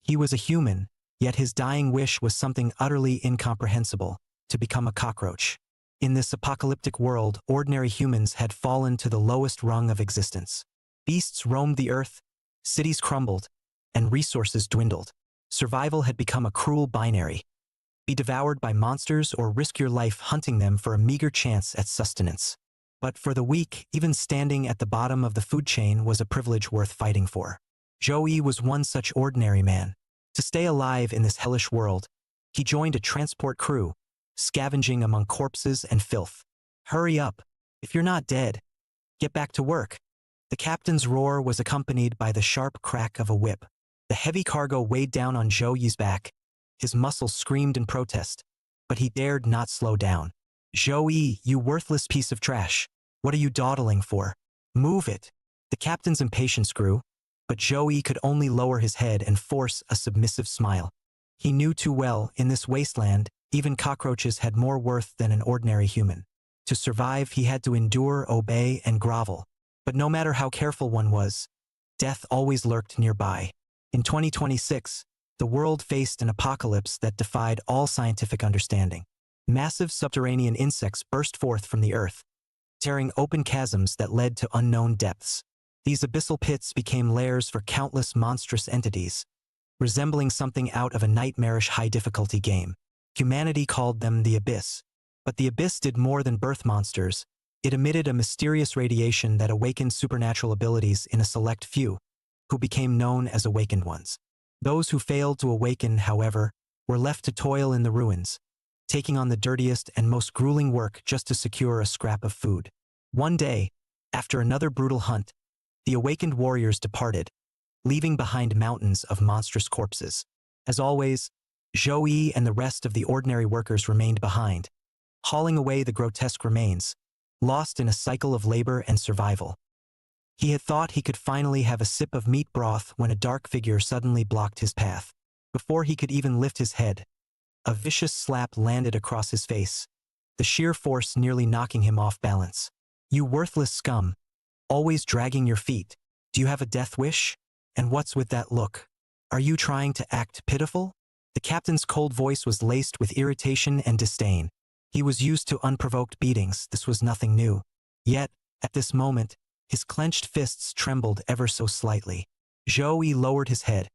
He was a human, yet his dying wish was something utterly incomprehensible: to become a cockroach. In this apocalyptic world, ordinary humans had fallen to the lowest rung of existence. Beasts roamed the earth, cities crumbled, and resources dwindled. Survival had become a cruel binary: be devoured by monsters or risk your life hunting them for a meager chance at sustenance. But for the weak, even standing at the bottom of the food chain was a privilege worth fighting for. Joey was one such ordinary man. To stay alive in this hellish world, he joined a transport crew, scavenging among corpses and filth. "Hurry up. If you're not dead, get back to work." The captain's roar was accompanied by the sharp crack of a whip. The heavy cargo weighed down on Joey's back. His muscles screamed in protest, but he dared not slow down. "Joey, you worthless piece of trash. What are you dawdling for? Move it." The captain's impatience grew, but Joey could only lower his head and force a submissive smile. He knew too well, in this wasteland, even cockroaches had more worth than an ordinary human. To survive, he had to endure, obey, and grovel. But no matter how careful one was, death always lurked nearby. In 2026, the world faced an apocalypse that defied all scientific understanding. Massive subterranean insects burst forth from the earth, tearing open chasms that led to unknown depths. These abyssal pits became lairs for countless monstrous entities, resembling something out of a nightmarish high-difficulty game. Humanity called them the Abyss. But the Abyss did more than birth monsters. It emitted a mysterious radiation that awakened supernatural abilities in a select few, who became known as Awakened Ones. Those who failed to awaken, however, were left to toil in the ruins, taking on the dirtiest and most grueling work just to secure a scrap of food. One day, after another brutal hunt, the awakened warriors departed, leaving behind mountains of monstrous corpses. As always, Joey and the rest of the ordinary workers remained behind, hauling away the grotesque remains, lost in a cycle of labor and survival. He had thought he could finally have a sip of meat broth when a dark figure suddenly blocked his path. Before he could even lift his head, a vicious slap landed across his face, the sheer force nearly knocking him off balance. "You worthless scum, always dragging your feet. Do you have a death wish? And what's with that look? Are you trying to act pitiful?" The captain's cold voice was laced with irritation and disdain. He was used to unprovoked beatings. This was nothing new. Yet, at this moment, his clenched fists trembled ever so slightly. Joey lowered his head,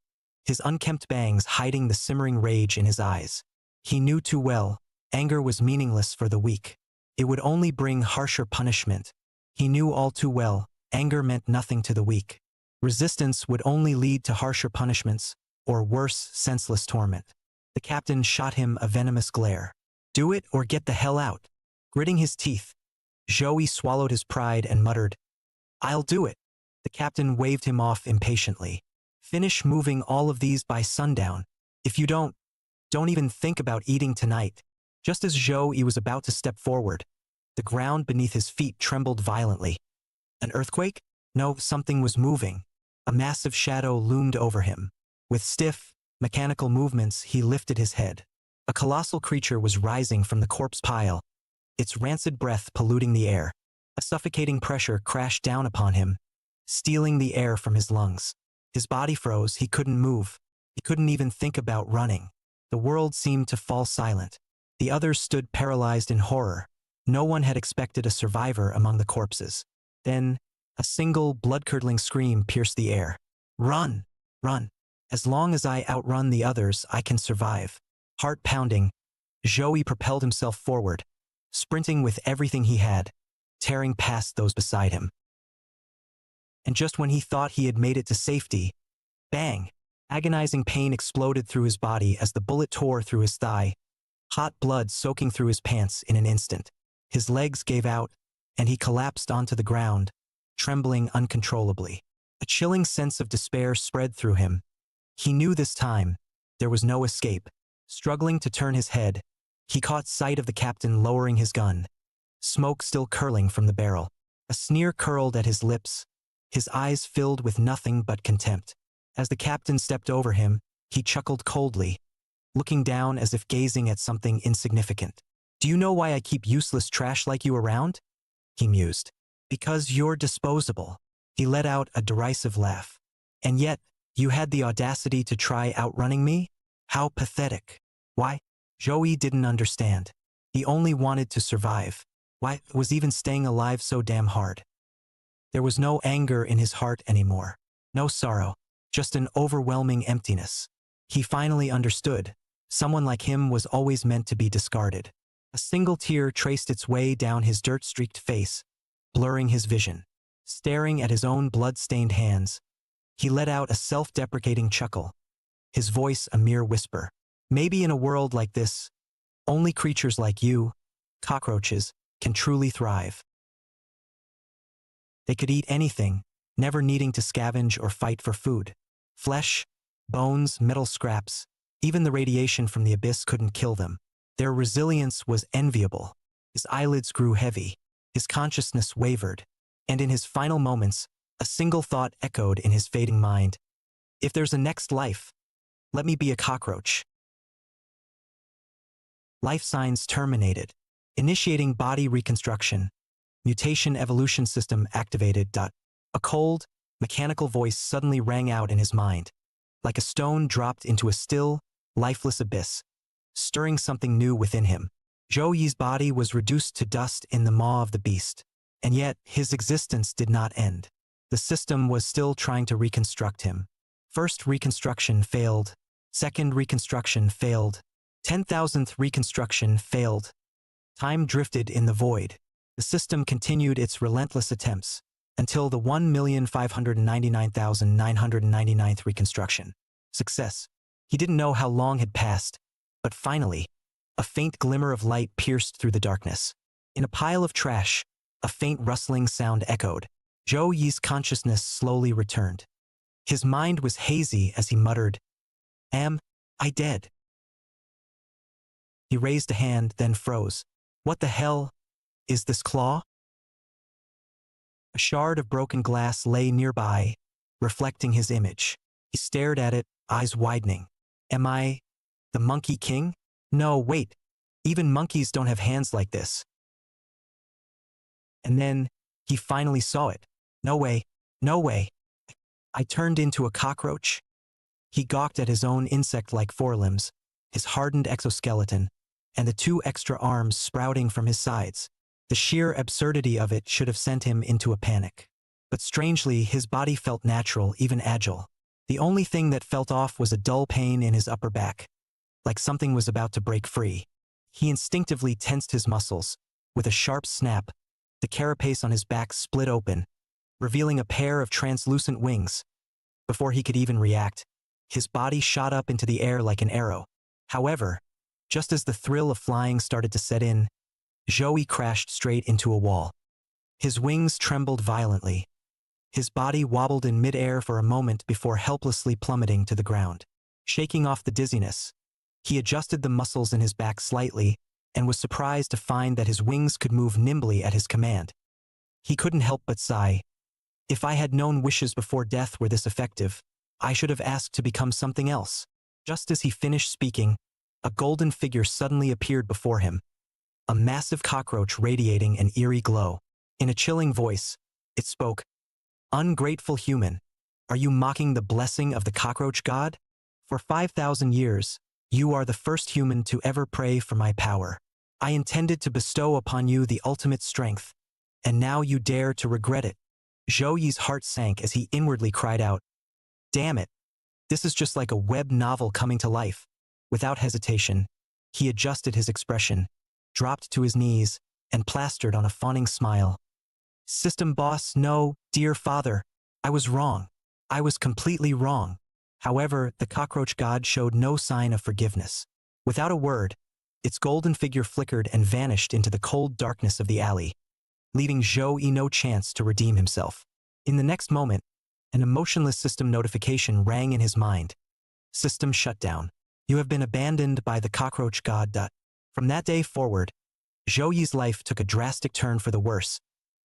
his unkempt bangs hiding the simmering rage in his eyes. He knew too well, anger was meaningless for the weak. It would only bring harsher punishment. He knew all too well, anger meant nothing to the weak. Resistance would only lead to harsher punishments, or worse, senseless torment. The captain shot him a venomous glare. "Do it or get the hell out." Gritting his teeth, Joey swallowed his pride and muttered, "I'll do it." The captain waved him off impatiently. "Finish moving all of these by sundown. If you don't even think about eating tonight." Just as Joey was about to step forward, the ground beneath his feet trembled violently. An earthquake? No, something was moving. A massive shadow loomed over him. With stiff, mechanical movements, he lifted his head. A colossal creature was rising from the corpse pile, its rancid breath polluting the air. A suffocating pressure crashed down upon him, stealing the air from his lungs. His body froze. He couldn't move. He couldn't even think about running. The world seemed to fall silent. The others stood paralyzed in horror. No one had expected a survivor among the corpses. Then, a single blood-curdling scream pierced the air. "Run! Run! As long as I outrun the others, I can survive." Heart pounding, Joey propelled himself forward, sprinting with everything he had, tearing past those beside him. And just when he thought he had made it to safety, bang! Agonizing pain exploded through his body as the bullet tore through his thigh, hot blood soaking through his pants in an instant. His legs gave out, and he collapsed onto the ground, trembling uncontrollably. A chilling sense of despair spread through him. He knew this time there was no escape. Struggling to turn his head, he caught sight of the captain lowering his gun, smoke still curling from the barrel. A sneer curled at his lips, his eyes filled with nothing but contempt. As the captain stepped over him, he chuckled coldly, looking down as if gazing at something insignificant. "Do you know why I keep useless trash like you around?" he mused. "Because you're disposable." He let out a derisive laugh. "And yet, You had the audacity to try outrunning me? How pathetic. Why? Joey didn't understand. He only wanted to survive. Why was even staying alive so damn hard? There was no anger in his heart anymore. No sorrow. Just an overwhelming emptiness. He finally understood. Someone like him was always meant to be discarded. A single tear traced its way down his dirt-streaked face, blurring his vision. Staring at his own blood-stained hands, he let out a self-deprecating chuckle, his voice a mere whisper. Maybe in a world like this, only creatures like you, cockroaches, can truly thrive. They could eat anything, never needing to scavenge or fight for food. Flesh, bones, metal scraps, even the radiation from the abyss couldn't kill them. Their resilience was enviable. His eyelids grew heavy, his consciousness wavered, and in his final moments, a single thought echoed in his fading mind. If there's a next life, let me be a cockroach. Life signs terminated. Initiating body reconstruction. Mutation evolution system activated. A cold, mechanical voice suddenly rang out in his mind, like a stone dropped into a still, lifeless abyss, stirring something new within him. Zhou Yi's body was reduced to dust in the maw of the beast, and yet his existence did not end. The system was still trying to reconstruct him. First reconstruction failed. Second reconstruction failed. 10,000th reconstruction failed. Time drifted in the void. The system continued its relentless attempts until the 1,599,999th reconstruction. Success. He didn't know how long had passed, but finally, a faint glimmer of light pierced through the darkness. In a pile of trash, a faint rustling sound echoed. Zhou Yi's consciousness slowly returned. His mind was hazy as he muttered, "Am I dead?" He raised a hand, then froze. What the hell is this claw? A shard of broken glass lay nearby, reflecting his image. He stared at it, eyes widening. Am I the Monkey King? No, wait. Even monkeys don't have hands like this. And then, he finally saw it. No way, no way. I turned into a cockroach? He gawked at his own insect-like forelimbs, his hardened exoskeleton, and the 2 extra arms sprouting from his sides. The sheer absurdity of it should have sent him into a panic. But strangely, his body felt natural, even agile. The only thing that felt off was a dull pain in his upper back, like something was about to break free. He instinctively tensed his muscles. With a sharp snap, the carapace on his back split open, revealing a pair of translucent wings. Before he could even react, his body shot up into the air like an arrow. However, just as the thrill of flying started to set in, Joey crashed straight into a wall. His wings trembled violently. His body wobbled in midair for a moment before helplessly plummeting to the ground. Shaking off the dizziness, he adjusted the muscles in his back slightly and was surprised to find that his wings could move nimbly at his command. He couldn't help but sigh. If I had known wishes before death were this effective, I should have asked to become something else. Just as he finished speaking, a golden figure suddenly appeared before him, a massive cockroach radiating an eerie glow. In a chilling voice, it spoke, "Ungrateful human, are you mocking the blessing of the cockroach god? For 5,000 years, you are the first human to ever pray for my power. I intended to bestow upon you the ultimate strength, and now you dare to regret it." Zhou Yi's heart sank as he inwardly cried out, "Damn it, this is just like a web novel coming to life." Without hesitation, he adjusted his expression, dropped to his knees, and plastered on a fawning smile. "System boss, no, dear father, I was wrong. I was completely wrong." However, the cockroach god showed no sign of forgiveness. Without a word, its golden figure flickered and vanished into the cold darkness of the alley, leaving Zhou Yi no chance to redeem himself. In the next moment, an emotionless system notification rang in his mind. System shutdown. You have been abandoned by the cockroach god. From that day forward, Zhou Yi's life took a drastic turn for the worse,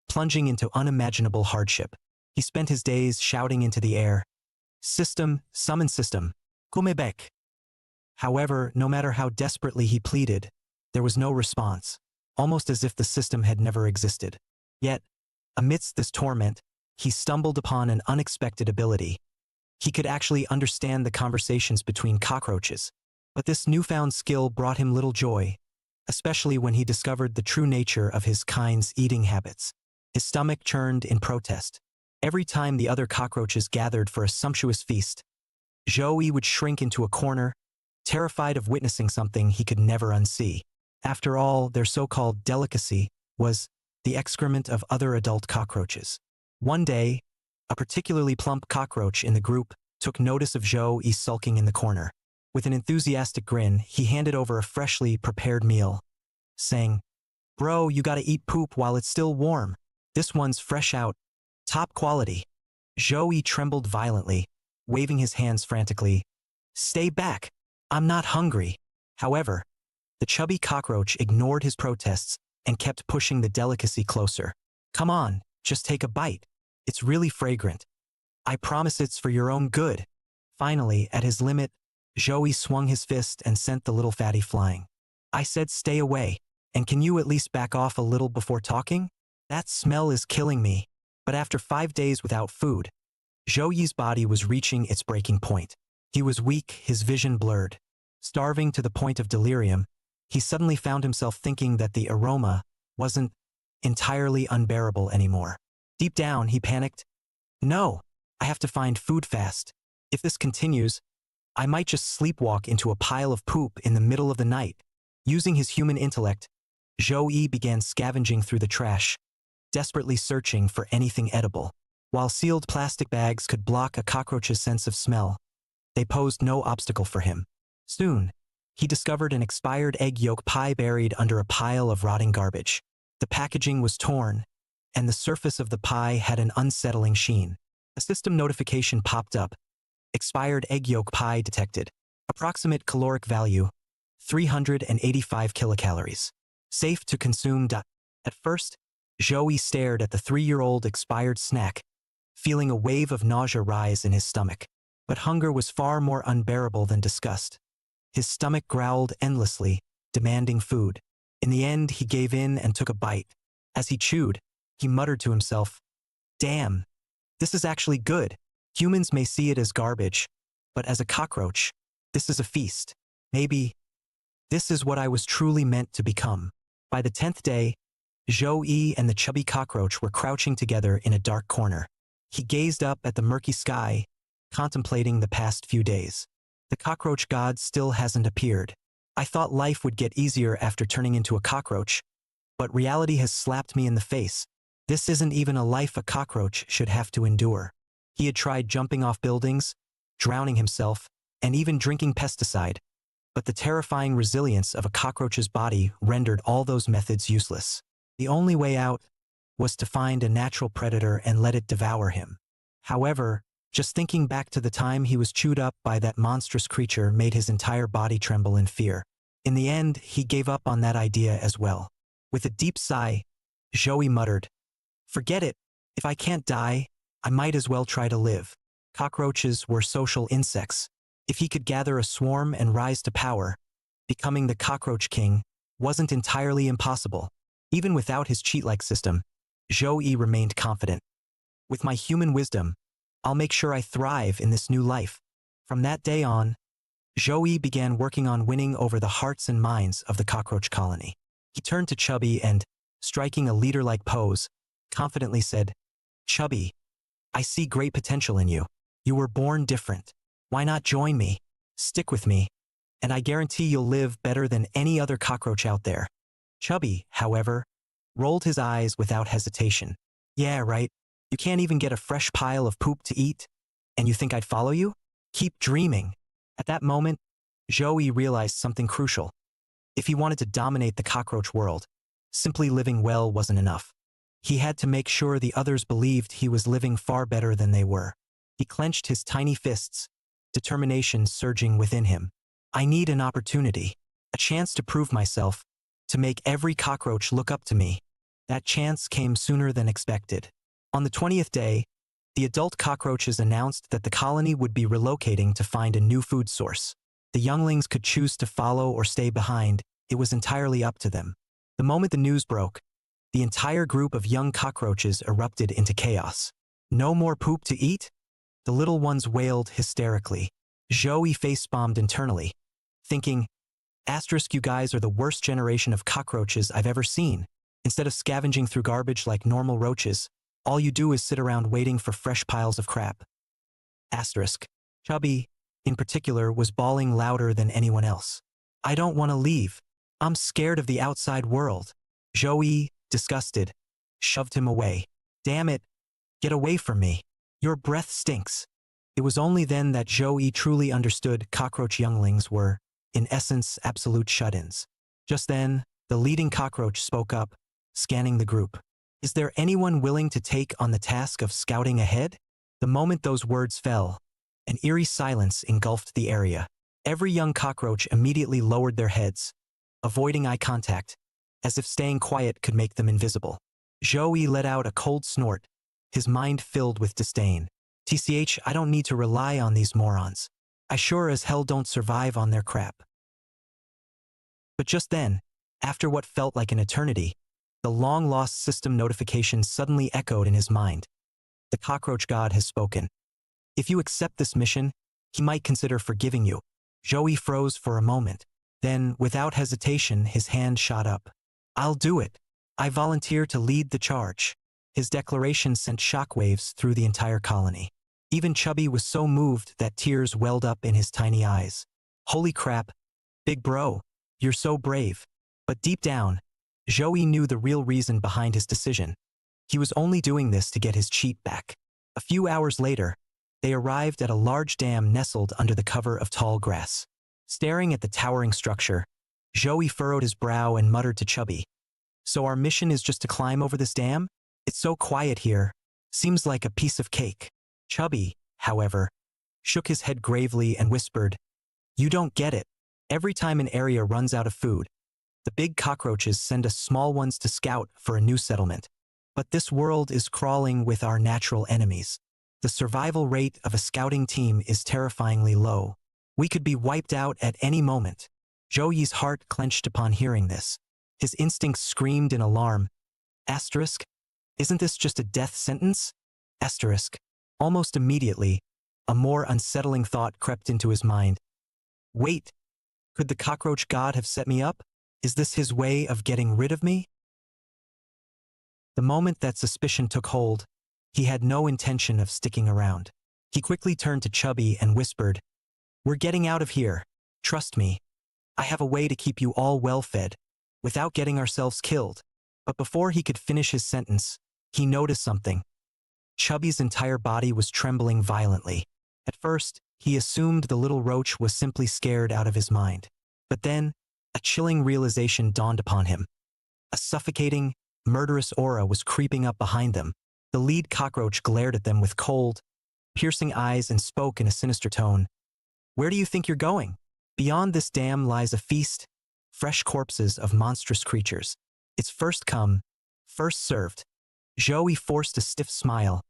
plunging into unimaginable hardship. He spent his days shouting into the air, "System, summon system, come back." However, no matter how desperately he pleaded, there was no response, almost as if the system had never existed. Yet, amidst this torment, he stumbled upon an unexpected ability. He could actually understand the conversations between cockroaches. But this newfound skill brought him little joy, especially when he discovered the true nature of his kind's eating habits. His stomach churned in protest. Every time the other cockroaches gathered for a sumptuous feast, Joey would shrink into a corner, terrified of witnessing something he could never unsee. After all, their so-called delicacy was the excrement of other adult cockroaches. One day, a particularly plump cockroach in the group took notice of Joey sulking in the corner. With an enthusiastic grin, he handed over a freshly prepared meal, saying, "Bro, you gotta eat poop while it's still warm. This one's fresh out. Top quality." Joey trembled violently, waving his hands frantically. "Stay back. I'm not hungry." However, the chubby cockroach ignored his protests and kept pushing the delicacy closer. "Come on, just take a bite. It's really fragrant. I promise it's for your own good." Finally, at his limit, Joey swung his fist and sent the little fatty flying. "I said stay away, and can you at least back off a little before talking? That smell is killing me." But after 5 days without food, Joey's body was reaching its breaking point. He was weak, his vision blurred. Starving to the point of delirium, he suddenly found himself thinking that the aroma wasn't entirely unbearable anymore. Deep down, he panicked. "No, I have to find food fast. If this continues, I might just sleepwalk into a pile of poop in the middle of the night." Using his human intellect, Joey began scavenging through the trash, desperately searching for anything edible. While sealed plastic bags could block a cockroach's sense of smell, they posed no obstacle for him. Soon, he discovered an expired egg yolk pie buried under a pile of rotting garbage. The packaging was torn, and the surface of the pie had an unsettling sheen. A system notification popped up. "Expired egg yolk pie detected. Approximate caloric value, 385 kilocalories. Safe to consume." At first, Joey stared at the 3-year-old expired snack, feeling a wave of nausea rise in his stomach. But hunger was far more unbearable than disgust. His stomach growled endlessly, demanding food. In the end, he gave in and took a bite. As he chewed, he muttered to himself, "Damn, this is actually good. Humans may see it as garbage, but as a cockroach, this is a feast. Maybe this is what I was truly meant to become." By the 10th day, Joey and the chubby cockroach were crouching together in a dark corner. He gazed up at the murky sky, contemplating the past few days. "The cockroach god still hasn't appeared. I thought life would get easier after turning into a cockroach, but reality has slapped me in the face. This isn't even a life a cockroach should have to endure." He had tried jumping off buildings, drowning himself, and even drinking pesticide, but the terrifying resilience of a cockroach's body rendered all those methods useless. The only way out was to find a natural predator and let it devour him. However, just thinking back to the time he was chewed up by that monstrous creature made his entire body tremble in fear. In the end, he gave up on that idea as well. With a deep sigh, Joey muttered, "Forget it. If I can't die, I might as well try to live." Cockroaches were social insects. If he could gather a swarm and rise to power, becoming the cockroach king wasn't entirely impossible. Even without his cheat-like system, Joey remained confident. "With my human wisdom, I'll make sure I thrive in this new life." From that day on, Joey began working on winning over the hearts and minds of the cockroach colony. He turned to Chubby and, striking a leader-like pose, confidently said, "Chubby, I see great potential in you. You were born different. Why not join me? Stick with me, and I guarantee you'll live better than any other cockroach out there." Chubby, however, rolled his eyes without hesitation. "Yeah, right. You can't even get a fresh pile of poop to eat, and you think I'd follow you? Keep dreaming." At that moment, Joey realized something crucial. If he wanted to dominate the cockroach world, simply living well wasn't enough. He had to make sure the others believed he was living far better than they were. He clenched his tiny fists, determination surging within him. "I need an opportunity, a chance to prove myself, to make every cockroach look up to me." That chance came sooner than expected. On the 20th day, the adult cockroaches announced that the colony would be relocating to find a new food source. The younglings could choose to follow or stay behind. It was entirely up to them. The moment the news broke, the entire group of young cockroaches erupted into chaos. "No more poop to eat? The little ones wailed hysterically. Joey face-bombed internally, thinking, asterisk, you guys are the worst generation of cockroaches I've ever seen. Instead of scavenging through garbage like normal roaches, all you do is sit around waiting for fresh piles of crap. Asterisk. Chubby, in particular, was bawling louder than anyone else. I don't want to leave. I'm scared of the outside world. Joey, disgusted, shoved him away. Damn it. Get away from me. Your breath stinks. It was only then that Joey truly understood cockroach younglings were, in essence, absolute shut-ins. Just then, the leading cockroach spoke up, scanning the group. Is there anyone willing to take on the task of scouting ahead? The moment those words fell, an eerie silence engulfed the area. Every young cockroach immediately lowered their heads, avoiding eye contact, as if staying quiet could make them invisible. Joey let out a cold snort, his mind filled with disdain. TCH, I don't need to rely on these morons. I sure as hell don't survive on their crap. But just then, after what felt like an eternity, the long-lost system notification suddenly echoed in his mind. The cockroach god has spoken. If you accept this mission, he might consider forgiving you. Joey froze for a moment. Then, without hesitation, his hand shot up. I'll do it. I volunteer to lead the charge. His declaration sent shockwaves through the entire colony. Even Chubby was so moved that tears welled up in his tiny eyes. Holy crap, big bro, you're so brave. But deep down, Joey knew the real reason behind his decision. He was only doing this to get his cheat back. A few hours later, they arrived at a large dam nestled under the cover of tall grass. Staring at the towering structure, Joey furrowed his brow and muttered to Chubby. So our mission is just to climb over this dam? It's so quiet here. Seems like a piece of cake. Chubby, however, shook his head gravely and whispered, You don't get it. Every time an area runs out of food, the big cockroaches send us small ones to scout for a new settlement. But this world is crawling with our natural enemies. The survival rate of a scouting team is terrifyingly low. We could be wiped out at any moment. Joey's heart clenched upon hearing this. His instincts screamed in alarm. Asterisk? Isn't this just a death sentence? Asterisk. Almost immediately, a more unsettling thought crept into his mind. Wait, could the cockroach god have set me up? Is this his way of getting rid of me? The moment that suspicion took hold, he had no intention of sticking around. He quickly turned to Chubby and whispered, We're getting out of here. Trust me. I have a way to keep you all well-fed, without getting ourselves killed. But before he could finish his sentence, he noticed something. Chubby's entire body was trembling violently. At first, he assumed the little roach was simply scared out of his mind. But then, a chilling realization dawned upon him. A suffocating, murderous aura was creeping up behind them. The lead cockroach glared at them with cold, piercing eyes and spoke in a sinister tone. Where do you think you're going? Beyond this dam lies a feast, fresh corpses of monstrous creatures. It's first come, first served. Joey forced a stiff smile,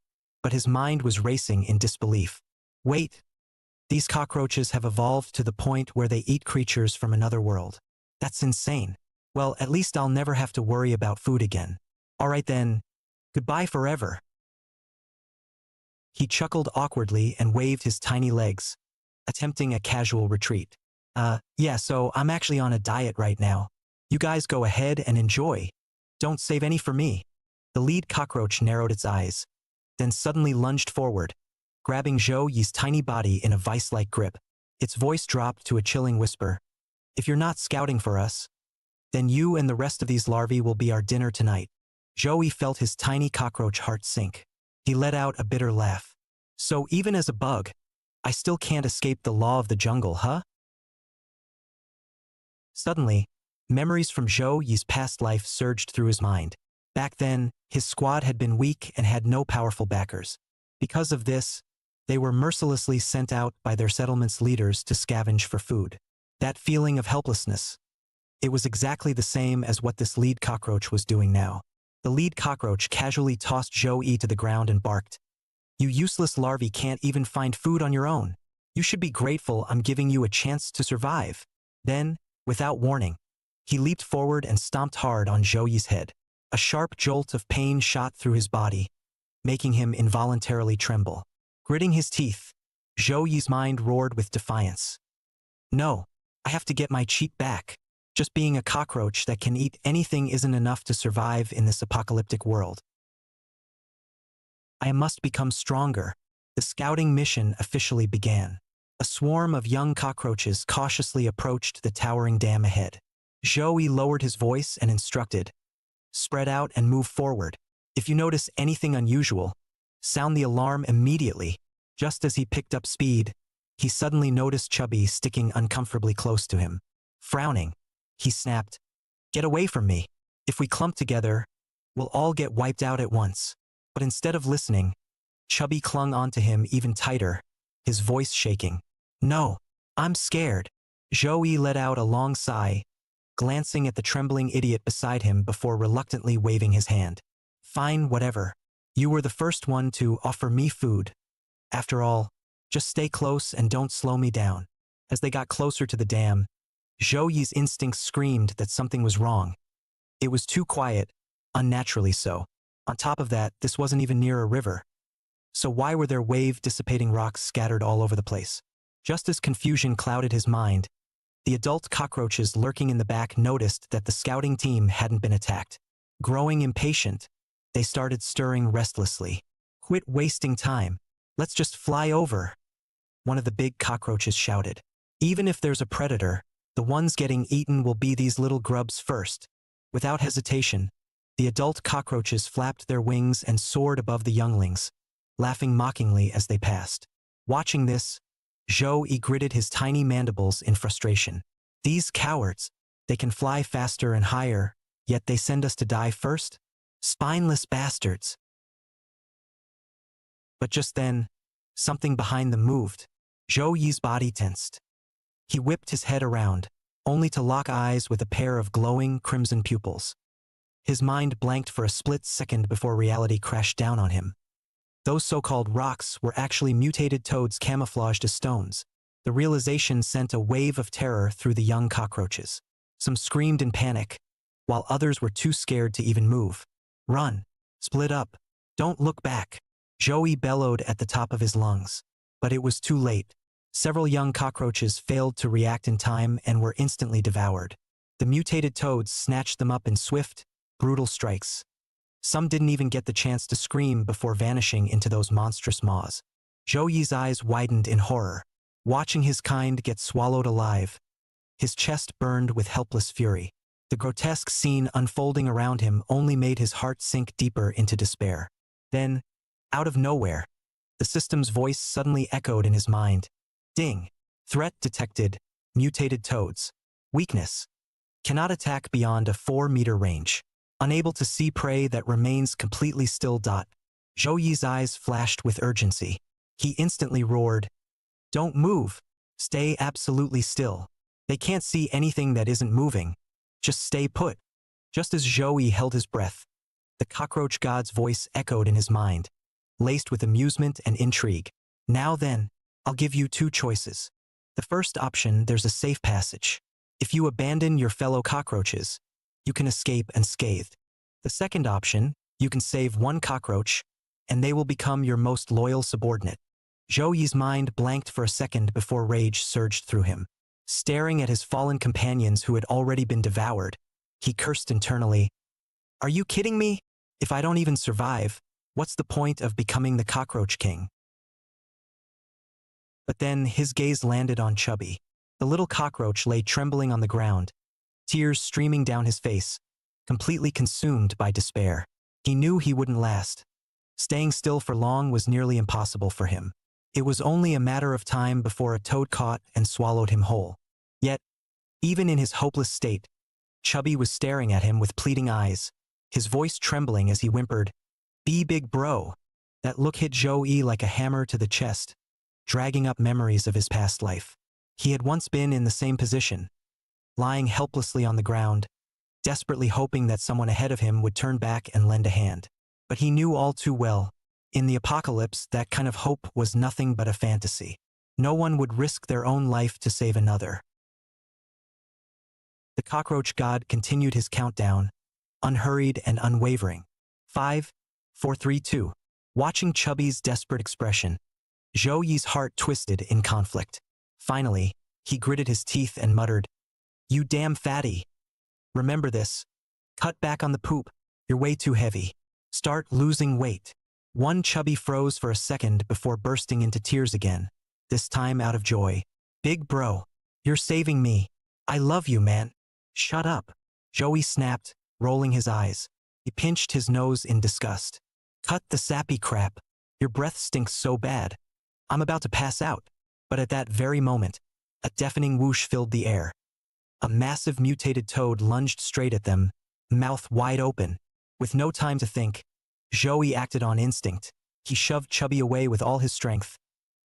but his mind was racing in disbelief. Wait, these cockroaches have evolved to the point where they eat creatures from another world. That's insane. Well, at least I'll never have to worry about food again. All right then, goodbye forever. He chuckled awkwardly and waved his tiny legs, attempting a casual retreat. Yeah, so I'm actually on a diet right now. You guys go ahead and enjoy. Don't save any for me. The lead cockroach narrowed its eyes, then suddenly lunged forward, grabbing Joey's tiny body in a vice-like grip. Its voice dropped to a chilling whisper. If you're not scouting for us, then you and the rest of these larvae will be our dinner tonight. Joey felt his tiny cockroach heart sink. He let out a bitter laugh. So even as a bug, I still can't escape the law of the jungle, huh? Suddenly, memories from Joey's past life surged through his mind. Back then, his squad had been weak and had no powerful backers. Because of this, they were mercilessly sent out by their settlement's leaders to scavenge for food. That feeling of helplessness. It was exactly the same as what this lead cockroach was doing now. The lead cockroach casually tossed Joey to the ground and barked. You useless larvae can't even find food on your own. You should be grateful I'm giving you a chance to survive. Then, without warning, he leaped forward and stomped hard on Joey's head. A sharp jolt of pain shot through his body, making him involuntarily tremble. Gritting his teeth, Zhou Yi's mind roared with defiance. No, I have to get my cheat back. Just being a cockroach that can eat anything isn't enough to survive in this apocalyptic world. I must become stronger. The scouting mission officially began. A swarm of young cockroaches cautiously approached the towering dam ahead. Zhou Yi lowered his voice and instructed, "Spread out and move forward. If you notice anything unusual, sound the alarm immediately." Just as he picked up speed, he suddenly noticed Chubby sticking uncomfortably close to him. Frowning, he snapped, "Get away from me. If we clump together, we'll all get wiped out at once." But instead of listening, Chubby clung onto him even tighter, his voice shaking. "No, I'm scared." Zhou Yi let out a long sigh, glancing at the trembling idiot beside him before reluctantly waving his hand. "Fine, whatever. You were the first one to offer me food. After all, just stay close and don't slow me down." As they got closer to the dam, Zhou Yi's instincts screamed that something was wrong. It was too quiet, unnaturally so. On top of that, this wasn't even near a river. So why were there wave-dissipating rocks scattered all over the place? Just as confusion clouded his mind, the adult cockroaches lurking in the back noticed that the scouting team hadn't been attacked. Growing impatient, they started stirring restlessly. "Quit wasting time. Let's just fly over," one of the big cockroaches shouted. "Even if there's a predator, the ones getting eaten will be these little grubs first." Without hesitation, the adult cockroaches flapped their wings and soared above the younglings, laughing mockingly as they passed. Watching this, Zhou Yi gritted his tiny mandibles in frustration. "These cowards, they can fly faster and higher, yet they send us to die first? Spineless bastards." But just then, something behind them moved. Zhou Yi's body tensed. He whipped his head around, only to lock eyes with a pair of glowing crimson pupils. His mind blanked for a split second before reality crashed down on him. Those so-called rocks were actually mutated toads camouflaged as stones. The realization sent a wave of terror through the young cockroaches. Some screamed in panic, while others were too scared to even move. "Run! Split up! Don't look back!" Zhou Yi bellowed at the top of his lungs. But it was too late. Several young cockroaches failed to react in time and were instantly devoured. The mutated toads snatched them up in swift, brutal strikes. Some didn't even get the chance to scream before vanishing into those monstrous maws. Zhou Yi's eyes widened in horror, watching his kind get swallowed alive. His chest burned with helpless fury. The grotesque scene unfolding around him only made his heart sink deeper into despair. Then, out of nowhere, the system's voice suddenly echoed in his mind. "Ding! Threat detected. Mutated toads. Weakness. Cannot attack beyond a 4-meter range. Unable to see prey that remains completely still. Zhou Yi's eyes flashed with urgency. He instantly roared, "Don't move! Stay absolutely still. They can't see anything that isn't moving. Just stay put." Just as Zhou Yi held his breath, the cockroach god's voice echoed in his mind, laced with amusement and intrigue. "Now then, I'll give you 2 choices. The first option, there's a safe passage. If you abandon your fellow cockroaches, you can escape unscathed. The second option, you can save 1 cockroach, and they will become your most loyal subordinate." Zhou Yi's mind blanked for a second before rage surged through him. Staring at his fallen companions who had already been devoured, he cursed internally. "Are you kidding me? If I don't even survive, what's the point of becoming the cockroach king?" But then his gaze landed on Chubby. The little cockroach lay trembling on the ground, tears streaming down his face, completely consumed by despair. He knew he wouldn't last. Staying still for long was nearly impossible for him. It was only a matter of time before a toad caught and swallowed him whole. Yet, even in his hopeless state, Chubby was staring at him with pleading eyes, his voice trembling as he whimpered, "Be big, bro." That look hit Zhou Yi like a hammer to the chest, dragging up memories of his past life. He had once been in the same position, lying helplessly on the ground, desperately hoping that someone ahead of him would turn back and lend a hand. But he knew all too well, in the apocalypse, that kind of hope was nothing but a fantasy. No one would risk their own life to save another. The cockroach god continued his countdown, unhurried and unwavering. 5, 4, 3, 2. Watching Chubby's desperate expression, Zhou Yi's heart twisted in conflict. Finally, he gritted his teeth and muttered, "You damn fatty. Remember this. Cut back on the poop. You're way too heavy. Start losing weight." One chubby froze for a second before bursting into tears again, this time out of joy. "Big bro, you're saving me. I love you, man." "Shut up," Joey snapped, rolling his eyes. He pinched his nose in disgust. "Cut the sappy crap. Your breath stinks so bad. I'm about to pass out." But at that very moment, a deafening whoosh filled the air. A massive mutated toad lunged straight at them, mouth wide open. With no time to think, Joey acted on instinct. He shoved Chubby away with all his strength.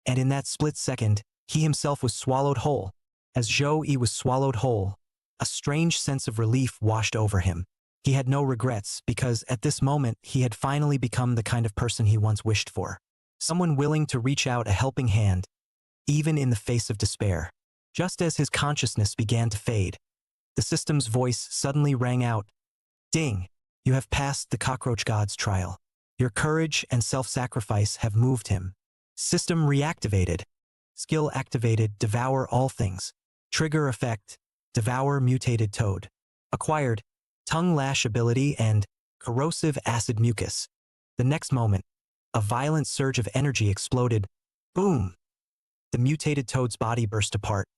And in that split second, he himself was swallowed whole. As Joey was swallowed whole, a strange sense of relief washed over him. He had no regrets because at this moment he had finally become the kind of person he once wished for. Someone willing to reach out a helping hand, even in the face of despair. Just as his consciousness began to fade, the system's voice suddenly rang out. "Ding! You have passed the Cockroach God's trial. Your courage and self-sacrifice have moved him. System reactivated. Skill activated, devour all things. Trigger effect, devour mutated toad. Acquired, tongue lash ability and corrosive acid mucus." The next moment, a violent surge of energy exploded. Boom! The mutated toad's body burst apart,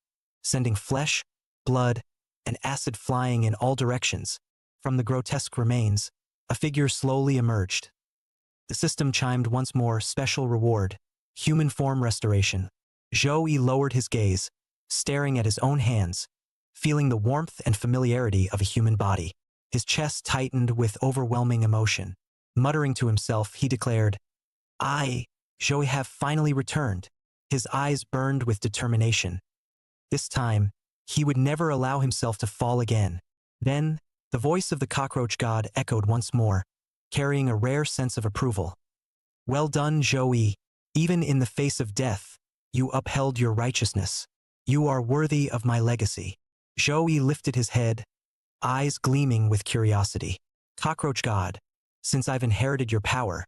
sending flesh, blood, and acid flying in all directions. From the grotesque remains, a figure slowly emerged. The system chimed once more, special reward, human form restoration. Joey lowered his gaze, staring at his own hands, feeling the warmth and familiarity of a human body. His chest tightened with overwhelming emotion. Muttering to himself, he declared, Joey have finally returned." His eyes burned with determination. This time, he would never allow himself to fall again. Then, the voice of the Cockroach God echoed once more, carrying a rare sense of approval. "Well done, Joey. Even in the face of death, you upheld your righteousness. You are worthy of my legacy." Joey lifted his head, eyes gleaming with curiosity. "Cockroach God, since I've inherited your power,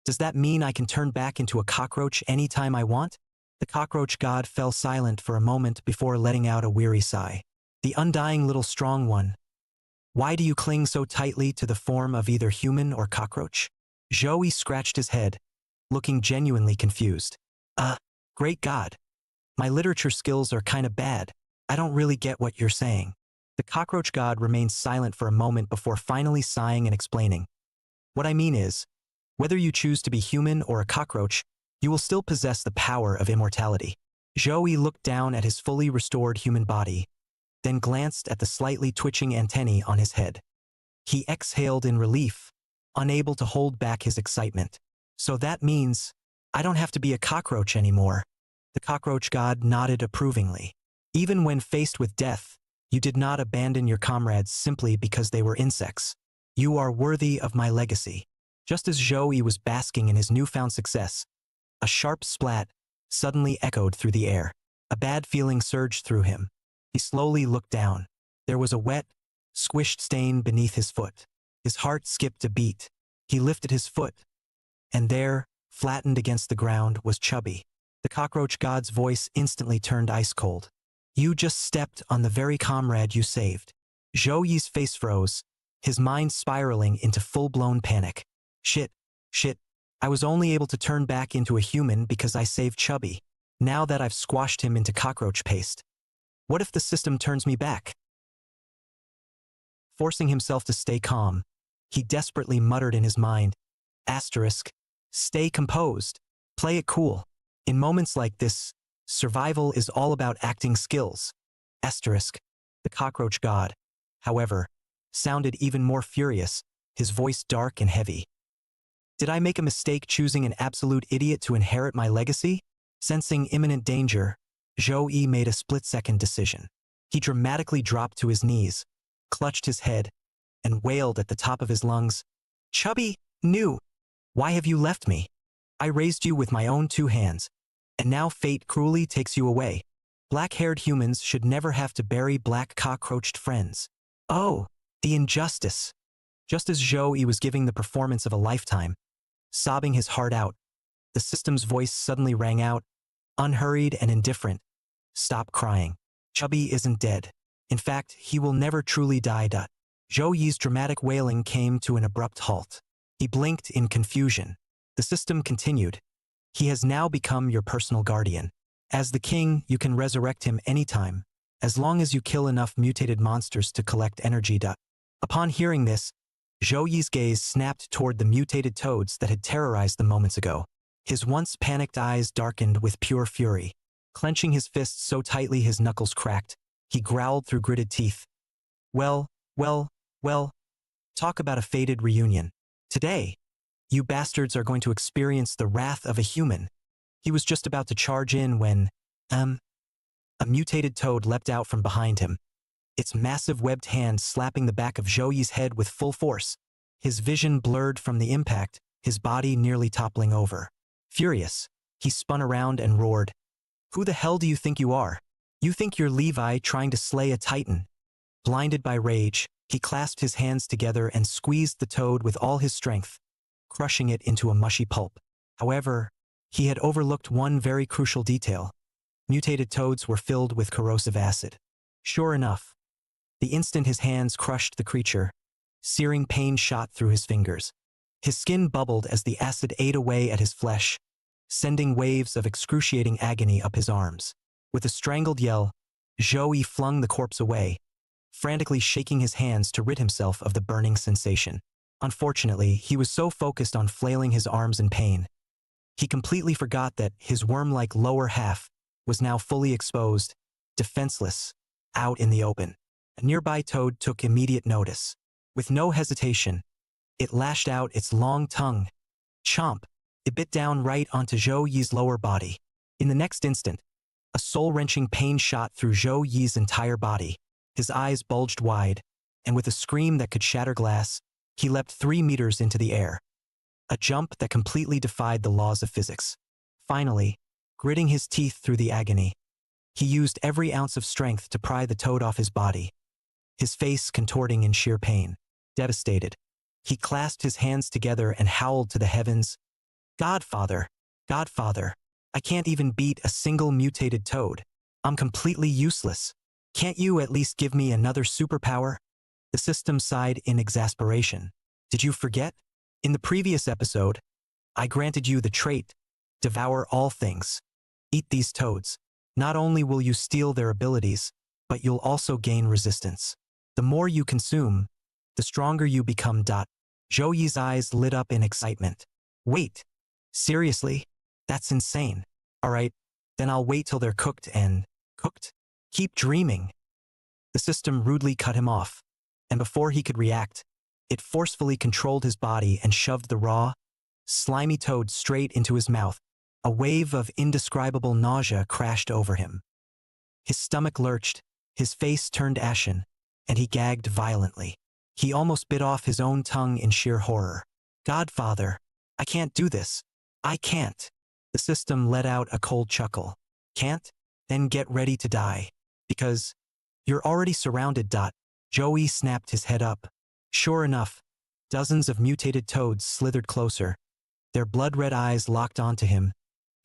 does that mean I can turn back into a cockroach anytime I want?" The Cockroach God fell silent for a moment before letting out a weary sigh. "The undying little strong one. Why do you cling so tightly to the form of either human or cockroach?" Joey scratched his head, looking genuinely confused. Great God. My literature skills are kinda bad. I don't really get what you're saying." The Cockroach God remained silent for a moment before finally sighing and explaining. "What I mean is, whether you choose to be human or a cockroach, you will still possess the power of immortality." Joey looked down at his fully restored human body, then glanced at the slightly twitching antennae on his head. He exhaled in relief, unable to hold back his excitement. "So that means I don't have to be a cockroach anymore." The Cockroach God nodded approvingly. "Even when faced with death, you did not abandon your comrades simply because they were insects. You are worthy of my legacy." Just as Joey was basking in his newfound success, a sharp splat suddenly echoed through the air. A bad feeling surged through him. He slowly looked down. There was a wet, squished stain beneath his foot. His heart skipped a beat. He lifted his foot, and there, flattened against the ground, was Chubby. The Cockroach God's voice instantly turned ice cold. "You just stepped on the very comrade you saved." Joey's face froze, his mind spiraling into full-blown panic. Shit. I was only able to turn back into a human because I saved Chubby. Now that I've squashed him into cockroach paste, what if the system turns me back? Forcing himself to stay calm, he desperately muttered in his mind, "Stay composed. Play it cool. In moments like this, survival is all about acting skills." The Cockroach God, however, sounded even more furious, his voice dark and heavy. "Did I make a mistake choosing an absolute idiot to inherit my legacy?" Sensing imminent danger, Joey made a split-second decision. He dramatically dropped to his knees, clutched his head, and wailed at the top of his lungs, "Chubby, why have you left me? I raised you with my own 2 hands, and now fate cruelly takes you away. Black-haired humans should never have to bury black cockroached friends. Oh, the injustice." Just as Joey was giving the performance of a lifetime, sobbing his heart out, The system's voice suddenly rang out, unhurried and indifferent. Stop crying. Chubby isn't dead. In fact, he will never truly die. Zhou Yi's dramatic wailing came to an abrupt halt. He blinked in confusion. The system continued. He has now become your personal guardian. As the king, you can resurrect him anytime, as long as you kill enough mutated monsters to collect energy. Upon hearing this, Zhou Yi's gaze snapped toward the mutated toads that had terrorized them moments ago. His once panicked eyes darkened with pure fury. Clenching his fists so tightly his knuckles cracked, he growled through gritted teeth. Well, talk about a fated reunion. Today, you bastards are going to experience the wrath of a human. He was just about to charge in when, a mutated toad leapt out from behind him, its massive webbed hand slapping the back of Zhou Yi's head with full force. His vision blurred from the impact, his body nearly toppling over. Furious, he spun around and roared. Who the hell do you think you are? You think you're Levi trying to slay a titan? Blinded by rage, he clasped his hands together and squeezed the toad with all his strength, crushing it into a mushy pulp. However, he had overlooked one very crucial detail. Mutated toads were filled with corrosive acid. Sure enough, the instant his hands crushed the creature, searing pain shot through his fingers. His skin bubbled as the acid ate away at his flesh, sending waves of excruciating agony up his arms. With a strangled yell, Zhou Yi flung the corpse away, frantically shaking his hands to rid himself of the burning sensation. Unfortunately, he was so focused on flailing his arms in pain, he completely forgot that his worm-like lower half was now fully exposed, defenseless, out in the open. A nearby toad took immediate notice. With no hesitation, it lashed out its long tongue. Chomp! It bit down right onto Zhou Yi's lower body. In the next instant, a soul-wrenching pain shot through Zhou Yi's entire body. His eyes bulged wide, and with a scream that could shatter glass, he leapt 3 meters into the air. A jump that completely defied the laws of physics. Finally, gritting his teeth through the agony, he used every ounce of strength to pry the toad off his body, his face contorting in sheer pain. Devastated, he clasped his hands together and howled to the heavens, Godfather, Godfather, I can't even beat a single mutated toad. I'm completely useless. Can't you at least give me another superpower? The system sighed in exasperation. Did you forget? In the previous episode, I granted you the trait, devour all things. Eat these toads. Not only will you steal their abilities, but you'll also gain resistance. The more you consume, the stronger you become. Zhou Yi's eyes lit up in excitement. Wait, seriously? That's insane. Alright, then I'll wait till they're cooked and... Cooked? Keep dreaming. The system rudely cut him off, and before he could react, it forcefully controlled his body and shoved the raw, slimy toad straight into his mouth. A wave of indescribable nausea crashed over him. His stomach lurched, his face turned ashen, and he gagged violently. He almost bit off his own tongue in sheer horror. Godfather, I can't do this. I can't. The system let out a cold chuckle. Can't? Then get ready to die. Because you're already surrounded. Zhou Yi snapped his head up. Sure enough, dozens of mutated toads slithered closer, their blood-red eyes locked onto him,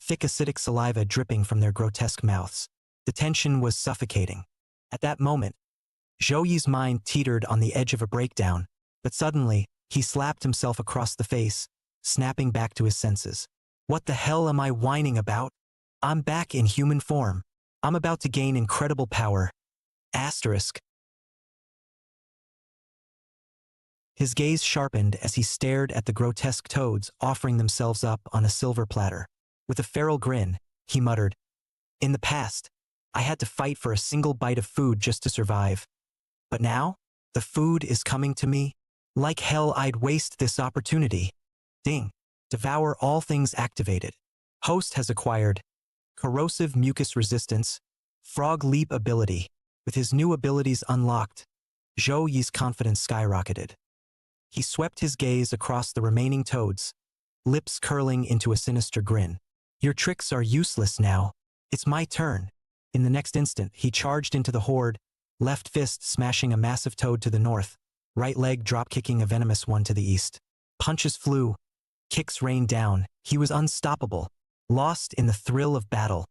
thick acidic saliva dripping from their grotesque mouths. The tension was suffocating. At that moment, Zhou Yi's mind teetered on the edge of a breakdown, but suddenly, he slapped himself across the face, snapping back to his senses. What the hell am I whining about? I'm back in human form. I'm about to gain incredible power. Asterisk. His gaze sharpened as he stared at the grotesque toads offering themselves up on a silver platter. With a feral grin, he muttered, In the past, I had to fight for a single bite of food just to survive. But now, the food is coming to me. Like hell I'd waste this opportunity. Ding. Devour all things activated. Host has acquired corrosive mucus resistance, frog leap ability. With his new abilities unlocked, Zhou Yi's confidence skyrocketed. He swept his gaze across the remaining toads, lips curling into a sinister grin. Your tricks are useless now. It's my turn. In the next instant, he charged into the horde, left fist smashing a massive toad to the north, right leg drop-kicking a venomous one to the east. Punches flew, Kicks rained down. He was unstoppable, lost in the thrill of battle.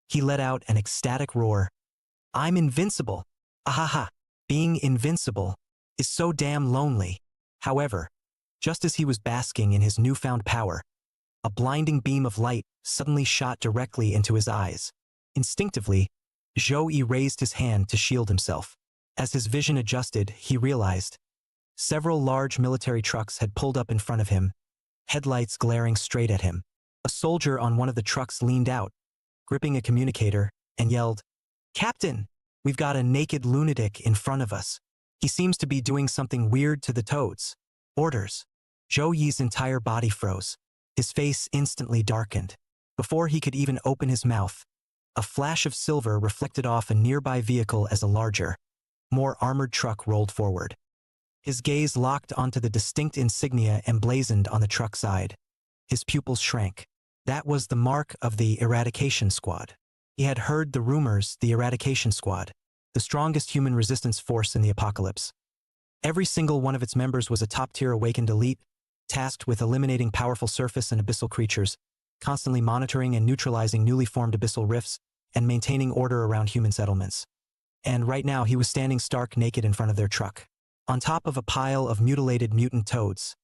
He let out an ecstatic roar. I'm invincible! Ahaha! Being invincible is so damn lonely. However, just as he was basking in his newfound power, a blinding beam of light suddenly shot directly into his eyes. Instinctively, Zhou Yi raised his hand to shield himself. As his vision adjusted, he realized several large military trucks had pulled up in front of him, headlights glaring straight at him. A soldier on one of the trucks leaned out, gripping a communicator, and yelled, "Captain, we've got a naked lunatic in front of us. He seems to be doing something weird to the toads. Orders." Zhou Yi's entire body froze. His face instantly darkened. Before he could even open his mouth, a flash of silver reflected off a nearby vehicle as a larger, more armored truck rolled forward. His gaze locked onto the distinct insignia emblazoned on the truck side. His pupils shrank. That was the mark of the Eradication Squad. He had heard the rumors, the Eradication Squad, the strongest human resistance force in the apocalypse. Every single one of its members was a top-tier awakened elite, tasked with eliminating powerful surface and abyssal creatures, constantly monitoring and neutralizing newly formed abyssal rifts, and maintaining order around human settlements. And right now he was standing stark naked in front of their truck, on top of a pile of mutilated mutant toads.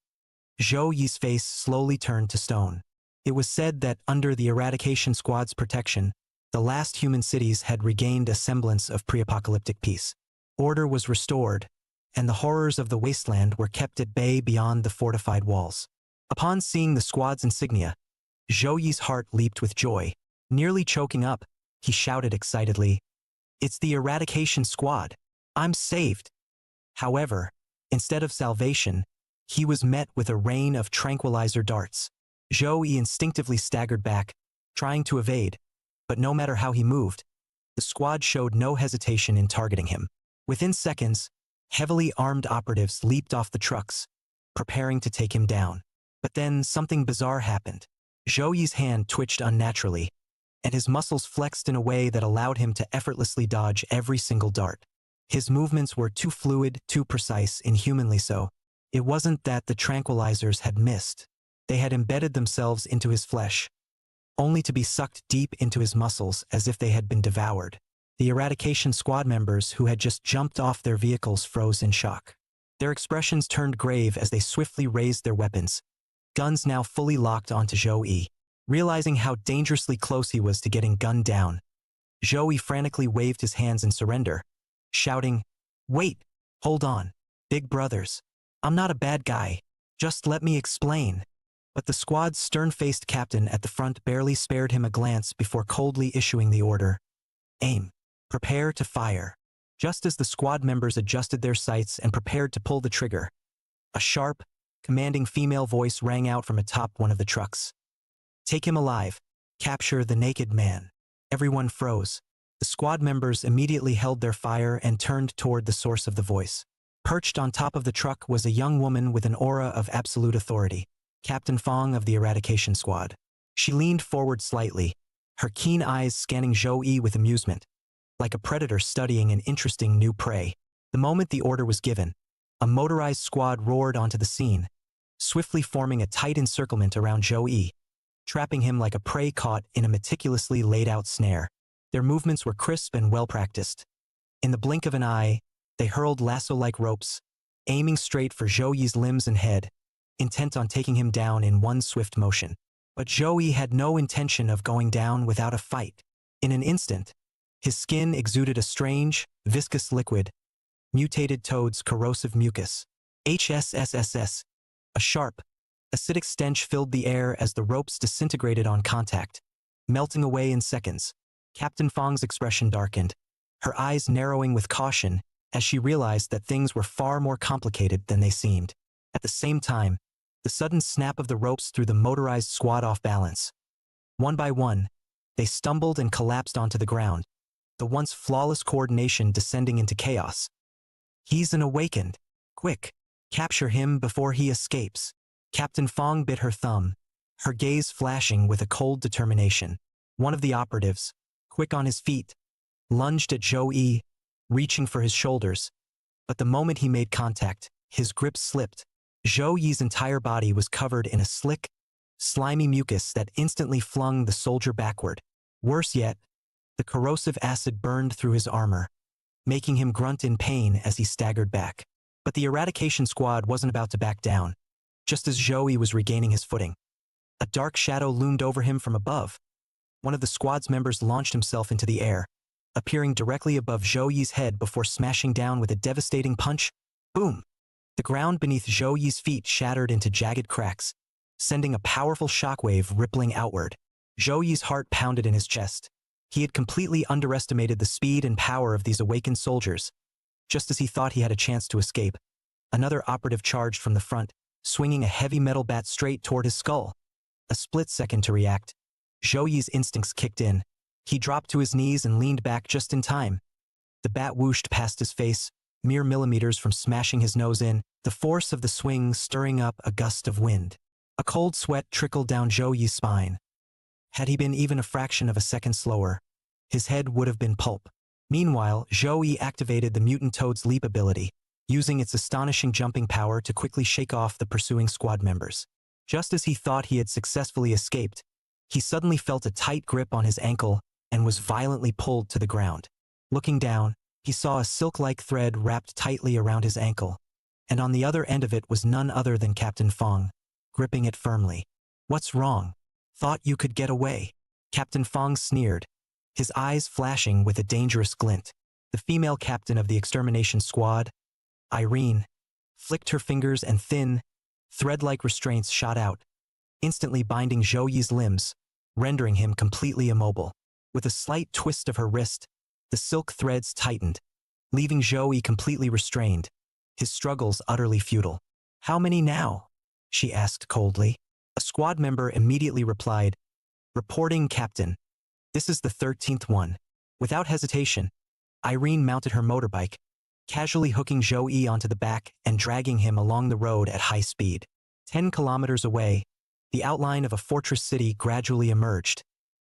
Zhou Yi's face slowly turned to stone. It was said that under the Eradication Squad's protection, the last human cities had regained a semblance of pre-apocalyptic peace. Order was restored, and the horrors of the wasteland were kept at bay beyond the fortified walls. Upon seeing the squad's insignia, Zhou Yi's heart leaped with joy. Nearly choking up, he shouted excitedly, "It's the Eradication Squad! I'm saved!" However, instead of salvation, he was met with a rain of tranquilizer darts. Zhou Yi instinctively staggered back, trying to evade, but no matter how he moved, the squad showed no hesitation in targeting him. Within seconds, heavily armed operatives leaped off the trucks, preparing to take him down. But then something bizarre happened. Zhou Yi's hand twitched unnaturally, and his muscles flexed in a way that allowed him to effortlessly dodge every single dart. His movements were too fluid, too precise, inhumanly so. It wasn't that the tranquilizers had missed. They had embedded themselves into his flesh, only to be sucked deep into his muscles as if they had been devoured. The Eradication Squad members who had just jumped off their vehicles froze in shock. Their expressions turned grave as they swiftly raised their weapons, guns now fully locked onto Zhou Yi. Realizing how dangerously close he was to getting gunned down, Zhou Yi frantically waved his hands in surrender, shouting, "Wait, hold on, big brothers. I'm not a bad guy. Just let me explain." But the squad's stern-faced captain at the front barely spared him a glance before coldly issuing the order, "Aim. Prepare to fire." Just as the squad members adjusted their sights and prepared to pull the trigger, a sharp, commanding female voice rang out from atop one of the trucks. "Take him alive. Capture the naked man." Everyone froze. The squad members immediately held their fire and turned toward the source of the voice. Perched on top of the truck was a young woman with an aura of absolute authority, Captain Fong of the Eradication Squad. She leaned forward slightly, her keen eyes scanning Zhou Yi with amusement, like a predator studying an interesting new prey. The moment the order was given, a motorized squad roared onto the scene, swiftly forming a tight encirclement around Zhou Yi, trapping him like a prey caught in a meticulously laid-out snare. Their movements were crisp and well-practiced. In the blink of an eye, they hurled lasso-like ropes, aiming straight for Zhou Yi's limbs and head, intent on taking him down in one swift motion. But Zhou Yi had no intention of going down without a fight. In an instant, his skin exuded a strange, viscous liquid, mutated toad's corrosive mucus. HSSSS. A sharp, acidic stench filled the air as the ropes disintegrated on contact, melting away in seconds. Captain Fong's expression darkened, her eyes narrowing with caution as she realized that things were far more complicated than they seemed. At the same time, the sudden snap of the ropes threw the motorized squad off balance. One by one, they stumbled and collapsed onto the ground, the once flawless coordination descending into chaos. "He's an awakened. Quick, capture him before he escapes." Captain Fong bit her thumb, her gaze flashing with a cold determination. One of the operatives, quick on his feet, lunged at Zhou Yi, reaching for his shoulders. But the moment he made contact, his grip slipped. Zhou Yi's entire body was covered in a slick, slimy mucus that instantly flung the soldier backward. Worse yet, the corrosive acid burned through his armor, making him grunt in pain as he staggered back. But the eradication squad wasn't about to back down. Just as Joey was regaining his footing, a dark shadow loomed over him from above. One of the squad's members launched himself into the air, appearing directly above Joey's head before smashing down with a devastating punch. Boom! The ground beneath Joey's feet shattered into jagged cracks, sending a powerful shockwave rippling outward. Joey's heart pounded in his chest. He had completely underestimated the speed and power of these awakened soldiers. Just as he thought he had a chance to escape, another operative charged from the front, swinging a heavy metal bat straight toward his skull. A split second to react, Joey's instincts kicked in. He dropped to his knees and leaned back just in time. The bat whooshed past his face, mere millimeters from smashing his nose in, the force of the swing stirring up a gust of wind. A cold sweat trickled down Joey's spine. Had he been even a fraction of a second slower, his head would have been pulp. Meanwhile, Joey activated the mutant toad's leap ability, using its astonishing jumping power to quickly shake off the pursuing squad members. Just as he thought he had successfully escaped, he suddenly felt a tight grip on his ankle and was violently pulled to the ground. Looking down, he saw a silk-like thread wrapped tightly around his ankle, and on the other end of it was none other than Captain Fong, gripping it firmly. "What's wrong? Thought you could get away." Captain Fong sneered, his eyes flashing with a dangerous glint. The female captain of the extermination squad, Irene, flicked her fingers and thin, thread-like restraints shot out, instantly binding Joey's limbs, rendering him completely immobile. With a slight twist of her wrist, the silk threads tightened, leaving Joey completely restrained, his struggles utterly futile. "How many now?" she asked coldly. A squad member immediately replied, "Reporting, Captain. This is the 13th one." Without hesitation, Irene mounted her motorbike, casually hooking Joey onto the back and dragging him along the road at high speed. 10 kilometers away, the outline of a fortress city gradually emerged,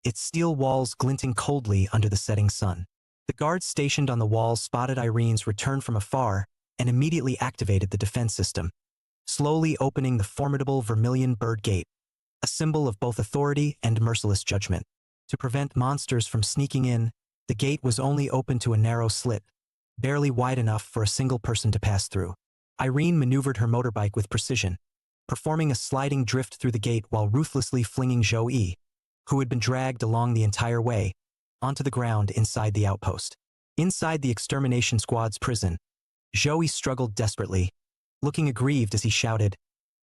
its steel walls glinting coldly under the setting sun. The guards stationed on the walls spotted Irene's return from afar and immediately activated the defense system, slowly opening the formidable vermilion bird gate, a symbol of both authority and merciless judgment. To prevent monsters from sneaking in, the gate was only open to a narrow slit, barely wide enough for a single person to pass through. Irene maneuvered her motorbike with precision, performing a sliding drift through the gate while ruthlessly flinging Joey, who had been dragged along the entire way, onto the ground inside the outpost. Inside the extermination squad's prison, Joey struggled desperately, looking aggrieved as he shouted,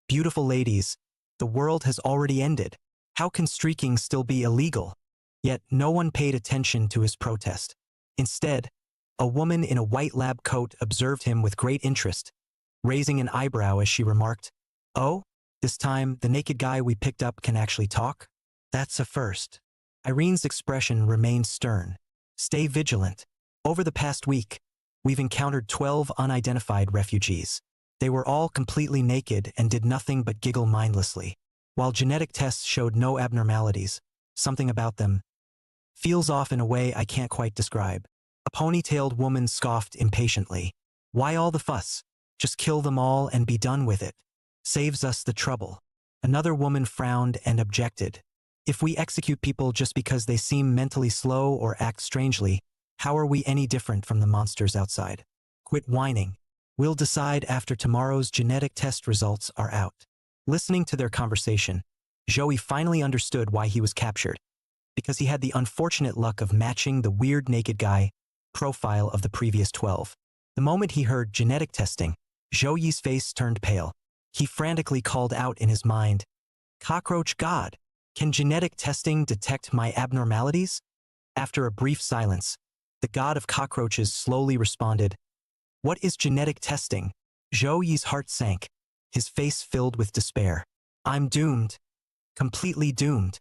"Beautiful ladies, the world has already ended. How can streaking still be illegal?" Yet no one paid attention to his protest. Instead, a woman in a white lab coat observed him with great interest, raising an eyebrow as she remarked, "Oh, this time the naked guy we picked up can actually talk? That's a first." Irene's expression remained stern. "Stay vigilant. Over the past week, we've encountered 12 unidentified refugees. They were all completely naked and did nothing but giggle mindlessly. While genetic tests showed no abnormalities, something about them feels off in a way I can't quite describe." A ponytailed woman scoffed impatiently. "Why all the fuss? Just kill them all and be done with it. Saves us the trouble." Another woman frowned and objected. "If we execute people just because they seem mentally slow or act strangely, how are we any different from the monsters outside? Quit whining. We'll decide after tomorrow's genetic test results are out." Listening to their conversation, Joey finally understood why he was captured. Because he had the unfortunate luck of matching the weird naked guy profile of the previous 12. The moment he heard genetic testing, Joey's face turned pale. He frantically called out in his mind, "Cockroach God, can genetic testing detect my abnormalities?" After a brief silence, the god of cockroaches slowly responded, "What is genetic testing?" Joey's heart sank, his face filled with despair. "I'm doomed. Completely doomed."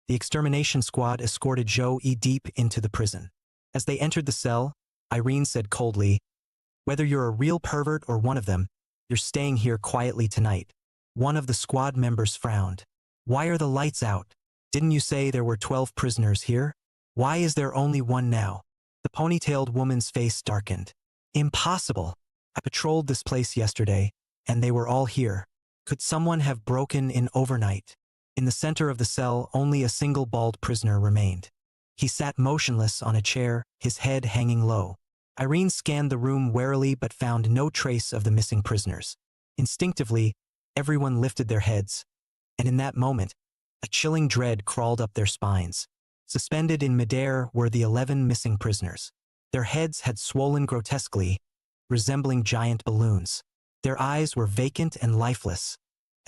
The extermination squad escorted Joey deep into the prison. As they entered the cell, Irene said coldly, "Whether you're a real pervert or one of them, you're staying here quietly tonight." One of the squad members frowned. "Why are the lights out? Didn't you say there were 12 prisoners here? Why is there only one now?" The ponytailed woman's face darkened. "Impossible. I patrolled this place yesterday, and they were all here. Could someone have broken in overnight?" In the center of the cell, only a single bald prisoner remained. He sat motionless on a chair, his head hanging low. Irene scanned the room warily but found no trace of the missing prisoners. Instinctively, everyone lifted their heads, and in that moment, a chilling dread crawled up their spines. Suspended in midair were the 11 missing prisoners. Their heads had swollen grotesquely, resembling giant balloons. Their eyes were vacant and lifeless,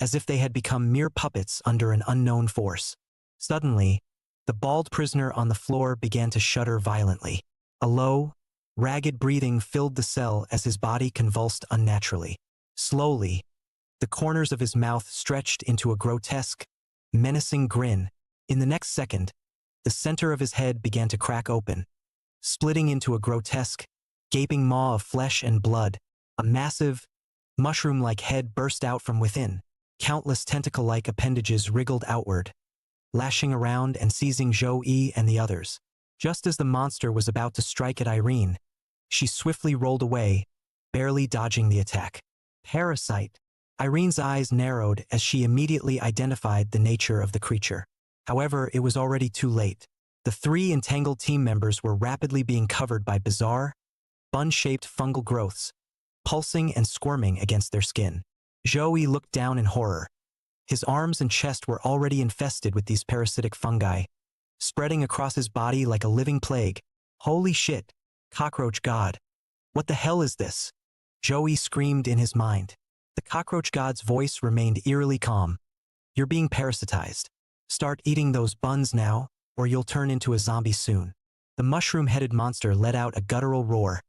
as if they had become mere puppets under an unknown force. Suddenly, the bald prisoner on the floor began to shudder violently. A low, ragged breathing filled the cell as his body convulsed unnaturally. Slowly, the corners of his mouth stretched into a grotesque, menacing grin. In the next second, the center of his head began to crack open, splitting into a grotesque, gaping maw of flesh and blood. A massive, mushroom-like head burst out from within. Countless tentacle-like appendages wriggled outward, lashing around and seizing Zhou-Yi and the others. Just as the monster was about to strike at Irene, she swiftly rolled away, barely dodging the attack. Parasite. Irene's eyes narrowed as she immediately identified the nature of the creature. However, it was already too late. The 3 entangled team members were rapidly being covered by bizarre, bun-shaped fungal growths, pulsing and squirming against their skin. Zhou-Yi looked down in horror. His arms and chest were already infested with these parasitic fungi, spreading across his body like a living plague. Holy shit! Cockroach god! What the hell is this? Zhou-Yi screamed in his mind. The cockroach god's voice remained eerily calm. You're being parasitized. Start eating those buns now, or you'll turn into a zombie soon. The mushroom-headed monster let out a guttural roar,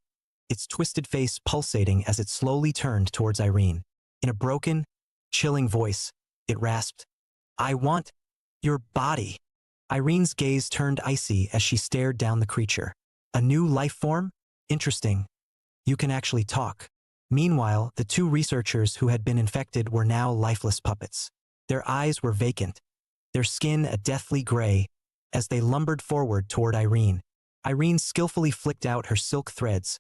its twisted face pulsating as it slowly turned towards Irene. In a broken, chilling voice, it rasped, "I want your body." Irene's gaze turned icy as she stared down the creature. A new life form? Interesting. You can actually talk. Meanwhile, the 2 researchers who had been infected were now lifeless puppets. Their eyes were vacant, their skin a deathly gray, as they lumbered forward toward Irene. Irene skillfully flicked out her silk threads,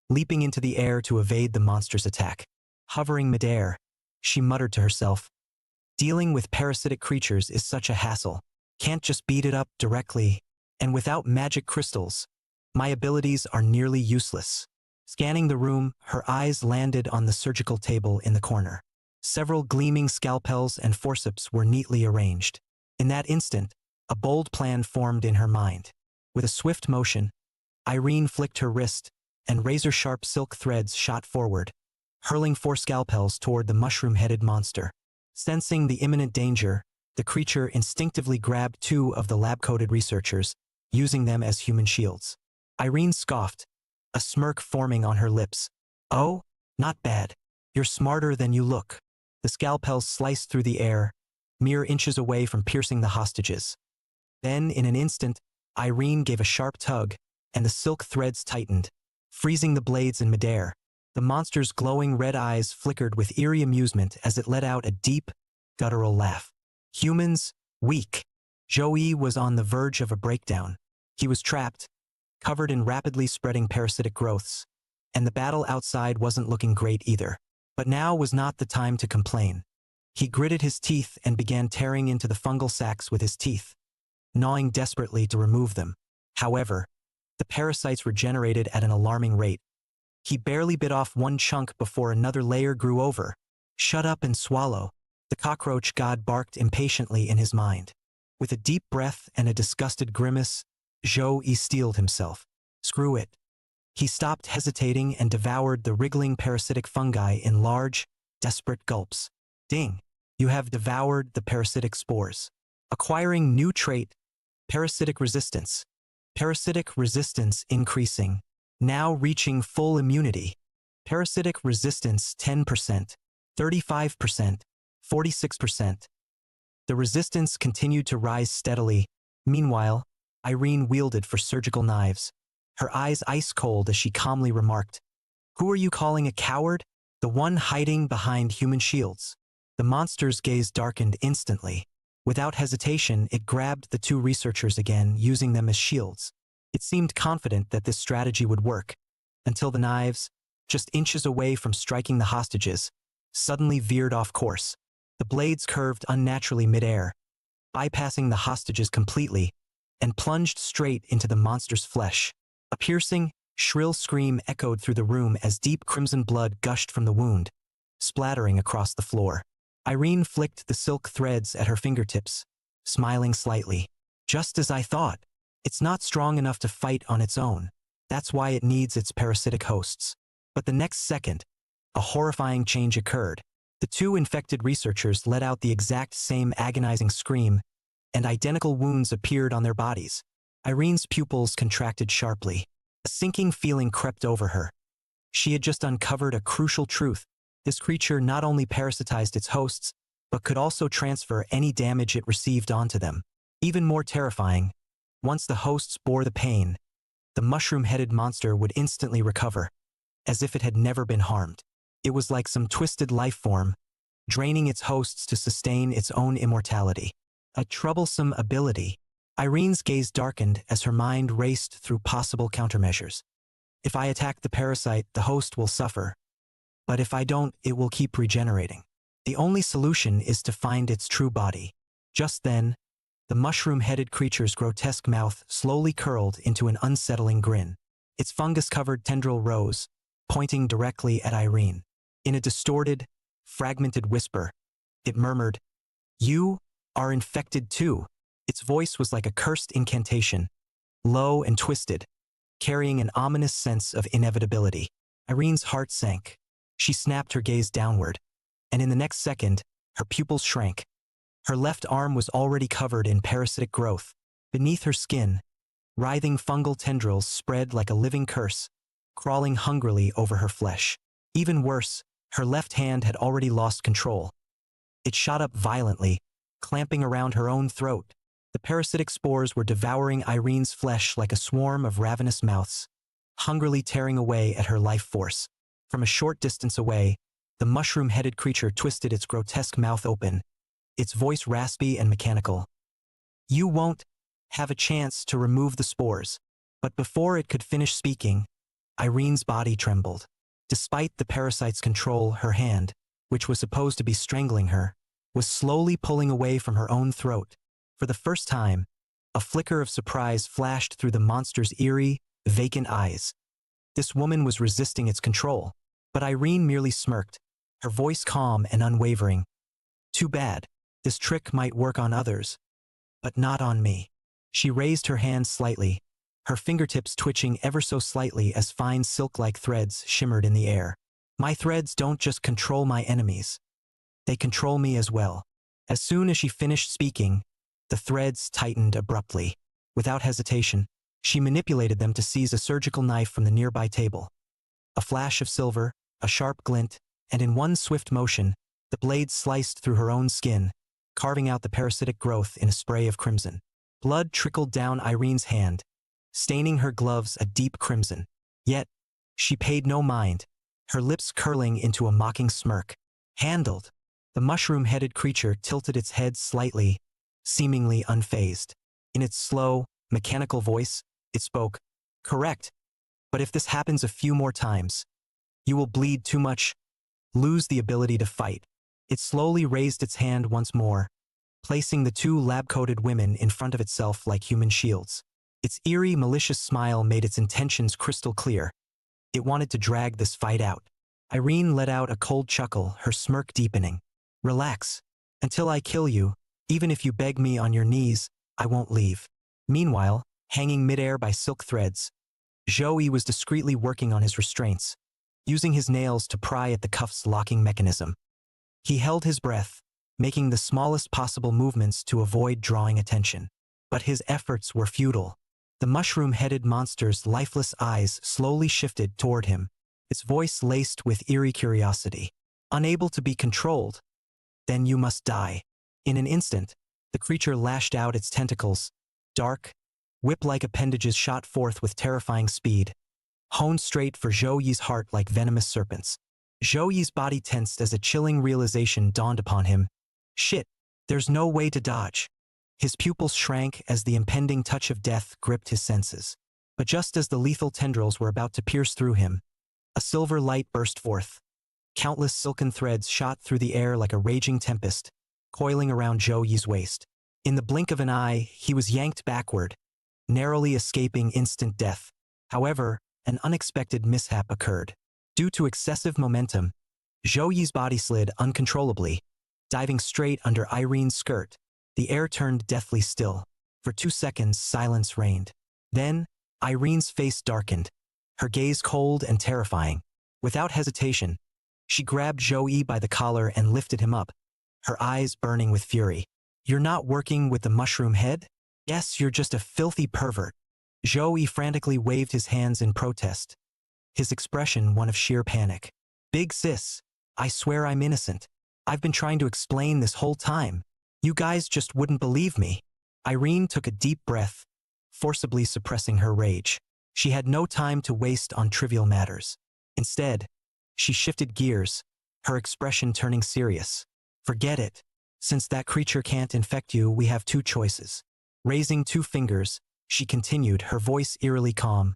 leaping into the air to evade the monster's attack. Hovering midair, she muttered to herself, "Dealing with parasitic creatures is such a hassle. Can't just beat it up directly, and without magic crystals, my abilities are nearly useless." Scanning the room, her eyes landed on the surgical table in the corner. Several gleaming scalpels and forceps were neatly arranged. In that instant, a bold plan formed in her mind. With a swift motion, Irene flicked her wrist, and razor-sharp silk threads shot forward, hurling 4 scalpels toward the mushroom-headed monster. Sensing the imminent danger, the creature instinctively grabbed 2 of the lab-coated researchers, using them as human shields. Irene scoffed, a smirk forming on her lips. "Oh, not bad. You're smarter than you look." The scalpels sliced through the air, mere inches away from piercing the hostages. Then, in an instant, Irene gave a sharp tug, and the silk threads tightened, freezing the blades in midair. The monster's glowing red eyes flickered with eerie amusement as it let out a deep, guttural laugh. Humans, weak. Zhou-Yi was on the verge of a breakdown. He was trapped, covered in rapidly spreading parasitic growths, and the battle outside wasn't looking great either. But now was not the time to complain. He gritted his teeth and began tearing into the fungal sacs with his teeth, gnawing desperately to remove them. However, the parasites regenerated at an alarming rate. He barely bit off one chunk before another layer grew over. "Shut up and swallow," the cockroach god barked impatiently in his mind. With a deep breath and a disgusted grimace, Zhou-Yi steeled himself. Screw it. He stopped hesitating and devoured the wriggling parasitic fungi in large, desperate gulps. Ding! You have devoured the parasitic spores. Acquiring new trait, parasitic resistance. Parasitic resistance increasing. Now reaching full immunity. Parasitic resistance 10%, 35%, 46%. The resistance continued to rise steadily. Meanwhile, Irene wielded for surgical knives, her eyes ice cold as she calmly remarked, "Who are you calling a coward? The one hiding behind human shields." The monster's gaze darkened instantly. Without hesitation, it grabbed the 2 researchers again, using them as shields. It seemed confident that this strategy would work, until the knives, just inches away from striking the hostages, suddenly veered off course. The blades curved unnaturally midair, bypassing the hostages completely, and plunged straight into the monster's flesh. A piercing, shrill scream echoed through the room as deep crimson blood gushed from the wound, splattering across the floor. Irene flicked the silk threads at her fingertips, smiling slightly. Just as I thought. It's not strong enough to fight on its own. That's why it needs its parasitic hosts. But the next second, a horrifying change occurred. The two infected researchers let out the exact same agonizing scream, and identical wounds appeared on their bodies. Irene's pupils contracted sharply. A sinking feeling crept over her. She had just uncovered a crucial truth. This creature not only parasitized its hosts, but could also transfer any damage it received onto them. Even more terrifying, once the hosts bore the pain, the mushroom-headed monster would instantly recover, as if it had never been harmed. It was like some twisted life form, draining its hosts to sustain its own immortality. A troublesome ability. Irene's gaze darkened as her mind raced through possible countermeasures. If I attack the parasite, the host will suffer. But if I don't, it will keep regenerating. The only solution is to find its true body. Just then, the mushroom-headed creature's grotesque mouth slowly curled into an unsettling grin. Its fungus-covered tendril rose, pointing directly at Irene. In a distorted, fragmented whisper, it murmured, "You are infected too." Its voice was like a cursed incantation, low and twisted, carrying an ominous sense of inevitability. Irene's heart sank. She snapped her gaze downward, and in the next second, her pupils shrank. Her left arm was already covered in parasitic growth. Beneath her skin, writhing fungal tendrils spread like a living curse, crawling hungrily over her flesh. Even worse, her left hand had already lost control. It shot up violently, clamping around her own throat. The parasitic spores were devouring Irene's flesh like a swarm of ravenous mouths, hungrily tearing away at her life force. From a short distance away, the mushroom-headed creature twisted its grotesque mouth open, its voice raspy and mechanical. "You won't have a chance to remove the spores." But before it could finish speaking, Irene's body trembled. Despite the parasite's control, her hand, which was supposed to be strangling her, was slowly pulling away from her own throat. For the first time, a flicker of surprise flashed through the monster's eerie, vacant eyes. This woman was resisting its control, but Irene merely smirked, her voice calm and unwavering. "Too bad. This trick might work on others, but not on me." She raised her hand slightly, her fingertips twitching ever so slightly as fine silk-like threads shimmered in the air. "My threads don't just control my enemies. They control me as well." As soon as she finished speaking, the threads tightened abruptly. Without hesitation, she manipulated them to seize a surgical knife from the nearby table. A flash of silver, a sharp glint, and in one swift motion, the blade sliced through her own skin, carving out the parasitic growth in a spray of crimson. Blood trickled down Irene's hand, staining her gloves a deep crimson. Yet, she paid no mind, her lips curling into a mocking smirk. "Handled." The mushroom-headed creature tilted its head slightly, seemingly unfazed. In its slow, mechanical voice, it spoke, "Correct. But if this happens a few more times, you will bleed too much, lose the ability to fight." It slowly raised its hand once more, placing the two lab-coated women in front of itself like human shields. Its eerie, malicious smile made its intentions crystal clear. It wanted to drag this fight out. Irene let out a cold chuckle, her smirk deepening. "Relax. Until I kill you, even if you beg me on your knees, I won't leave." Meanwhile, hanging midair by silk threads, Joey was discreetly working on his restraints, using his nails to pry at the cuff's locking mechanism. He held his breath, making the smallest possible movements to avoid drawing attention. But his efforts were futile. The mushroom-headed monster's lifeless eyes slowly shifted toward him, its voice laced with eerie curiosity. "Unable to be controlled? Then you must die." In an instant, the creature lashed out its tentacles. Dark, whip-like appendages shot forth with terrifying speed, honed straight for Zhouyi's heart like venomous serpents. Zhouyi's body tensed as a chilling realization dawned upon him. Shit, there's no way to dodge. His pupils shrank as the impending touch of death gripped his senses. But just as the lethal tendrils were about to pierce through him, a silver light burst forth. Countless silken threads shot through the air like a raging tempest, coiling around Zhouyi's waist. In the blink of an eye, he was yanked backward, narrowly escaping instant death. However, an unexpected mishap occurred. Due to excessive momentum, Zhou Yi's body slid uncontrollably, diving straight under Irene's skirt. The air turned deathly still. For 2 seconds, silence reigned. Then, Irene's face darkened, her gaze cold and terrifying. Without hesitation, she grabbed Zhou Yi by the collar and lifted him up, her eyes burning with fury. "You're not working with the mushroom head? Yes, you're just a filthy pervert." Zhou Yi frantically waved his hands in protest, his expression one of sheer panic. "Big sis, I swear I'm innocent. I've been trying to explain this whole time. You guys just wouldn't believe me." Irene took a deep breath, forcibly suppressing her rage. She had no time to waste on trivial matters. Instead, she shifted gears, her expression turning serious. "Forget it. Since that creature can't infect you, we have 2 choices." Raising 2 fingers, she continued, her voice eerily calm.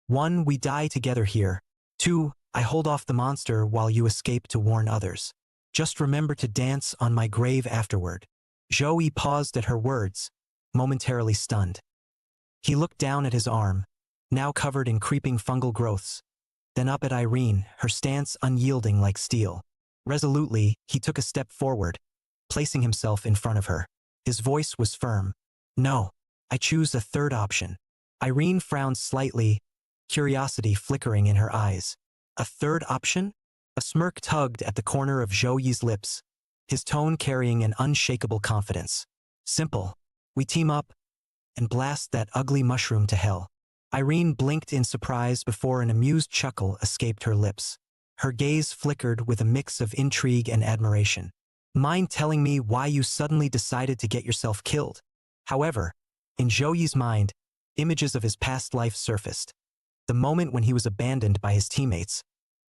"1, we die together here. 2, I hold off the monster while you escape to warn others. Just remember to dance on my grave afterward." Zhou Yi paused at her words, momentarily stunned. He looked down at his arm, now covered in creeping fungal growths, then up at Irene, her stance unyielding like steel. Resolutely, he took a step forward, placing himself in front of her. His voice was firm. "No, I choose a 3rd option." Irene frowned slightly, curiosity flickering in her eyes. "A 3rd option?" A smirk tugged at the corner of Zhou Yi's lips, his tone carrying an unshakable confidence. "Simple. We team up and blast that ugly mushroom to hell." Irene blinked in surprise before an amused chuckle escaped her lips. Her gaze flickered with a mix of intrigue and admiration. "Mind telling me why you suddenly decided to get yourself killed?" However, in Zhou Yi's mind, images of his past life surfaced. The moment when he was abandoned by his teammates,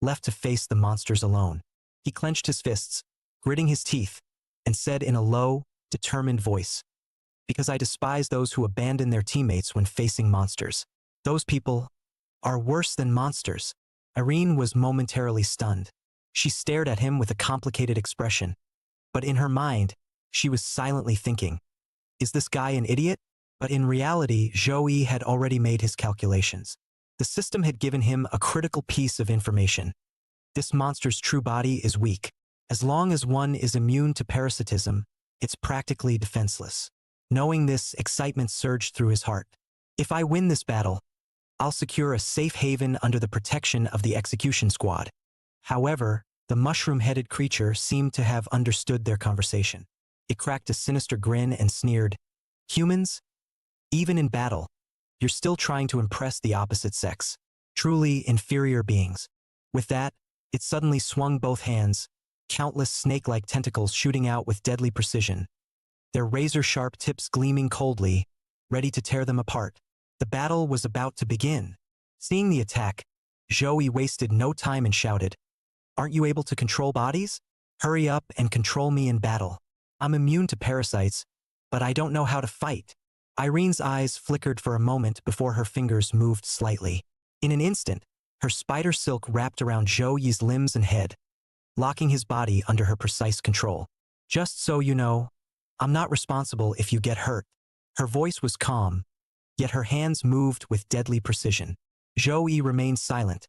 left to face the monsters alone. He clenched his fists, gritting his teeth, and said in a low, determined voice, "Because I despise those who abandon their teammates when facing monsters. Those people are worse than monsters." Irene was momentarily stunned. She stared at him with a complicated expression, but in her mind, she was silently thinking, "Is this guy an idiot?" But in reality, Zhou Yi had already made his calculations. The system had given him a critical piece of information. This monster's true body is weak. As long as one is immune to parasitism, it's practically defenseless. Knowing this, excitement surged through his heart. "If I win this battle, I'll secure a safe haven under the protection of the execution squad." However, the mushroom-headed creature seemed to have understood their conversation. It cracked a sinister grin and sneered, "Humans? Even in battle, you're still trying to impress the opposite sex. Truly inferior beings." With that, it suddenly swung both hands, countless snake-like tentacles shooting out with deadly precision, their razor-sharp tips gleaming coldly, ready to tear them apart. The battle was about to begin. Seeing the attack, Zhou Yi wasted no time and shouted, "Aren't you able to control bodies? Hurry up and control me in battle. I'm immune to parasites, but I don't know how to fight." Irene's eyes flickered for a moment before her fingers moved slightly. In an instant, her spider silk wrapped around Zhou Yi's limbs and head, locking his body under her precise control. "Just so you know, I'm not responsible if you get hurt." Her voice was calm, yet her hands moved with deadly precision. Zhou Yi remained silent,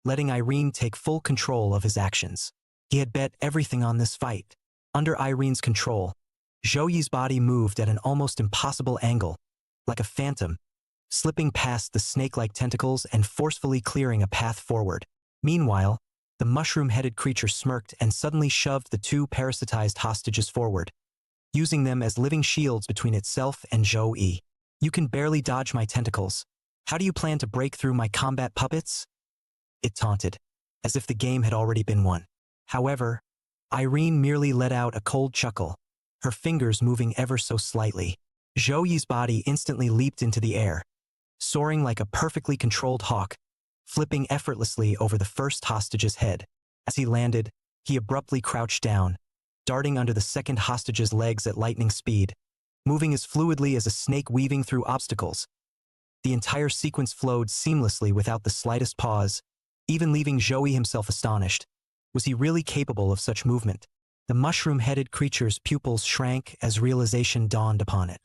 letting Irene take full control of his actions. He had bet everything on this fight. Under Irene's control, Zhou Yi's body moved at an almost impossible angle, like a phantom, slipping past the snake-like tentacles and forcefully clearing a path forward. Meanwhile, the mushroom-headed creature smirked and suddenly shoved the 2 parasitized hostages forward, using them as living shields between itself and Zhou Yi. "You can barely dodge my tentacles. How do you plan to break through my combat puppets?" It taunted, as if the game had already been won. However, Irene merely let out a cold chuckle, her fingers moving ever so slightly. Zhou Yi's body instantly leaped into the air, soaring like a perfectly controlled hawk, flipping effortlessly over the first hostage's head. As he landed, he abruptly crouched down, darting under the second hostage's legs at lightning speed, moving as fluidly as a snake weaving through obstacles. The entire sequence flowed seamlessly without the slightest pause, even leaving Zhou Yi himself astonished. Was he really capable of such movement? The mushroom-headed creature's pupils shrank as realization dawned upon it.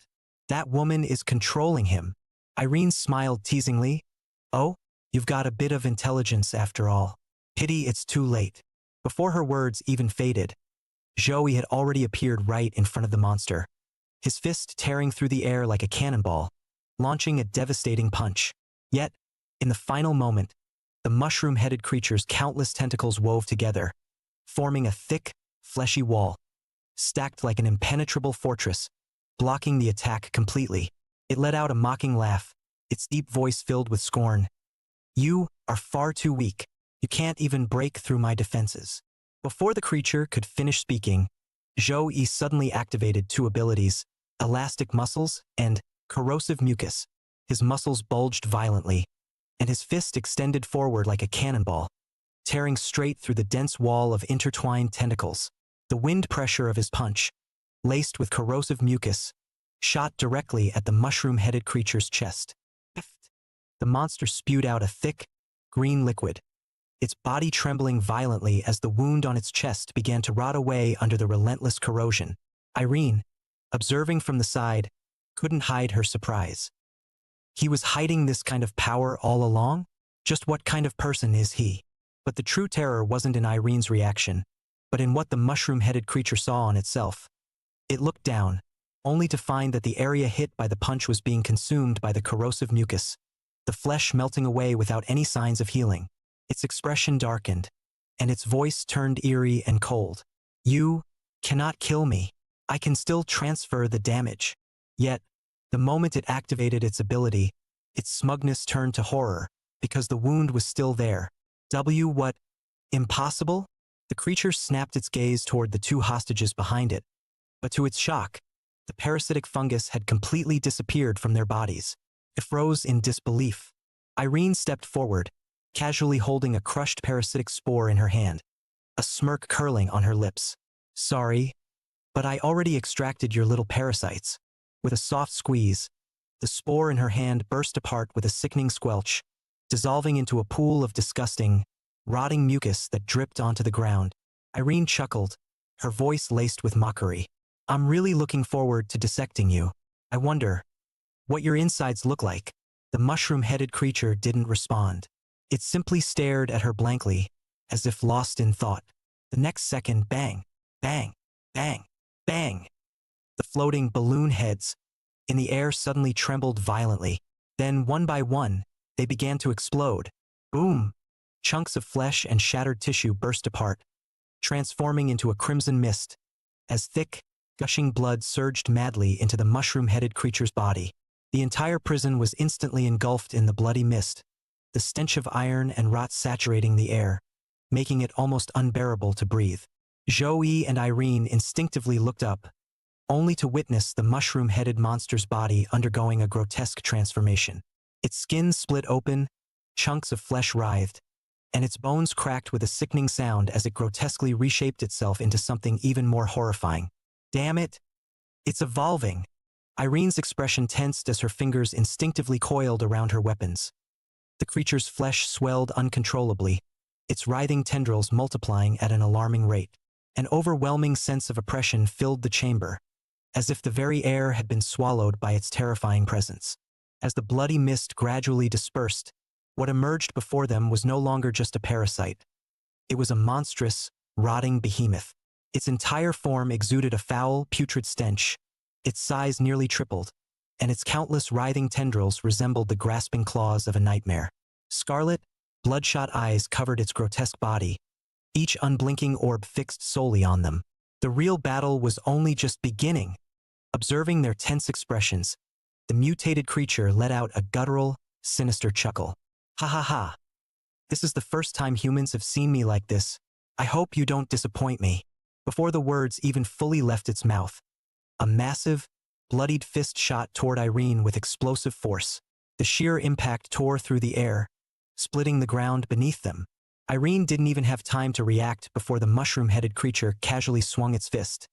That woman is controlling him. Irene smiled teasingly. Oh, you've got a bit of intelligence after all. Pity it's too late. Before her words even faded, Joey had already appeared right in front of the monster, his fist tearing through the air like a cannonball, launching a devastating punch. Yet, in the final moment, the mushroom-headed creature's countless tentacles wove together, forming a thick, fleshy wall, stacked like an impenetrable fortress, blocking the attack completely. It let out a mocking laugh, its deep voice filled with scorn. You are far too weak. You can't even break through my defenses. Before the creature could finish speaking, Zhou-Yi suddenly activated two abilities, elastic muscles and corrosive mucus. His muscles bulged violently, and his fist extended forward like a cannonball, tearing straight through the dense wall of intertwined tentacles. The wind pressure of his punch, laced with corrosive mucus, shot directly at the mushroom-headed creature's chest. The monster spewed out a thick, green liquid, its body trembling violently as the wound on its chest began to rot away under the relentless corrosion. Irene, observing from the side, couldn't hide her surprise. He was hiding this kind of power all along? Just what kind of person is he? But the true terror wasn't in Irene's reaction, but in what the mushroom-headed creature saw on itself. It looked down, only to find that the area hit by the punch was being consumed by the corrosive mucus, the flesh melting away without any signs of healing. Its expression darkened, and its voice turned eerie and cold. You cannot kill me. I can still transfer the damage. Yet, the moment it activated its ability, its smugness turned to horror, because the wound was still there. What? Impossible? The creature snapped its gaze toward the two hostages behind it, but to its shock, the parasitic fungus had completely disappeared from their bodies. It froze in disbelief. Irene stepped forward, casually holding a crushed parasitic spore in her hand, a smirk curling on her lips. Sorry, but I already extracted your little parasites. With a soft squeeze, the spore in her hand burst apart with a sickening squelch, dissolving into a pool of disgusting, rotting mucus that dripped onto the ground. Irene chuckled, her voice laced with mockery. I'm really looking forward to dissecting you. I wonder what your insides look like. The mushroom-headed creature didn't respond. It simply stared at her blankly, as if lost in thought. The next second, bang, bang, bang, bang. The floating balloon heads in the air suddenly trembled violently. Then, one by one, they began to explode. Boom! Chunks of flesh and shattered tissue burst apart, transforming into a crimson mist, as thick, gushing blood surged madly into the mushroom-headed creature's body. The entire prison was instantly engulfed in the bloody mist, the stench of iron and rot saturating the air, making it almost unbearable to breathe. Zhou-Yi and Irene instinctively looked up, only to witness the mushroom-headed monster's body undergoing a grotesque transformation. Its skin split open, chunks of flesh writhed, and its bones cracked with a sickening sound as it grotesquely reshaped itself into something even more horrifying. Damn it! It's evolving! Irene's expression tensed as her fingers instinctively coiled around her weapons. The creature's flesh swelled uncontrollably, its writhing tendrils multiplying at an alarming rate. An overwhelming sense of oppression filled the chamber, as if the very air had been swallowed by its terrifying presence. As the bloody mist gradually dispersed, what emerged before them was no longer just a parasite. It was a monstrous, rotting behemoth. Its entire form exuded a foul, putrid stench. Its size nearly tripled, and its countless writhing tendrils resembled the grasping claws of a nightmare. Scarlet, bloodshot eyes covered its grotesque body, each unblinking orb fixed solely on them. The real battle was only just beginning. Observing their tense expressions, the mutated creature let out a guttural, sinister chuckle. Ha ha ha. This is the first time humans have seen me like this. I hope you don't disappoint me. Before the words even fully left its mouth, a massive, bloodied fist shot toward Irene with explosive force. The sheer impact tore through the air, splitting the ground beneath them. Irene didn't even have time to react before the mushroom-headed creature casually swung its fist.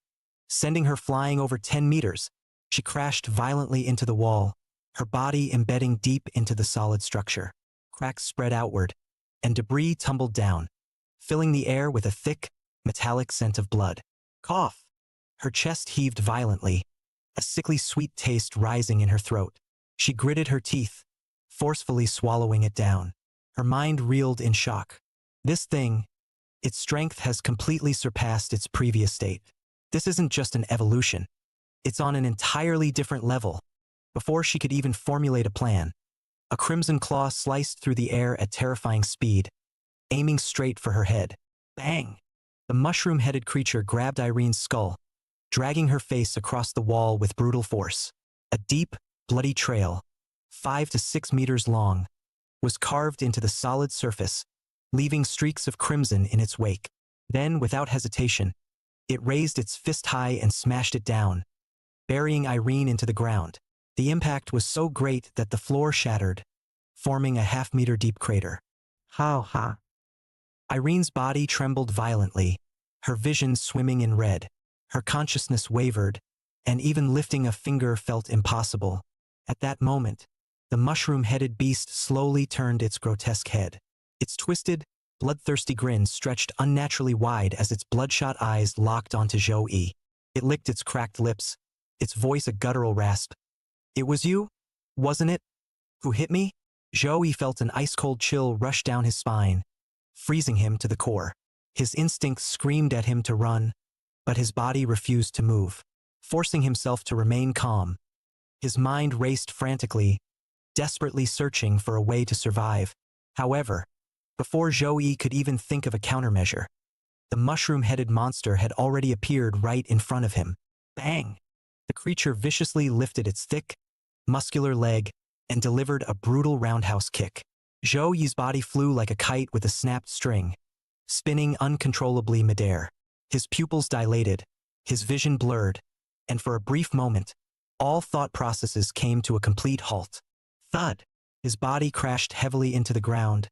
Sending her flying over 10 meters, she crashed violently into the wall, her body embedding deep into the solid structure. Cracks spread outward, and debris tumbled down, filling the air with a thick, metallic scent of blood. Cough. Her chest heaved violently, a sickly sweet taste rising in her throat. She gritted her teeth, forcefully swallowing it down. Her mind reeled in shock. This thing, its strength has completely surpassed its previous state. This isn't just an evolution. It's on an entirely different level. Before she could even formulate a plan, a crimson claw sliced through the air at terrifying speed, aiming straight for her head. Bang! The mushroom-headed creature grabbed Irene's skull, dragging her face across the wall with brutal force. A deep, bloody trail, 5 to 6 meters long, was carved into the solid surface, leaving streaks of crimson in its wake. Then, without hesitation, it raised its fist high and smashed it down, burying Irene into the ground. The impact was so great that the floor shattered, forming a half-meter-deep crater. Ha ha. Irene's body trembled violently, her vision swimming in red. Her consciousness wavered, and even lifting a finger felt impossible. At that moment, the mushroom-headed beast slowly turned its grotesque head. Its twisted, bloodthirsty grin stretched unnaturally wide as its bloodshot eyes locked onto Zhou-Yi. It licked its cracked lips, its voice a guttural rasp. "It was you, wasn't it, who hit me?" Zhou-Yi felt an ice-cold chill rush down his spine, freezing him to the core. His instincts screamed at him to run, but his body refused to move. Forcing himself to remain calm, his mind raced frantically, desperately searching for a way to survive. However, before Zhou-Yi could even think of a countermeasure, the mushroom-headed monster had already appeared right in front of him. Bang! The creature viciously lifted its thick, muscular leg and delivered a brutal roundhouse kick. Zhou-Yi's body flew like a kite with a snapped string, spinning uncontrollably midair. His pupils dilated, his vision blurred, and for a brief moment, all thought processes came to a complete halt. Thud! His body crashed heavily into the ground,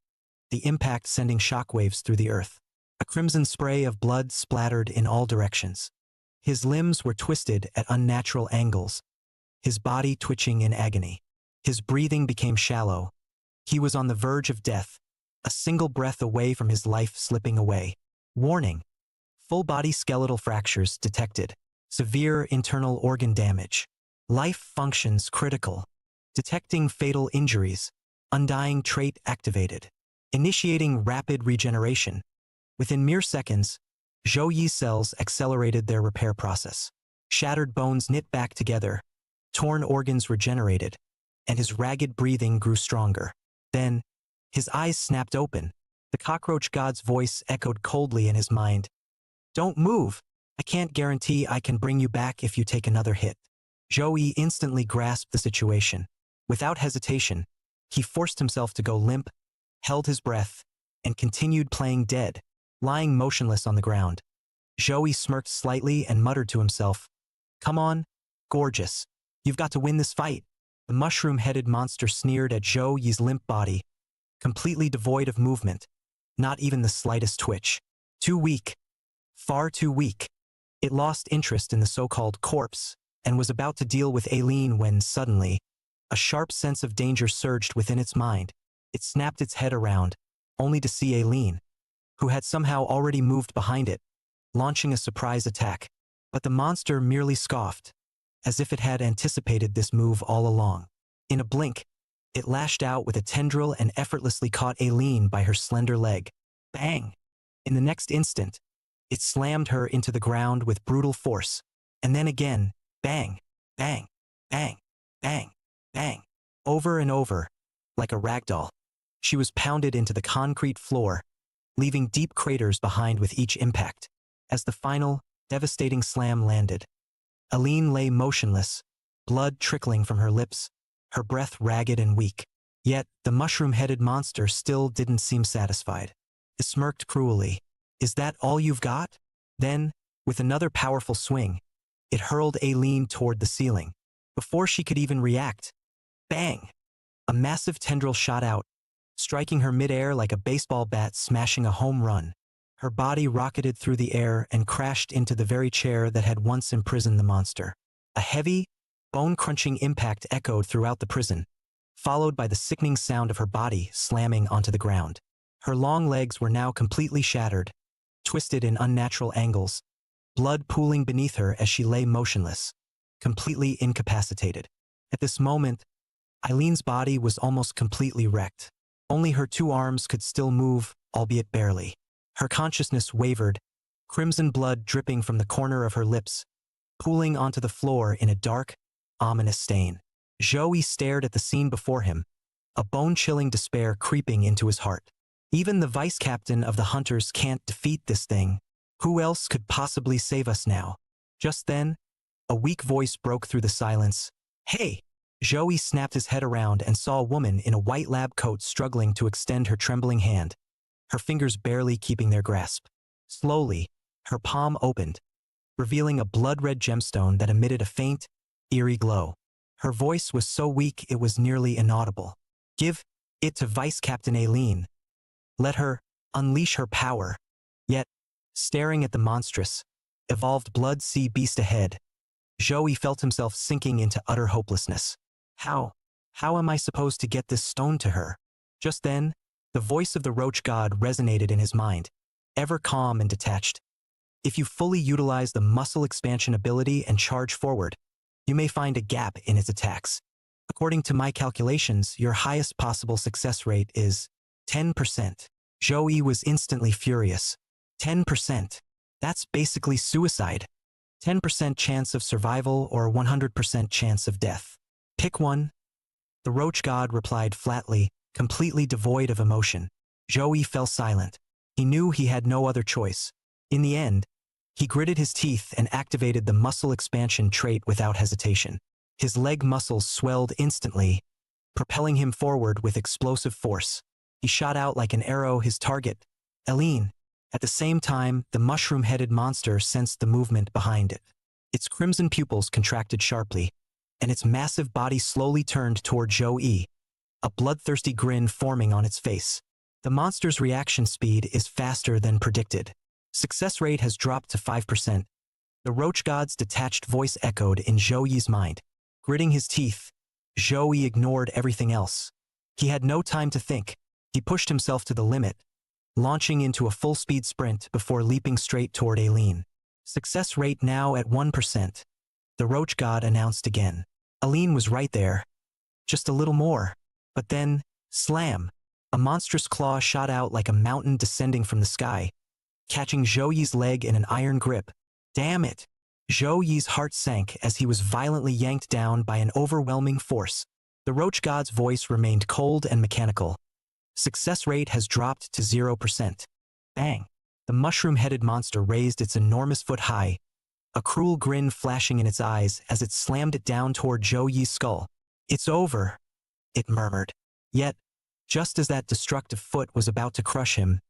the impact sending shockwaves through the earth. A crimson spray of blood splattered in all directions. His limbs were twisted at unnatural angles, his body twitching in agony. His breathing became shallow. He was on the verge of death, a single breath away from his life slipping away. Warning! Full-body skeletal fractures detected. Severe internal organ damage. Life functions critical. Detecting fatal injuries. Undying trait activated. Initiating rapid regeneration. Within mere seconds, Zhou-Yi's cells accelerated their repair process. Shattered bones knit back together, torn organs regenerated, and his ragged breathing grew stronger. Then, his eyes snapped open. The cockroach god's voice echoed coldly in his mind. "Don't move. I can't guarantee I can bring you back if you take another hit." Zhou-Yi instantly grasped the situation. Without hesitation, he forced himself to go limp, held his breath, and continued playing dead, lying motionless on the ground. Zhou-Yi smirked slightly and muttered to himself, "Come on, gorgeous. You've got to win this fight." The mushroom-headed monster sneered at Zhou-Yi's limp body, completely devoid of movement, not even the slightest twitch. Too weak. Far too weak. It lost interest in the so-called corpse and was about to deal with Aileen when, suddenly, a sharp sense of danger surged within its mind. It snapped its head around, only to see Aileen, who had somehow already moved behind it, launching a surprise attack. But the monster merely scoffed, as if it had anticipated this move all along. In a blink, it lashed out with a tendril and effortlessly caught Aileen by her slender leg. Bang! In the next instant, it slammed her into the ground with brutal force, and then again, bang, bang, bang, bang, bang, over and over, like a ragdoll. She was pounded into the concrete floor, leaving deep craters behind with each impact. As the final, devastating slam landed, Aileen lay motionless, blood trickling from her lips, her breath ragged and weak. Yet, the mushroom-headed monster still didn't seem satisfied. It smirked cruelly. "Is that all you've got?" Then, with another powerful swing, it hurled Aileen toward the ceiling. Before she could even react, bang! A massive tendril shot out, striking her midair like a baseball bat smashing a home run. Her body rocketed through the air and crashed into the very chair that had once imprisoned the monster. A heavy, bone-crunching impact echoed throughout the prison, followed by the sickening sound of her body slamming onto the ground. Her long legs were now completely shattered, twisted in unnatural angles, blood pooling beneath her as she lay motionless, completely incapacitated. At this moment, Eileen's body was almost completely wrecked. Only her two arms could still move, albeit barely. Her consciousness wavered, crimson blood dripping from the corner of her lips, pooling onto the floor in a dark, ominous stain. Joey stared at the scene before him, a bone-chilling despair creeping into his heart. Even the vice captain of the hunters can't defeat this thing. Who else could possibly save us now? Just then, a weak voice broke through the silence. Hey! Joey snapped his head around and saw a woman in a white lab coat struggling to extend her trembling hand, her fingers barely keeping their grasp. Slowly, her palm opened, revealing a blood-red gemstone that emitted a faint, eerie glow. Her voice was so weak it was nearly inaudible. Give it to Vice Captain Aileen. Let her unleash her power. Yet, staring at the monstrous, evolved blood sea beast ahead, Joey felt himself sinking into utter hopelessness. How am I supposed to get this stone to her? Just then, the voice of the roach god resonated in his mind, ever calm and detached. If you fully utilize the muscle expansion ability and charge forward, you may find a gap in its attacks. According to my calculations, your highest possible success rate is 10%. Joey was instantly furious. 10%. That's basically suicide. 10% chance of survival or 100% chance of death. Pick one. The roach god replied flatly, completely devoid of emotion. Joey fell silent. He knew he had no other choice. In the end, he gritted his teeth and activated the muscle expansion trait without hesitation. His leg muscles swelled instantly, propelling him forward with explosive force. He shot out like an arrow his target, Aileen. At the same time, the mushroom-headed monster sensed the movement behind it. Its crimson pupils contracted sharply, and its massive body slowly turned toward Joey, a bloodthirsty grin forming on its face. The monster's reaction speed is faster than predicted. Success rate has dropped to 5%. The roach god's detached voice echoed in Joey's mind. Gritting his teeth, Joey ignored everything else. He had no time to think. He pushed himself to the limit, launching into a full-speed sprint before leaping straight toward Aileen. Success rate now at 1%. The roach god announced again. Aileen was right there. Just a little more. But then, slam! A monstrous claw shot out like a mountain descending from the sky, catching Joey's leg in an iron grip. Damn it! Joey's heart sank as he was violently yanked down by an overwhelming force. The roach god's voice remained cold and mechanical. Success rate has dropped to 0%. Bang! The mushroom-headed monster raised its enormous foot high, a cruel grin flashing in its eyes as it slammed it down toward Joey's skull. It's over, it murmured. Yet, just as that destructive foot was about to crush him,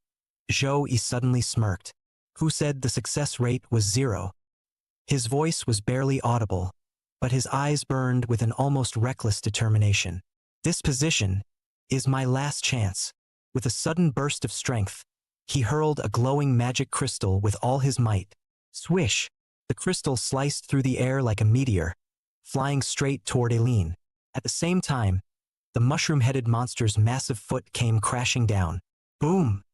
Joey suddenly smirked. Who said the success rate was 0? His voice was barely audible, but his eyes burned with an almost reckless determination. This position is my last chance. With a sudden burst of strength, he hurled a glowing magic crystal with all his might. Swish! The crystal sliced through the air like a meteor, flying straight toward Aileen. At the same time, the mushroom-headed monster's massive foot came crashing down. Boom!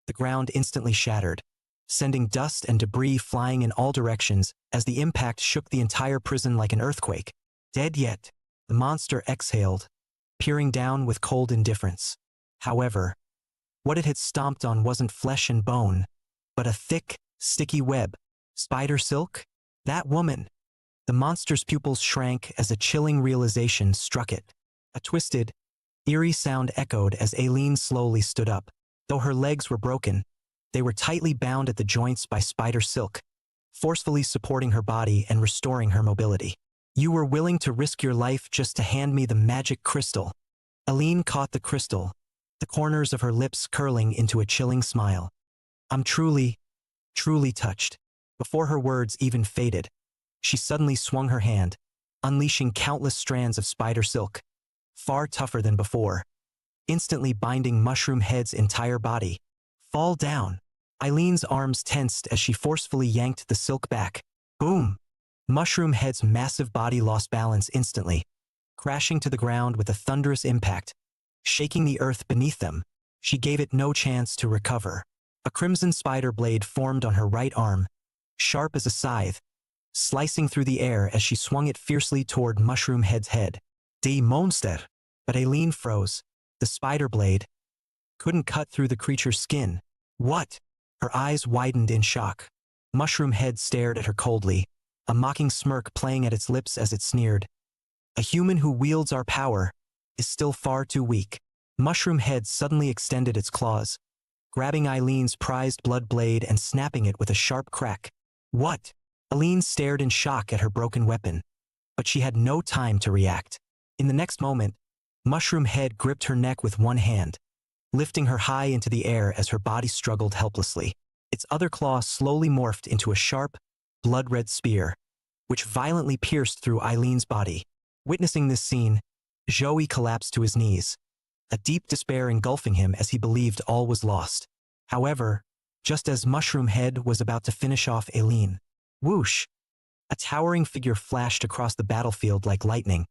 The ground instantly shattered, sending dust and debris flying in all directions as the impact shook the entire prison like an earthquake. Dead yet, the monster exhaled, peering down with cold indifference. However, what it had stomped on wasn't flesh and bone, but a thick, sticky web. Spider silk? That woman! The monster's pupils shrank as a chilling realization struck it. A twisted, eerie sound echoed as Aileen slowly stood up. Though her legs were broken, they were tightly bound at the joints by spider silk, forcefully supporting her body and restoring her mobility. You were willing to risk your life just to hand me the magic crystal. Aileen caught the crystal, the corners of her lips curling into a chilling smile. I'm truly touched. Before her words even faded, she suddenly swung her hand, unleashing countless strands of spider silk, far tougher than before, instantly binding Mushroom Head's entire body. Fall down! Eileen's arms tensed as she forcefully yanked the silk back. Boom! Mushroom Head's massive body lost balance instantly, crashing to the ground with a thunderous impact, shaking the earth beneath them. She gave it no chance to recover. A crimson spider blade formed on her right arm, sharp as a scythe, slicing through the air as she swung it fiercely toward Mushroom Head's head. Die Monster! But Aileen froze. The spider blade couldn't cut through the creature's skin. What? Her eyes widened in shock. Mushroom Head stared at her coldly, a mocking smirk playing at its lips as it sneered. A human who wields our power is still far too weak. Mushroom Head suddenly extended its claws, grabbing Eileen's prized blood blade and snapping it with a sharp crack. What? Aileen stared in shock at her broken weapon, but she had no time to react. In the next moment, Mushroom Head gripped her neck with one hand, lifting her high into the air as her body struggled helplessly. Its other claw slowly morphed into a sharp, blood-red spear, which violently pierced through Eileen's body. Witnessing this scene, Joey collapsed to his knees, a deep despair engulfing him as he believed all was lost. However, just as Mushroom Head was about to finish off Aileen, whoosh! A towering figure flashed across the battlefield like lightning,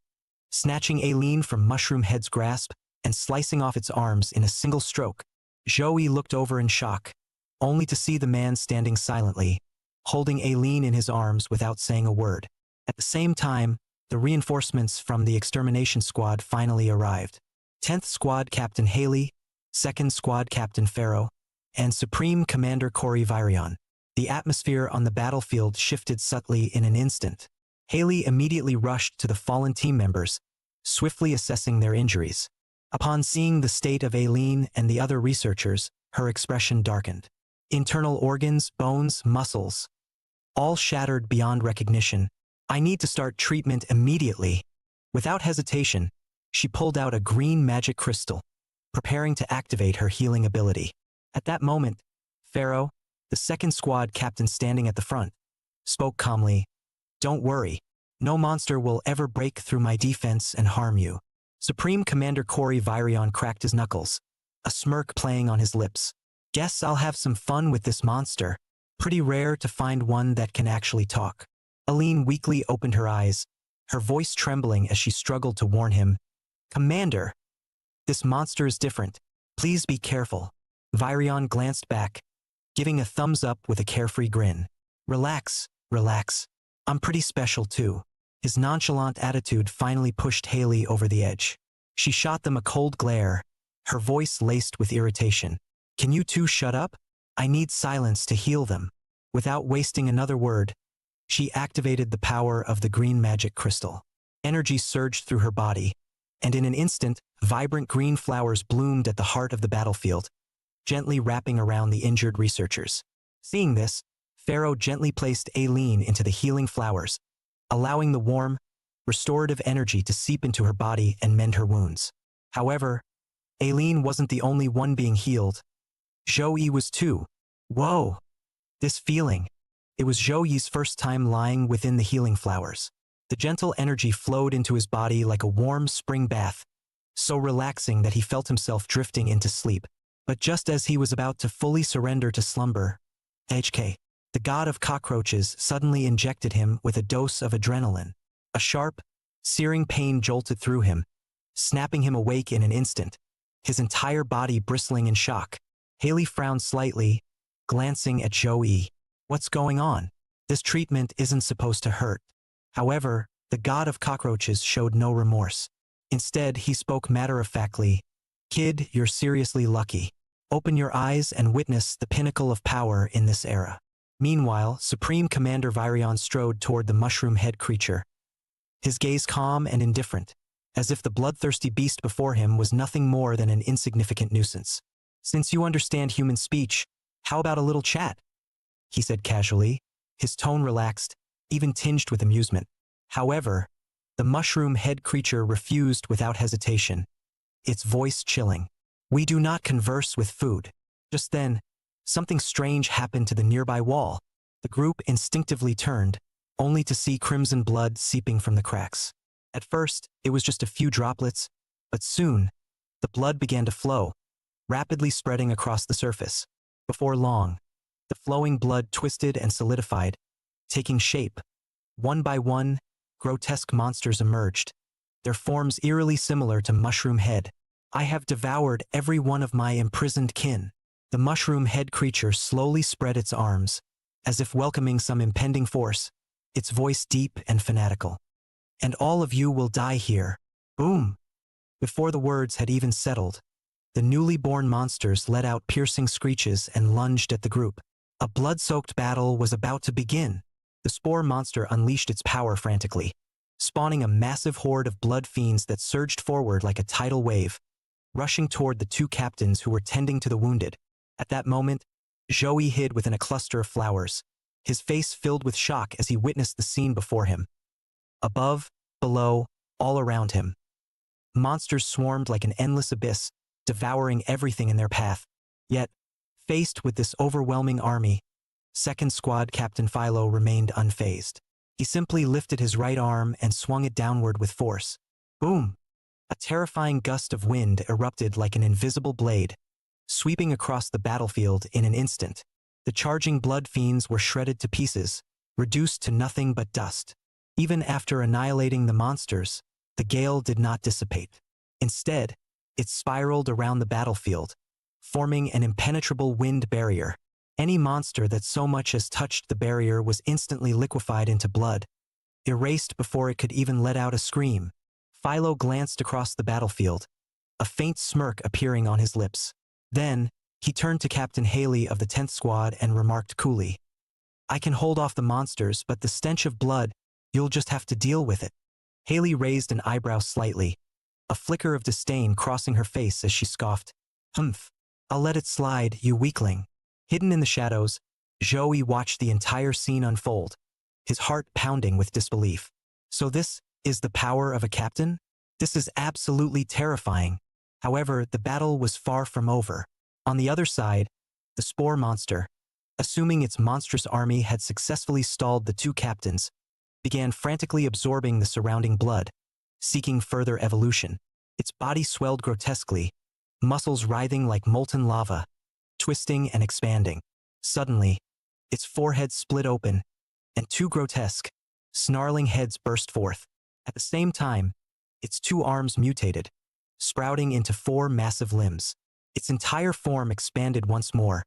snatching Aileen from Mushroom Head's grasp and slicing off its arms in a single stroke. Joey looked over in shock, only to see the man standing silently, holding Aileen in his arms without saying a word. At the same time, the reinforcements from the extermination squad finally arrived. 10th Squad Captain Haley, 2nd Squad Captain Pharaoh, and Supreme Commander Cory Virion. The atmosphere on the battlefield shifted subtly in an instant. Haley immediately rushed to the fallen team members, swiftly assessing their injuries. Upon seeing the state of Aileen and the other researchers, her expression darkened. Internal organs, bones, muscles, all shattered beyond recognition. I need to start treatment immediately. Without hesitation, she pulled out a green magic crystal, preparing to activate her healing ability. At that moment, Pharaoh, the 2nd Squad Captain standing at the front, spoke calmly. Don't worry. No monster will ever break through my defense and harm you. Supreme Commander Cory Virion cracked his knuckles, a smirk playing on his lips. Guess I'll have some fun with this monster. Pretty rare to find one that can actually talk. Aileen weakly opened her eyes, her voice trembling as she struggled to warn him. Commander, this monster is different. Please be careful. Virion glanced back, giving a thumbs up with a carefree grin. Relax, relax. I'm pretty special too. His nonchalant attitude finally pushed Haley over the edge. She shot them a cold glare, her voice laced with irritation. Can you two shut up? I need silence to heal them. Without wasting another word, she activated the power of the green magic crystal. Energy surged through her body, and in an instant, vibrant green flowers bloomed at the heart of the battlefield, gently wrapping around the injured researchers. Seeing this, Pharaoh gently placed Aileen into the healing flowers, allowing the warm, restorative energy to seep into her body and mend her wounds. However, Aileen wasn't the only one being healed. Joey was too. Whoa! This feeling. It was Joey's first time lying within the healing flowers. The gentle energy flowed into his body like a warm spring bath, so relaxing that he felt himself drifting into sleep. But just as he was about to fully surrender to slumber, HK, the god of cockroaches, suddenly injected him with a dose of adrenaline. A sharp, searing pain jolted through him, snapping him awake in an instant, his entire body bristling in shock. Haley frowned slightly, glancing at Joey. What's going on? This treatment isn't supposed to hurt. However, the god of cockroaches showed no remorse. Instead, he spoke matter-of-factly. Kid, you're seriously lucky. Open your eyes and witness the pinnacle of power in this era. Meanwhile, Supreme Commander Virion strode toward the mushroom head creature, his gaze calm and indifferent, as if the bloodthirsty beast before him was nothing more than an insignificant nuisance. Since you understand human speech, how about a little chat? He said casually, his tone relaxed, even tinged with amusement. However, the mushroom head creature refused without hesitation, its voice chilling. We do not converse with food. Just then, something strange happened to the nearby wall. The group instinctively turned, only to see crimson blood seeping from the cracks. At first, it was just a few droplets, but soon, the blood began to flow, rapidly spreading across the surface. Before long, the flowing blood twisted and solidified, taking shape. One by one, grotesque monsters emerged, their forms eerily similar to Mushroom Head. I have devoured every one of my imprisoned kin. The mushroom head creature slowly spread its arms, as if welcoming some impending force, its voice deep and fanatical. "And all of you will die here." Boom! Before the words had even settled, the newly born monsters let out piercing screeches and lunged at the group. A blood-soaked battle was about to begin. The spore monster unleashed its power frantically, spawning a massive horde of blood fiends that surged forward like a tidal wave, rushing toward the two captains who were tending to the wounded. At that moment, Joey hid within a cluster of flowers, his face filled with shock as he witnessed the scene before him. Above, below, all around him, monsters swarmed like an endless abyss, devouring everything in their path. Yet, faced with this overwhelming army, Second Squad Captain Philo remained unfazed. He simply lifted his right arm and swung it downward with force. Boom! A terrifying gust of wind erupted like an invisible blade, sweeping across the battlefield in an instant. The charging blood fiends were shredded to pieces, reduced to nothing but dust. Even after annihilating the monsters, the gale did not dissipate. Instead, it spiraled around the battlefield, forming an impenetrable wind barrier. Any monster that so much as touched the barrier was instantly liquefied into blood, erased before it could even let out a scream. Philo glanced across the battlefield, a faint smirk appearing on his lips. Then, he turned to Captain Haley of the 10th Squad and remarked coolly, "I can hold off the monsters, but the stench of blood, you'll just have to deal with it." Haley raised an eyebrow slightly, a flicker of disdain crossing her face as she scoffed, "Humph, I'll let it slide, you weakling." Hidden in the shadows, Joey watched the entire scene unfold, his heart pounding with disbelief. So this is the power of a captain? This is absolutely terrifying. However, the battle was far from over. On the other side, the spore monster, assuming its monstrous army had successfully stalled the two captains, began frantically absorbing the surrounding blood, seeking further evolution. Its body swelled grotesquely, muscles writhing like molten lava, twisting and expanding. Suddenly, its forehead split open, and two grotesque, snarling heads burst forth. At the same time, its two arms mutated, sprouting into four massive limbs. Its entire form expanded once more,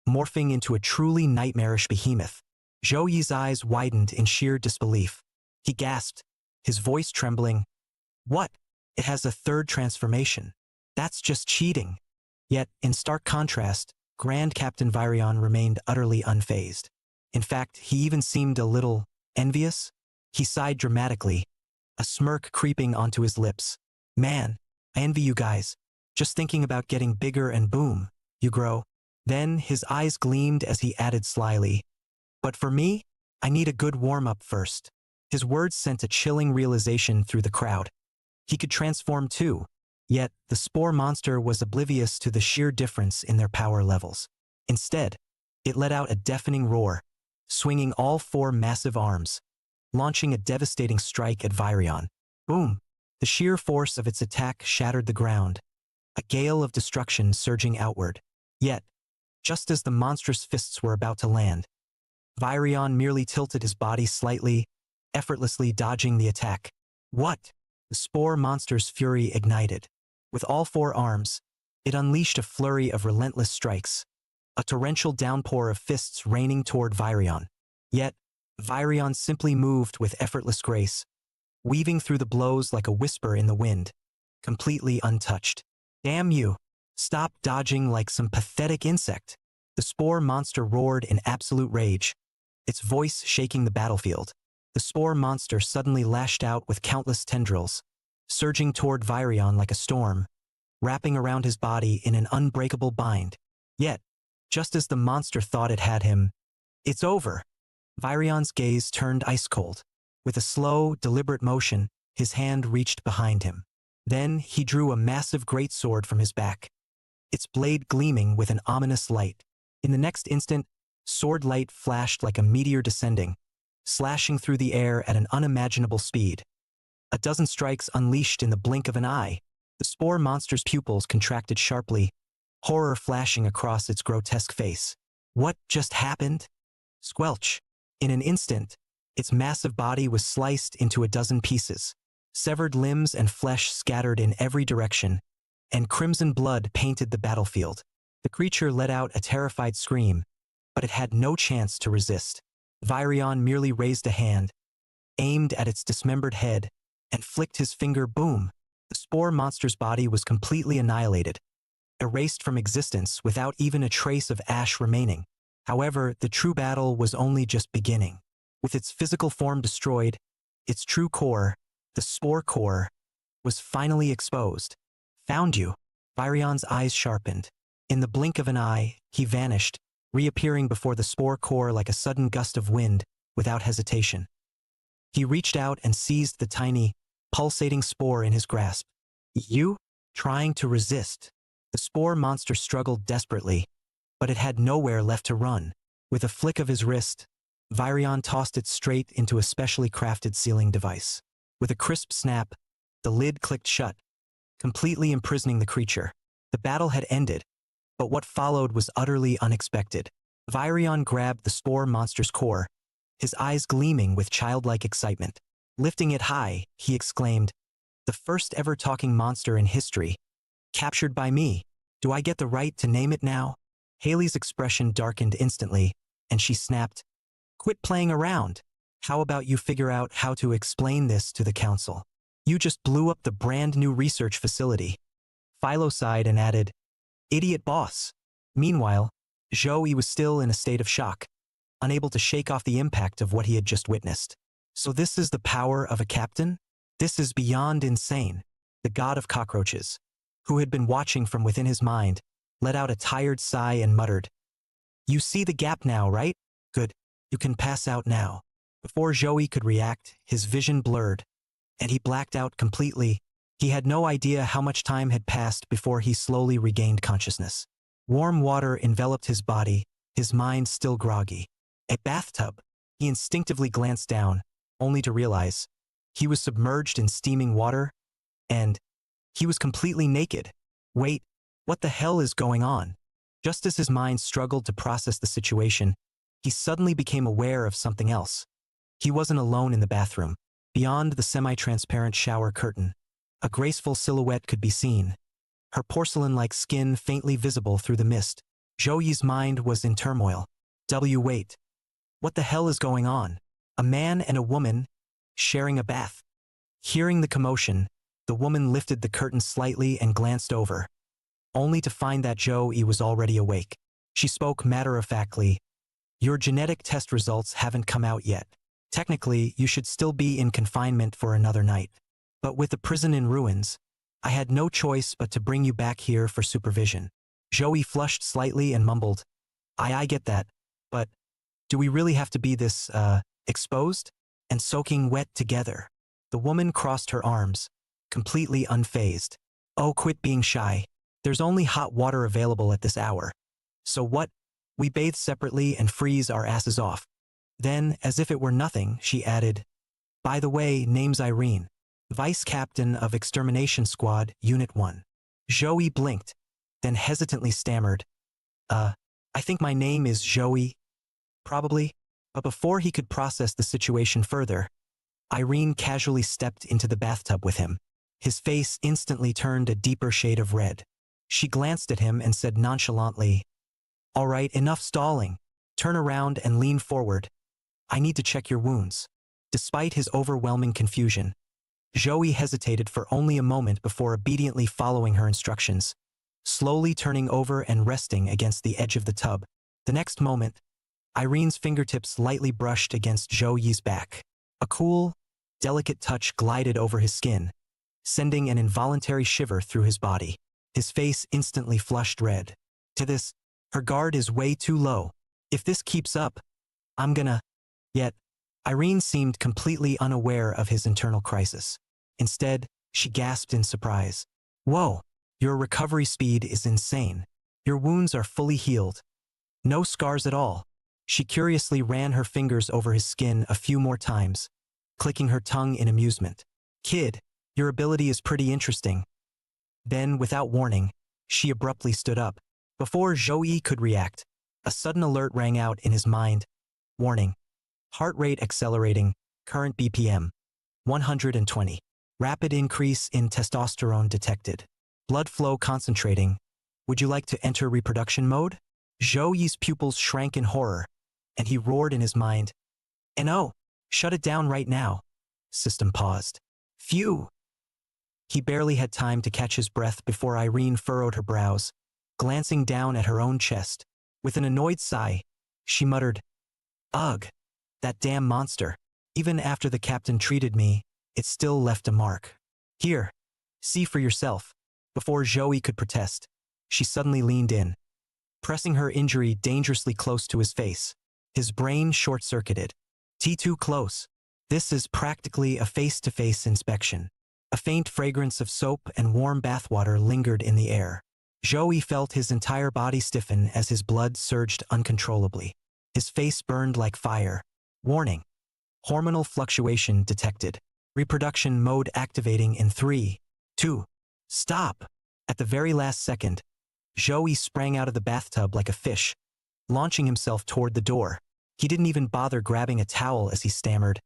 morphing into a truly nightmarish behemoth. Joey's eyes widened in sheer disbelief. He gasped, his voice trembling. "What? It has a third transformation. That's just cheating." Yet, in stark contrast, Grand Captain Virion remained utterly unfazed. In fact, he even seemed a little envious. He sighed dramatically, a smirk creeping onto his lips. "Man, I envy you guys. Just thinking about getting bigger and boom, you grow." Then his eyes gleamed as he added slyly, "But for me, I need a good warm-up first." His words sent a chilling realization through the crowd. He could transform too, yet the spore monster was oblivious to the sheer difference in their power levels. Instead, it let out a deafening roar, swinging all four massive arms, launching a devastating strike at Virion. Boom! The sheer force of its attack shattered the ground, a gale of destruction surging outward. Yet, just as the monstrous fists were about to land, Virion merely tilted his body slightly, effortlessly dodging the attack. What? The spore monster's fury ignited. With all four arms, it unleashed a flurry of relentless strikes, a torrential downpour of fists raining toward Virion. Yet, Virion simply moved with effortless grace, weaving through the blows like a whisper in the wind, completely untouched. "Damn you! Stop dodging like some pathetic insect!" The spore monster roared in absolute rage, its voice shaking the battlefield. The spore monster suddenly lashed out with countless tendrils, surging toward Virion like a storm, wrapping around his body in an unbreakable bind. Yet, just as the monster thought it had him, "It's over." Virion's gaze turned ice-cold. With a slow, deliberate motion, his hand reached behind him. Then he drew a massive greatsword from his back, its blade gleaming with an ominous light. In the next instant, sword light flashed like a meteor descending, slashing through the air at an unimaginable speed. A dozen strikes unleashed in the blink of an eye. The spore monster's pupils contracted sharply, horror flashing across its grotesque face. What just happened? Squelch! In an instant, its massive body was sliced into a dozen pieces. Severed limbs and flesh scattered in every direction, and crimson blood painted the battlefield. The creature let out a terrified scream, but it had no chance to resist. Virion merely raised a hand, aimed at its dismembered head, and flicked his finger. Boom! The spore monster's body was completely annihilated, erased from existence without even a trace of ash remaining. However, the true battle was only just beginning. With its physical form destroyed, its true core, the spore core, was finally exposed. Found you. Virion's eyes sharpened. In the blink of an eye, he vanished, reappearing before the spore core like a sudden gust of wind, without hesitation. He reached out and seized the tiny, pulsating spore in his grasp. You? Trying to resist. The spore monster struggled desperately, but it had nowhere left to run. With a flick of his wrist, Virion tossed it straight into a specially crafted sealing device. With a crisp snap, the lid clicked shut, completely imprisoning the creature. The battle had ended, but what followed was utterly unexpected. Virion grabbed the spore monster's core, his eyes gleaming with childlike excitement. Lifting it high, he exclaimed, "The first ever talking monster in history. Captured by me. Do I get the right to name it now?" Haley's expression darkened instantly, and she snapped, "Quit playing around. How about you figure out how to explain this to the council? You just blew up the brand new research facility." Philo sighed and added, "Idiot boss." Meanwhile, Joey was still in a state of shock, unable to shake off the impact of what he had just witnessed. So this is the power of a captain? This is beyond insane. The god of cockroaches, who had been watching from within his mind, let out a tired sigh and muttered, "You see the gap now, right? Good. You can pass out now." Before Joey could react, his vision blurred, and he blacked out completely. He had no idea how much time had passed before he slowly regained consciousness. Warm water enveloped his body, his mind still groggy. A bathtub. He instinctively glanced down, only to realize he was submerged in steaming water, and he was completely naked. Wait, what the hell is going on? Just as his mind struggled to process the situation, he suddenly became aware of something else. He wasn't alone in the bathroom. Beyond the semi-transparent shower curtain, a graceful silhouette could be seen, her porcelain-like skin faintly visible through the mist. Joey's mind was in turmoil. Wait. What the hell is going on? A man and a woman sharing a bath. Hearing the commotion, the woman lifted the curtain slightly and glanced over, only to find that Joey was already awake. She spoke matter-of-factly, "Your genetic test results haven't come out yet. Technically, you should still be in confinement for another night. But with the prison in ruins, I had no choice but to bring you back here for supervision." Joey flushed slightly and mumbled, I get that, but do we really have to be this, exposed and soaking wet together?" The woman crossed her arms, completely unfazed. "Oh, quit being shy. There's only hot water available at this hour. So what? We bathe separately and freeze our asses off." Then, as if it were nothing, she added, "By the way, name's Irene, Vice Captain of Extermination Squad, Unit 1. Joey blinked, then hesitantly stammered, I think my name is Joey, probably." But before he could process the situation further, Irene casually stepped into the bathtub with him. His face instantly turned a deeper shade of red. She glanced at him and said nonchalantly, "All right, enough stalling. Turn around and lean forward. I need to check your wounds." Despite his overwhelming confusion, Joey hesitated for only a moment before obediently following her instructions, slowly turning over and resting against the edge of the tub. The next moment, Irene's fingertips lightly brushed against Joey's back. A cool, delicate touch glided over his skin, sending an involuntary shiver through his body. His face instantly flushed red. To this, her guard is way too low. If this keeps up, I'm gonna... Yet, Irene seemed completely unaware of his internal crisis. Instead, she gasped in surprise. "Whoa, your recovery speed is insane. Your wounds are fully healed. No scars at all." She curiously ran her fingers over his skin a few more times, clicking her tongue in amusement. "Kid, your ability is pretty interesting." Then, without warning, she abruptly stood up. Before Joey could react, a sudden alert rang out in his mind. Warning. Heart rate accelerating, current BPM, 120. Rapid increase in testosterone detected. Blood flow concentrating. Would you like to enter reproduction mode? Zhou Yi's pupils shrank in horror, and he roared in his mind, "No! Shut it down right now!" System paused. Phew! He barely had time to catch his breath before Irene furrowed her brows, glancing down at her own chest. With an annoyed sigh, she muttered, "Ugh, that damn monster. Even after the captain treated me, it still left a mark. Here, see for yourself." Before Zhou could protest, she suddenly leaned in, pressing her injury dangerously close to his face. His brain short-circuited. Too close. This is practically a face-to-face inspection. A faint fragrance of soap and warm bathwater lingered in the air. Zhou felt his entire body stiffen as his blood surged uncontrollably. His face burned like fire. Warning. Hormonal fluctuation detected. Reproduction mode activating in 3, 2. Stop! At the very last second, Zhou sprang out of the bathtub like a fish, launching himself toward the door. He didn't even bother grabbing a towel as he stammered,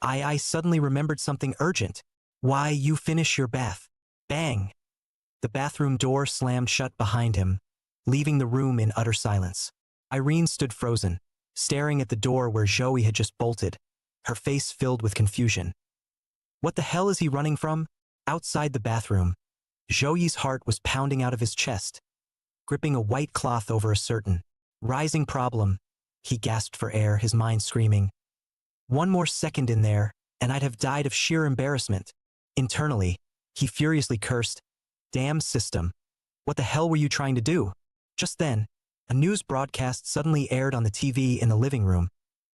I suddenly remembered something urgent. Why, you finish your bath." Bang! The bathroom door slammed shut behind him, leaving the room in utter silence. Irene stood frozen, staring at the door where Zhou had just bolted, her face filled with confusion. What the hell is he running from? Outside the bathroom, Zhou's heart was pounding out of his chest. Gripping a white cloth over a certain rising problem, he gasped for air, his mind screaming, "One more second in there, and I'd have died of sheer embarrassment." Internally, he furiously cursed, "Damn system. What the hell were you trying to do?" Just then, a news broadcast suddenly aired on the TV in the living room.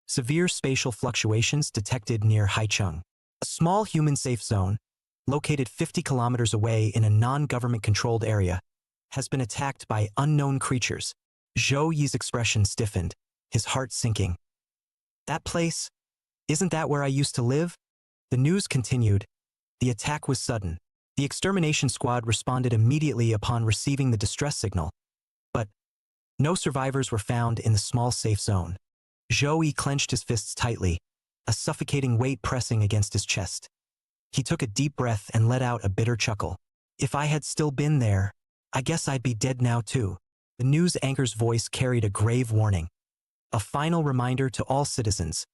Severe spatial fluctuations detected near Haicheng, a small human-safe zone, located 50 kilometers away in a non-government-controlled area, has been attacked by unknown creatures. Zhou Yi's expression stiffened, his heart sinking. "That place? Isn't that where I used to live?" The news continued. The attack was sudden. The extermination squad responded immediately upon receiving the distress signal. But no survivors were found in the small safe zone. Zhou Yi clenched his fists tightly, a suffocating weight pressing against his chest. He took a deep breath and let out a bitter chuckle. "If I had still been there, I guess I'd be dead now too." The news anchor's voice carried a grave warning. A final reminder to all citizens.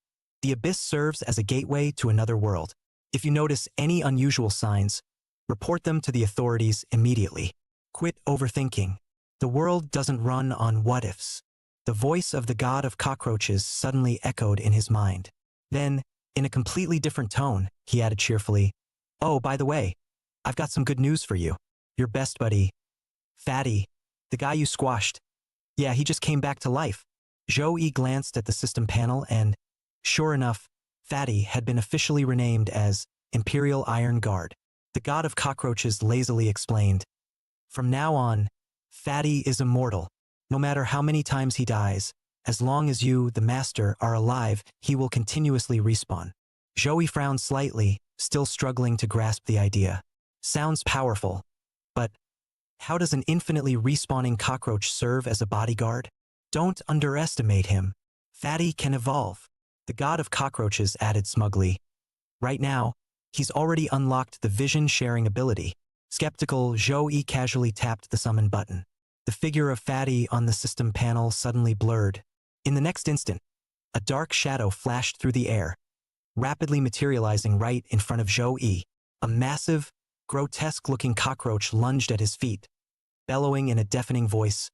The abyss serves as a gateway to another world. If you notice any unusual signs, report them to the authorities immediately. Quit overthinking. The world doesn't run on what-ifs. The voice of the god of cockroaches suddenly echoed in his mind. Then, in a completely different tone, he added cheerfully, "Oh, by the way, I've got some good news for you. Your best buddy, Fatty, the guy you squashed. Yeah, he just came back to life." Zhou Yi glanced at the system panel and, sure enough, Fatty had been officially renamed as Imperial Iron Guard. The god of cockroaches lazily explained, "From now on, Fatty is immortal. No matter how many times he dies, as long as you, the master, are alive, he will continuously respawn." Zhou Yi frowned slightly, still struggling to grasp the idea. Sounds powerful, but how does an infinitely respawning cockroach serve as a bodyguard? Don't underestimate him. Fatty can evolve. The god of cockroaches added smugly. Right now, he's already unlocked the vision-sharing ability. Skeptical, Zhou Yi casually tapped the summon button. The figure of Fatty on the system panel suddenly blurred. In the next instant, a dark shadow flashed through the air, rapidly materializing right in front of Zhou Yi. A massive, grotesque-looking cockroach lunged at his feet, bellowing in a deafening voice,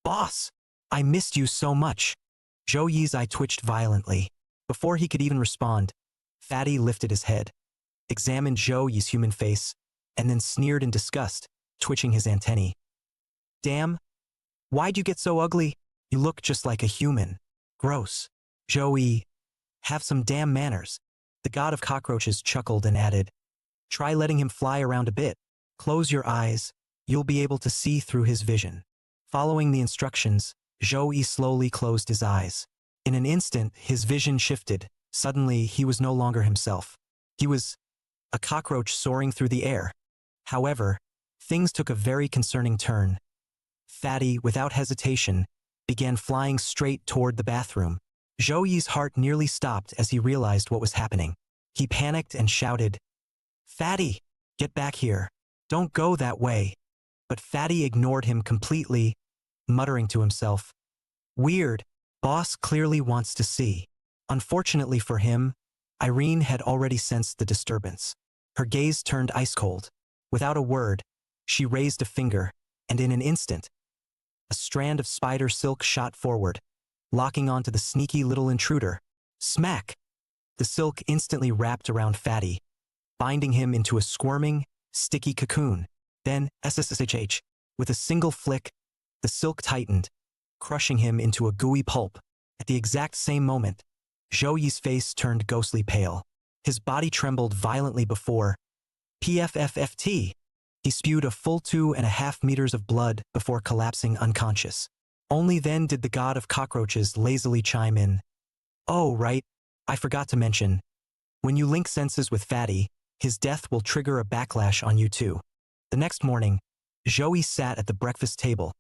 "Boss! I missed you so much." Zhou Yi's eye twitched violently. Before he could even respond, Fatty lifted his head, examined Zhou Yi's human face, and then sneered in disgust, twitching his antennae. "Damn! Why'd you get so ugly? You look just like a human. Gross." Zhou Yi, have some damn manners. The god of cockroaches chuckled and added, "Try letting him fly around a bit. Close your eyes. You'll be able to see through his vision." Following the instructions, Zhou Yi slowly closed his eyes. In an instant, his vision shifted. Suddenly, he was no longer himself. He was a cockroach soaring through the air. However, things took a very concerning turn. Fatty, without hesitation, began flying straight toward the bathroom. Zhou Yi's heart nearly stopped as he realized what was happening. He panicked and shouted, "Fatty, get back here. Don't go that way." But Fatty ignored him completely, muttering to himself, Weird. Boss clearly wants to see. Unfortunately for him, Irene had already sensed the disturbance. Her gaze turned ice-cold. Without a word, she raised a finger, and in an instant, a strand of spider silk shot forward, locking onto the sneaky little intruder. Smack! The silk instantly wrapped around Fatty, binding him into a squirming, sticky cocoon. Then, SSSHH, with a single flick, the silk tightened, crushing him into a gooey pulp. At the exact same moment, Zhou Yi's face turned ghostly pale. His body trembled violently before PFFFT. He spewed a full 2.5 meters of blood before collapsing unconscious. Only then did the god of cockroaches lazily chime in. Oh, right, I forgot to mention. When you link senses with Fatty, his death will trigger a backlash on you too. The next morning, Zhou Yi sat at the breakfast table,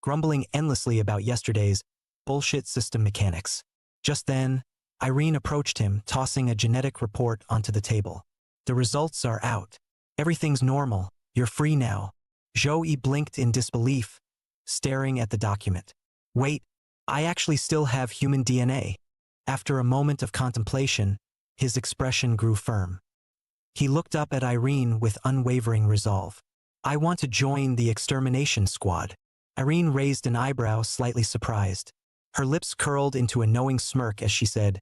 grumbling endlessly about yesterday's bullshit system mechanics. Just then, Irene approached him, tossing a genetic report onto the table. The results are out. Everything's normal. You're free now. Zhou Yi blinked in disbelief, staring at the document. Wait, I actually still have human DNA. After a moment of contemplation, his expression grew firm. He looked up at Irene with unwavering resolve. I want to join the extermination squad. Irene raised an eyebrow, slightly surprised. Her lips curled into a knowing smirk as she said,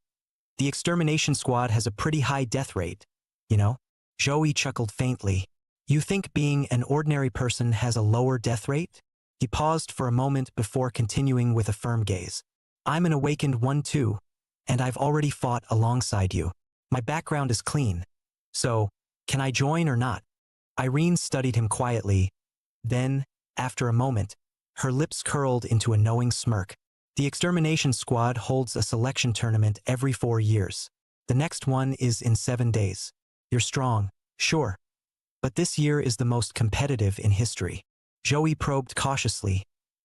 The extermination squad has a pretty high death rate, you know? Zhou Yi chuckled faintly. You think being an ordinary person has a lower death rate? He paused for a moment before continuing with a firm gaze. I'm an awakened one too, and I've already fought alongside you. My background is clean. So, can I join or not? Irene studied him quietly. Then, after a moment, her lips curled into a knowing smirk. The extermination squad holds a selection tournament every 4 years. The next one is in 7 days. You're strong, sure. But this year is the most competitive in history. Zhou Yi probed cautiously,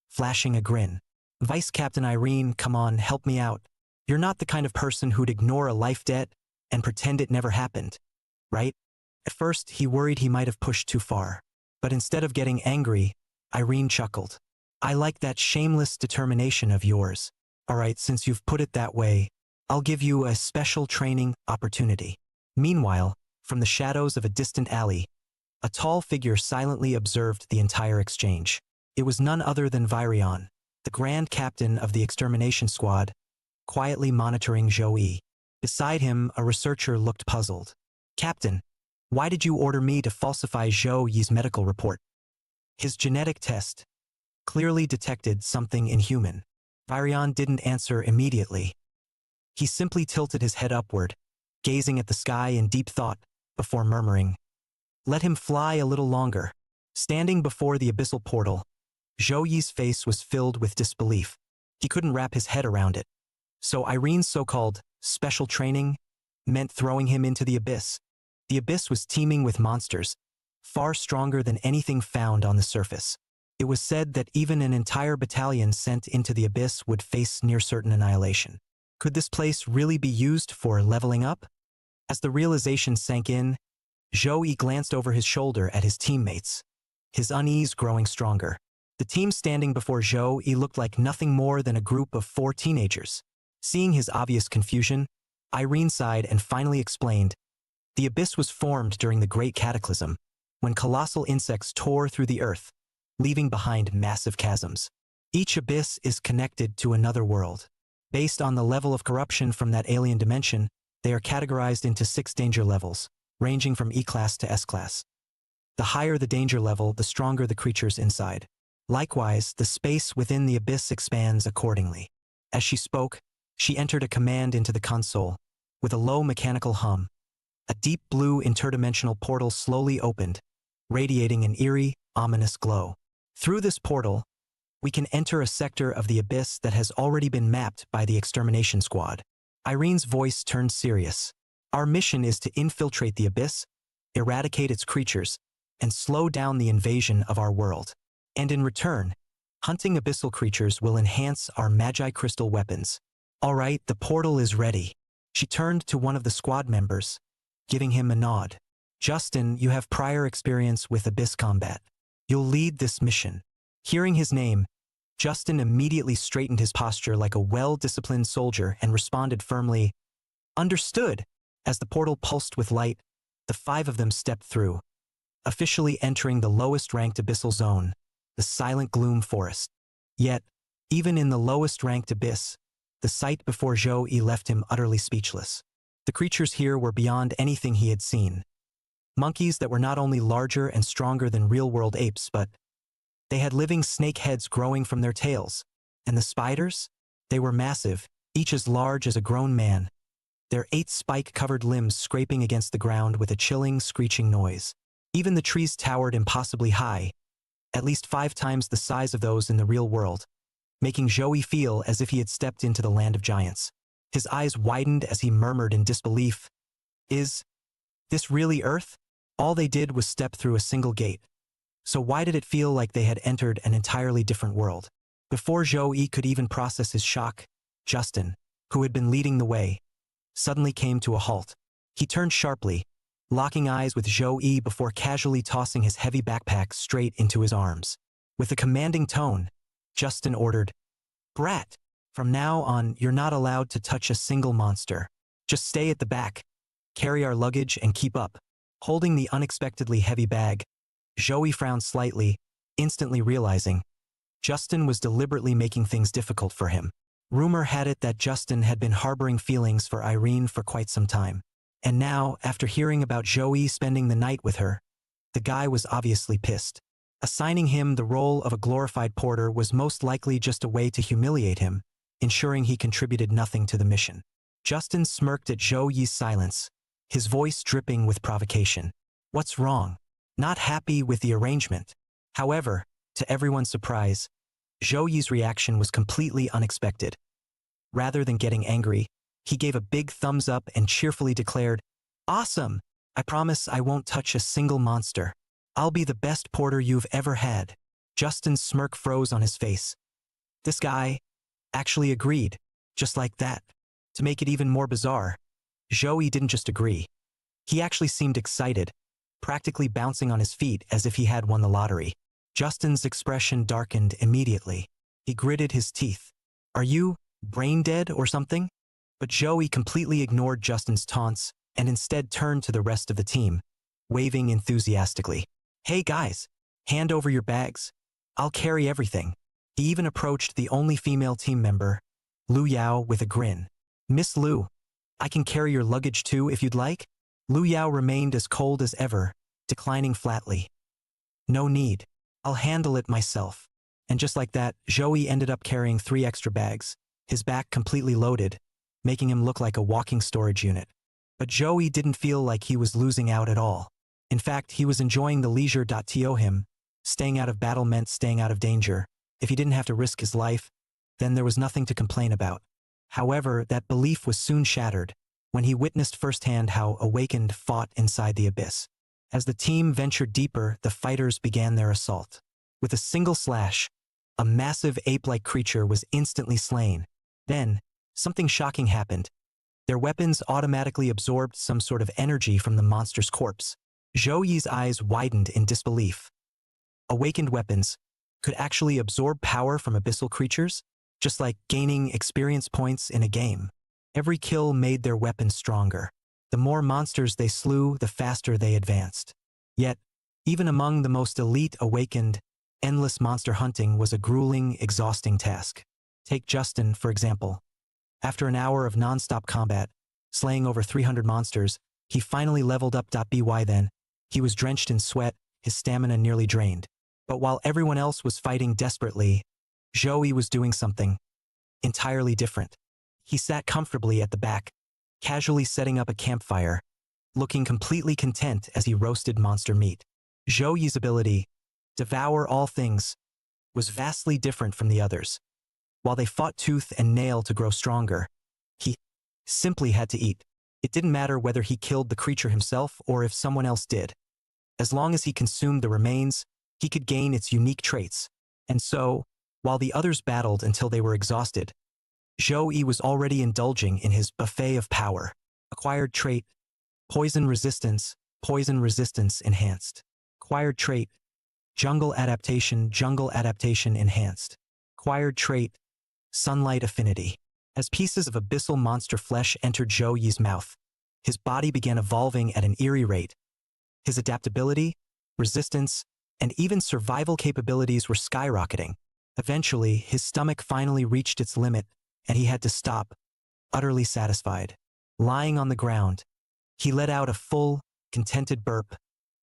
flashing a grin. Vice Captain Irene, come on, help me out. You're not the kind of person who'd ignore a life debt and pretend it never happened, right? At first, he worried he might have pushed too far. But instead of getting angry, Irene chuckled. I like that shameless determination of yours. All right, since you've put it that way, I'll give you a special training opportunity. Meanwhile, from the shadows of a distant alley, a tall figure silently observed the entire exchange. It was none other than Virion, the grand captain of the extermination squad, quietly monitoring Zhou Yi. Beside him, a researcher looked puzzled. Captain, why did you order me to falsify Zhou Yi's medical report? His genetic test clearly detected something inhuman. Virion didn't answer immediately. He simply tilted his head upward, gazing at the sky in deep thought, before murmuring, Let him fly a little longer. Standing before the abyssal portal, Zhou Yi's face was filled with disbelief. He couldn't wrap his head around it. So Irene's so-called special training meant throwing him into the abyss. The abyss was teeming with monsters, far stronger than anything found on the surface. It was said that even an entire battalion sent into the abyss would face near-certain annihilation. Could this place really be used for leveling up? As the realization sank in, Zhou Yi glanced over his shoulder at his teammates, his unease growing stronger. The team standing before Zhou Yi looked like nothing more than a group of 4 teenagers. Seeing his obvious confusion, Irene sighed and finally explained, The abyss was formed during the Great Cataclysm, when colossal insects tore through the earth, leaving behind massive chasms. Each abyss is connected to another world. Based on the level of corruption from that alien dimension, they are categorized into 6 danger levels, ranging from E-class to S-class. The higher the danger level, the stronger the creatures inside. Likewise, the space within the abyss expands accordingly. As she spoke, she entered a command into the console. With a low mechanical hum, a deep blue interdimensional portal slowly opened, radiating an eerie, ominous glow. Through this portal, we can enter a sector of the abyss that has already been mapped by the extermination squad. Irene's voice turned serious. Our mission is to infiltrate the abyss, eradicate its creatures, and slow down the invasion of our world. And in return, hunting abyssal creatures will enhance our Magi crystal weapons. All right, the portal is ready. She turned to one of the squad members, giving him a nod. Justin, you have prior experience with abyss combat. You'll lead this mission. Hearing his name, Justin immediately straightened his posture like a well-disciplined soldier and responded firmly, "Understood." As the portal pulsed with light, the five of them stepped through, officially entering the lowest-ranked abyssal zone, the silent gloom forest. Yet, even in the lowest-ranked abyss, the sight before Zhou-Yi left him utterly speechless. The creatures here were beyond anything he had seen. Monkeys that were not only larger and stronger than real-world apes, but they had living snake heads growing from their tails. And the spiders? They were massive, each as large as a grown man, their 8 spike-covered limbs scraping against the ground with a chilling, screeching noise. Even the trees towered impossibly high, at least 5 times the size of those in the real world, making Zhou-Yi feel as if he had stepped into the land of giants. His eyes widened as he murmured in disbelief, "Is this really Earth?" All they did was step through a single gate. So why did it feel like they had entered an entirely different world? Before Zhou-Yi could even process his shock, Justin, who had been leading the way, suddenly came to a halt. He turned sharply, locking eyes with Zhou-Yi before casually tossing his heavy backpack straight into his arms. With a commanding tone, Justin ordered, "Brat, from now on you're not allowed to touch a single monster. Just stay at the back, carry our luggage and keep up." Holding the unexpectedly heavy bag, Zhou-Yi frowned slightly, instantly realizing Justin was deliberately making things difficult for him. Rumor had it that Justin had been harboring feelings for Irene for quite some time. And now, after hearing about Zhou-Yi spending the night with her, the guy was obviously pissed. Assigning him the role of a glorified porter was most likely just a way to humiliate him, ensuring he contributed nothing to the mission. Justin smirked at Zhou-Yi's silence, his voice dripping with provocation. "What's wrong?" Not happy with the arrangement. However, to everyone's surprise, Zhou-Yi's reaction was completely unexpected. Rather than getting angry, he gave a big thumbs up and cheerfully declared, "Awesome! I promise I won't touch a single monster. I'll be the best porter you've ever had." Justin's smirk froze on his face. This guy actually agreed, just like that. To make it even more bizarre, Zhou-Yi didn't just agree. He actually seemed excited, practically bouncing on his feet as if he had won the lottery. Justin's expression darkened immediately. He gritted his teeth. "Are you brain dead or something?" But Zhou-Yi completely ignored Justin's taunts and instead turned to the rest of the team, waving enthusiastically. "Hey guys, hand over your bags. I'll carry everything." He even approached the only female team member, Lu Yao, with a grin. "Miss Lu, I can carry your luggage too if you'd like." Lu Yao remained as cold as ever, declining flatly. "No need. I'll handle it myself." And just like that, Zhou-Yi ended up carrying 3 extra bags, his back completely loaded, making him look like a walking storage unit. But Zhou-Yi didn't feel like he was losing out at all. In fact, he was enjoying the leisure. To him, staying out of battle meant staying out of danger. If he didn't have to risk his life, then there was nothing to complain about. However, that belief was soon shattered when he witnessed firsthand how Awakened fought inside the abyss. As the team ventured deeper, the fighters began their assault. With a single slash, a massive ape-like creature was instantly slain. Then, something shocking happened. Their weapons automatically absorbed some sort of energy from the monster's corpse. Zhou-Yi's eyes widened in disbelief. Awakened weapons could actually absorb power from abyssal creatures, just like gaining experience points in a game. Every kill made their weapons stronger. The more monsters they slew, the faster they advanced. Yet, even among the most elite Awakened, endless monster hunting was a grueling, exhausting task. Take Justin, for example. After an hour of non-stop combat, slaying over 300 monsters, he finally leveled up. By then, he was drenched in sweat, his stamina nearly drained. But while everyone else was fighting desperately, Zhou-Yi was doing something entirely different. He sat comfortably at the back, casually setting up a campfire, looking completely content as he roasted monster meat. Zhou-Yi's ability, devour all things, was vastly different from the others. While they fought tooth and nail to grow stronger, he simply had to eat. It didn't matter whether he killed the creature himself or if someone else did. As long as he consumed the remains, he could gain its unique traits. And so, while the others battled until they were exhausted, Zhou-Yi was already indulging in his buffet of power. Acquired trait, poison resistance enhanced. Acquired trait, jungle adaptation enhanced. Acquired trait, sunlight affinity. As pieces of abyssal monster flesh entered Zhou Yi's mouth, his body began evolving at an eerie rate. His adaptability, resistance, and even survival capabilities were skyrocketing. Eventually, his stomach finally reached its limit, and he had to stop, utterly satisfied. Lying on the ground, he let out a full, contented burp,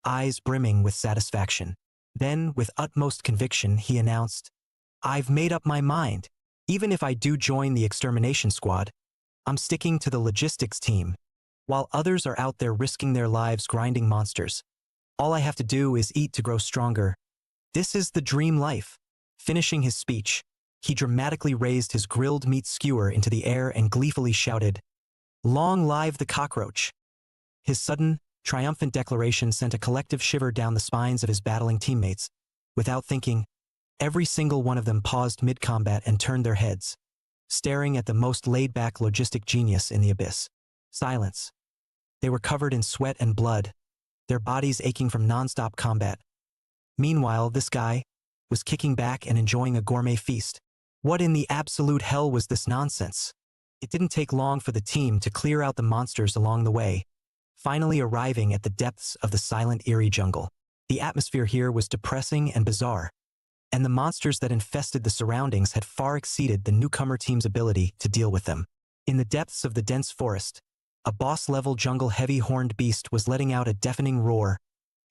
eyes brimming with satisfaction. Then, with utmost conviction, he announced, "I've made up my mind. Even if I do join the extermination squad, I'm sticking to the logistics team. While others are out there risking their lives grinding monsters, all I have to do is eat to grow stronger. This is the dream life." Finishing his speech, he dramatically raised his grilled meat skewer into the air and gleefully shouted, "Long live the cockroach!" His sudden, triumphant declaration sent a collective shiver down the spines of his battling teammates. Without thinking, every single one of them paused mid-combat and turned their heads, staring at the most laid-back logistic genius in the abyss. Silence. They were covered in sweat and blood, their bodies aching from non-stop combat. Meanwhile, this guy was kicking back and enjoying a gourmet feast. What in the absolute hell was this nonsense? It didn't take long for the team to clear out the monsters along the way, finally arriving at the depths of the silent, eerie jungle. The atmosphere here was depressing and bizarre, and the monsters that infested the surroundings had far exceeded the newcomer team's ability to deal with them. In the depths of the dense forest, a boss-level jungle heavy-horned beast was letting out a deafening roar,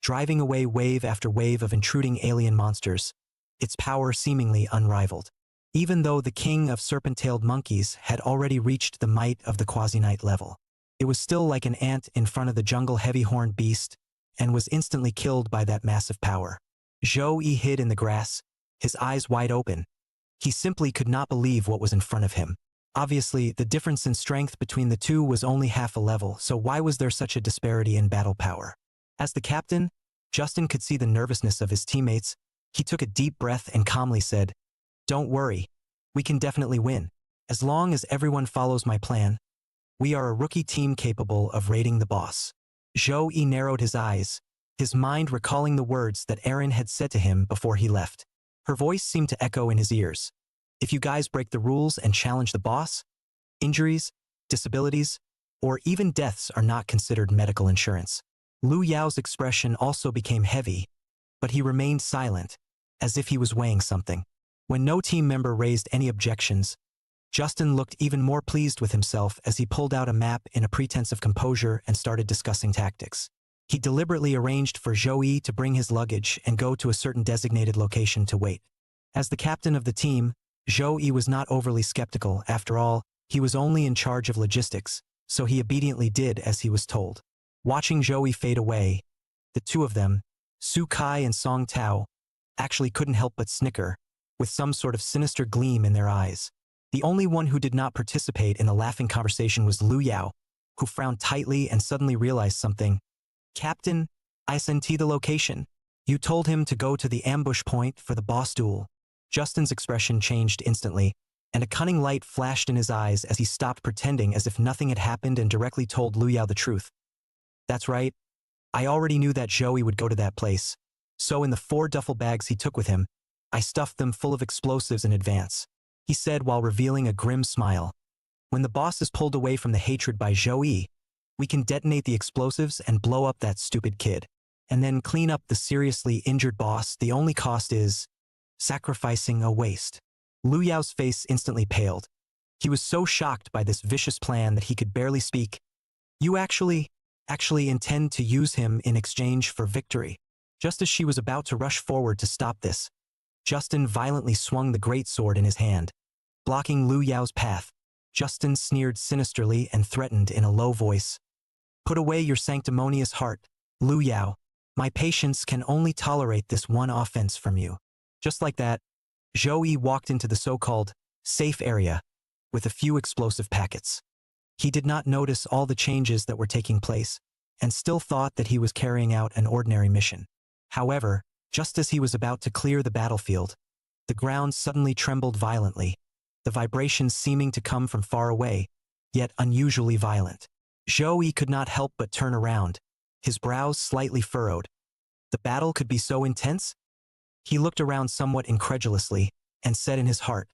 driving away wave after wave of intruding alien monsters, its power seemingly unrivaled. Even though the king of serpent-tailed monkeys had already reached the might of the quasi-knight level, it was still like an ant in front of the jungle heavy-horned beast and was instantly killed by that massive power. Zhou Yi hid in the grass, his eyes wide open. He simply could not believe what was in front of him. Obviously, the difference in strength between the two was only half a level, so why was there such a disparity in battle power? As the captain, Justin could see the nervousness of his teammates. He took a deep breath and calmly said, "Don't worry, we can definitely win. As long as everyone follows my plan, we are a rookie team capable of raiding the boss." Zhou Yi narrowed his eyes, his mind recalling the words that Erin had said to him before he left. Her voice seemed to echo in his ears. "If you guys break the rules and challenge the boss, injuries, disabilities, or even deaths are not considered medical insurance." Lu Yao's expression also became heavy, but he remained silent, as if he was weighing something. When no team member raised any objections, Justin looked even more pleased with himself as he pulled out a map in a pretense of composure and started discussing tactics. He deliberately arranged for Zhou Yi to bring his luggage and go to a certain designated location to wait. As the captain of the team, Zhou Yi was not overly skeptical. After all, he was only in charge of logistics, so he obediently did as he was told. Watching Zhou Yi fade away, the two of them, Su Kai and Song Tao, actually couldn't help but snicker, with some sort of sinister gleam in their eyes. The only one who did not participate in the laughing conversation was Lu Yao, who frowned tightly and suddenly realized something. "Captain, I sent the location. You told him to go to the ambush point for the boss duel." Justin's expression changed instantly, and a cunning light flashed in his eyes as he stopped pretending as if nothing had happened and directly told Lu Yao the truth. "That's right. I already knew that Zhou Yi would go to that place. So in the 4 duffel bags he took with him, I stuffed them full of explosives in advance," he said while revealing a grim smile. "When the boss is pulled away from the hatred by Zhou Yi, we can detonate the explosives and blow up that stupid kid, and then clean up the seriously injured boss. The only cost is sacrificing a waste." Lu Yao's face instantly paled. He was so shocked by this vicious plan that he could barely speak. "You actually intend to use him in exchange for victory?" Just as she was about to rush forward to stop this, Justin violently swung the greatsword in his hand, blocking Lu Yao's path. Justin sneered sinisterly and threatened in a low voice, "Put away your sanctimonious heart, Lu Yao. My patience can only tolerate this one offense from you." Just like that, Zhou Yi walked into the so-called safe area with a few explosive packets. He did not notice all the changes that were taking place and still thought that he was carrying out an ordinary mission. However, just as he was about to clear the battlefield, the ground suddenly trembled violently, the vibrations seeming to come from far away, yet unusually violent. Zhou Yi could not help but turn around, his brows slightly furrowed. The battle could be so intense? He looked around somewhat incredulously, and said in his heart,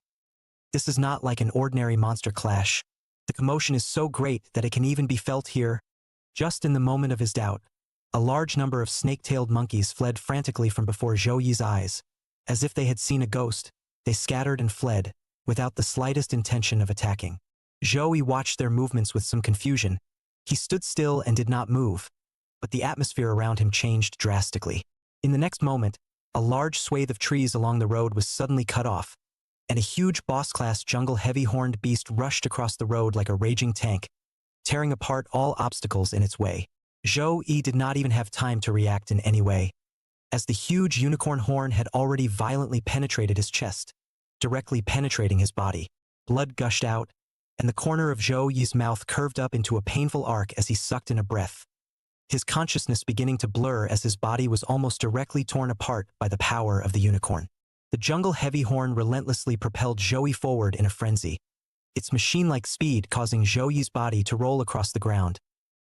"This is not like an ordinary monster clash. The commotion is so great that it can even be felt here." Just in the moment of his doubt, a large number of snake-tailed monkeys fled frantically from before Zhou Yi's eyes. As if they had seen a ghost, they scattered and fled, without the slightest intention of attacking. Zhou Yi watched their movements with some confusion. He stood still and did not move, but the atmosphere around him changed drastically. In the next moment, a large swathe of trees along the road was suddenly cut off, and a huge boss-class jungle heavy-horned beast rushed across the road like a raging tank, tearing apart all obstacles in its way. Zhou Yi did not even have time to react in any way, as the huge unicorn horn had already violently penetrated his chest, directly penetrating his body. Blood gushed out, and the corner of Zhou Yi's mouth curved up into a painful arc as he sucked in a breath, his consciousness beginning to blur as his body was almost directly torn apart by the power of the unicorn. The jungle heavy horn relentlessly propelled Zhou Yi forward in a frenzy, its machine-like speed causing Zhou Yi's body to roll across the ground,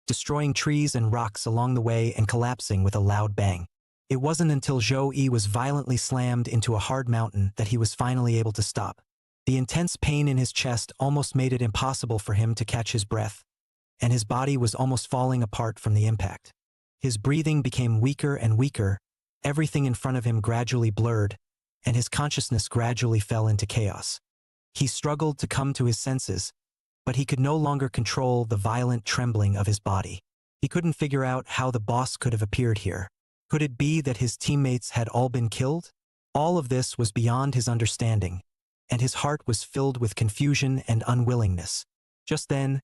destroying trees and rocks along the way and collapsing with a loud bang. It wasn't until Zhou Yi was violently slammed into a hard mountain that he was finally able to stop. The intense pain in his chest almost made it impossible for him to catch his breath, and his body was almost falling apart from the impact. His breathing became weaker and weaker, everything in front of him gradually blurred, and his consciousness gradually fell into chaos. He struggled to come to his senses, but he could no longer control the violent trembling of his body. He couldn't figure out how the boss could have appeared here. Could it be that his teammates had all been killed? All of this was beyond his understanding, and his heart was filled with confusion and unwillingness. Just then,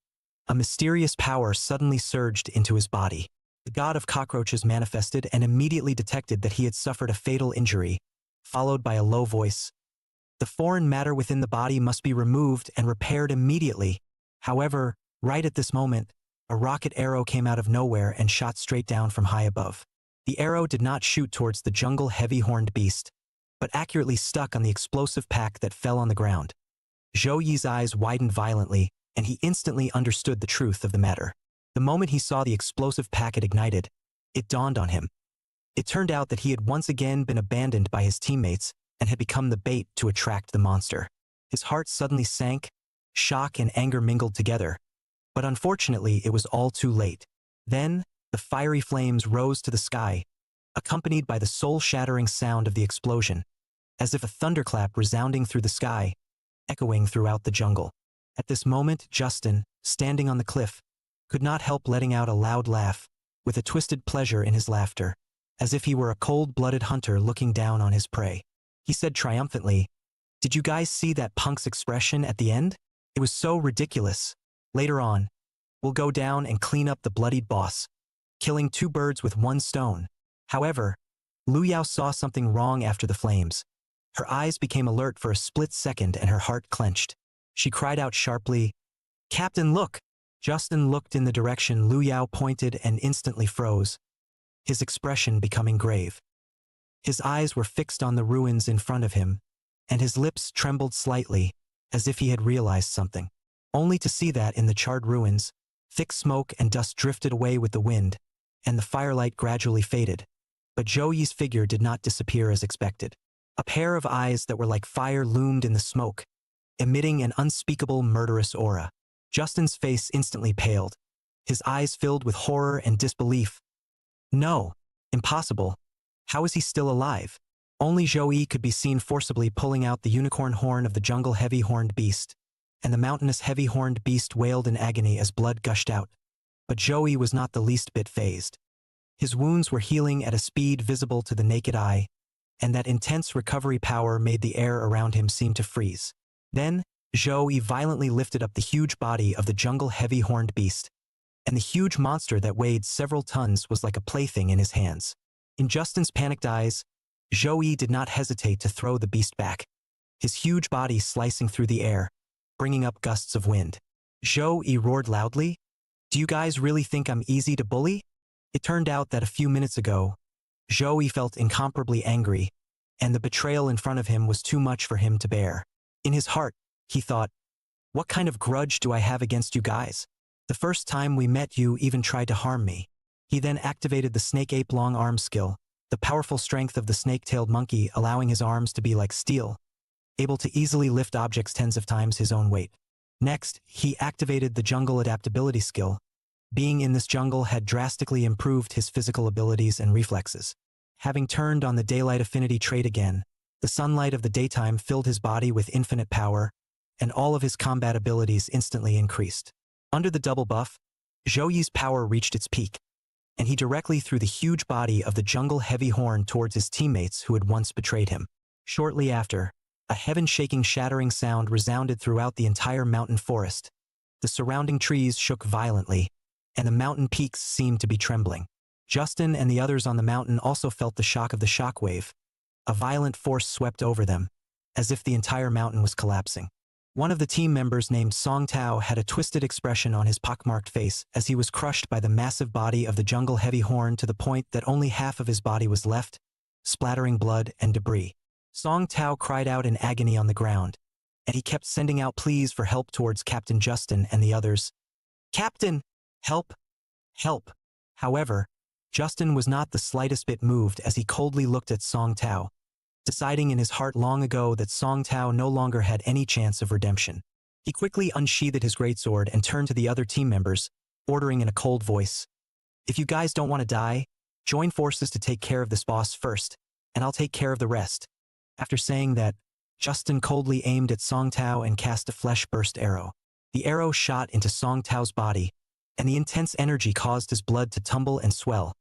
a mysterious power suddenly surged into his body. The god of cockroaches manifested and immediately detected that he had suffered a fatal injury, followed by a low voice. The foreign matter within the body must be removed and repaired immediately. However, right at this moment, a rocket arrow came out of nowhere and shot straight down from high above. The arrow did not shoot towards the jungle heavy-horned beast, but accurately stuck on the explosive pack that fell on the ground. Zhou Yi's eyes widened violently, and he instantly understood the truth of the matter. The moment he saw the explosive packet ignited, it dawned on him. It turned out that he had once again been abandoned by his teammates and had become the bait to attract the monster. His heart suddenly sank, shock and anger mingled together, but unfortunately it was all too late. Then, the fiery flames rose to the sky, accompanied by the soul-shattering sound of the explosion, as if a thunderclap resounding through the sky, echoing throughout the jungle. At this moment, Justin, standing on the cliff, could not help letting out a loud laugh, with a twisted pleasure in his laughter, as if he were a cold-blooded hunter looking down on his prey. He said triumphantly, "Did you guys see that punk's expression at the end? It was so ridiculous. Later on, we'll go down and clean up the bloodied boss, killing two birds with one stone." However, Lu Yao saw something wrong after the flames. Her eyes became alert for a split second and her heart clenched. She cried out sharply, "Captain, look!" Justin looked in the direction Lu Yao pointed and instantly froze, his expression becoming grave. His eyes were fixed on the ruins in front of him, and his lips trembled slightly, as if he had realized something. Only to see that in the charred ruins, thick smoke and dust drifted away with the wind, and the firelight gradually faded. But Zhou Yi's figure did not disappear as expected. A pair of eyes that were like fire loomed in the smoke, emitting an unspeakable murderous aura. Justin's face instantly paled, his eyes filled with horror and disbelief. No, impossible. How is he still alive? Only Zhou Yi could be seen forcibly pulling out the unicorn horn of the jungle heavy-horned beast, and the mountainous heavy-horned beast wailed in agony as blood gushed out. But Zhou Yi was not the least bit fazed. His wounds were healing at a speed visible to the naked eye, and that intense recovery power made the air around him seem to freeze. Then, Zhou Yi violently lifted up the huge body of the jungle heavy-horned beast, and the huge monster that weighed several tons was like a plaything in his hands. In Justin's panicked eyes, Zhou Yi did not hesitate to throw the beast back, his huge body slicing through the air, bringing up gusts of wind. Zhou Yi roared loudly, "Do you guys really think I'm easy to bully?" It turned out that a few minutes ago, Zhou Yi felt incomparably angry, and the betrayal in front of him was too much for him to bear. In his heart, he thought, "What kind of grudge do I have against you guys? The first time we met you even tried to harm me." He then activated the snake-ape long arm skill, the powerful strength of the snake-tailed monkey allowing his arms to be like steel, able to easily lift objects tens of times his own weight. Next, he activated the jungle adaptability skill. Being in this jungle had drastically improved his physical abilities and reflexes. Having turned on the daylight affinity trait again, the sunlight of the daytime filled his body with infinite power, and all of his combat abilities instantly increased. Under the double buff, Zhou Yi's power reached its peak, and he directly threw the huge body of the jungle heavy horn towards his teammates who had once betrayed him. Shortly after, a heaven-shaking shattering sound resounded throughout the entire mountain forest. The surrounding trees shook violently, and the mountain peaks seemed to be trembling. Justin and the others on the mountain also felt the shock of the shockwave. A violent force swept over them, as if the entire mountain was collapsing. One of the team members named Song Tao had a twisted expression on his pockmarked face as he was crushed by the massive body of the jungle heavy horn to the point that only half of his body was left, splattering blood and debris. Song Tao cried out in agony on the ground, and he kept sending out pleas for help towards Captain Justin and the others. "Captain! Help! Help!" However, Justin was not the slightest bit moved as he coldly looked at Song Tao, deciding in his heart long ago that Song Tao no longer had any chance of redemption. He quickly unsheathed his greatsword and turned to the other team members, ordering in a cold voice, "If you guys don't want to die, join forces to take care of this boss first, and I'll take care of the rest." After saying that, Justin coldly aimed at Song Tao and cast a flesh-burst arrow. The arrow shot into Song Tao's body, and the intense energy caused his blood to tumble and swell,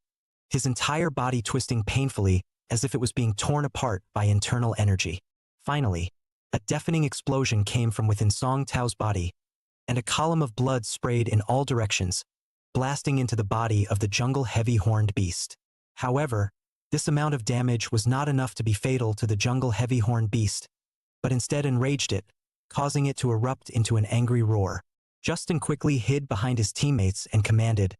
his entire body twisting painfully as if it was being torn apart by internal energy. Finally, a deafening explosion came from within Song Tao's body, and a column of blood sprayed in all directions, blasting into the body of the jungle heavy-horned beast. However, this amount of damage was not enough to be fatal to the jungle heavy-horned beast, but instead enraged it, causing it to erupt into an angry roar. Justin quickly hid behind his teammates and commanded,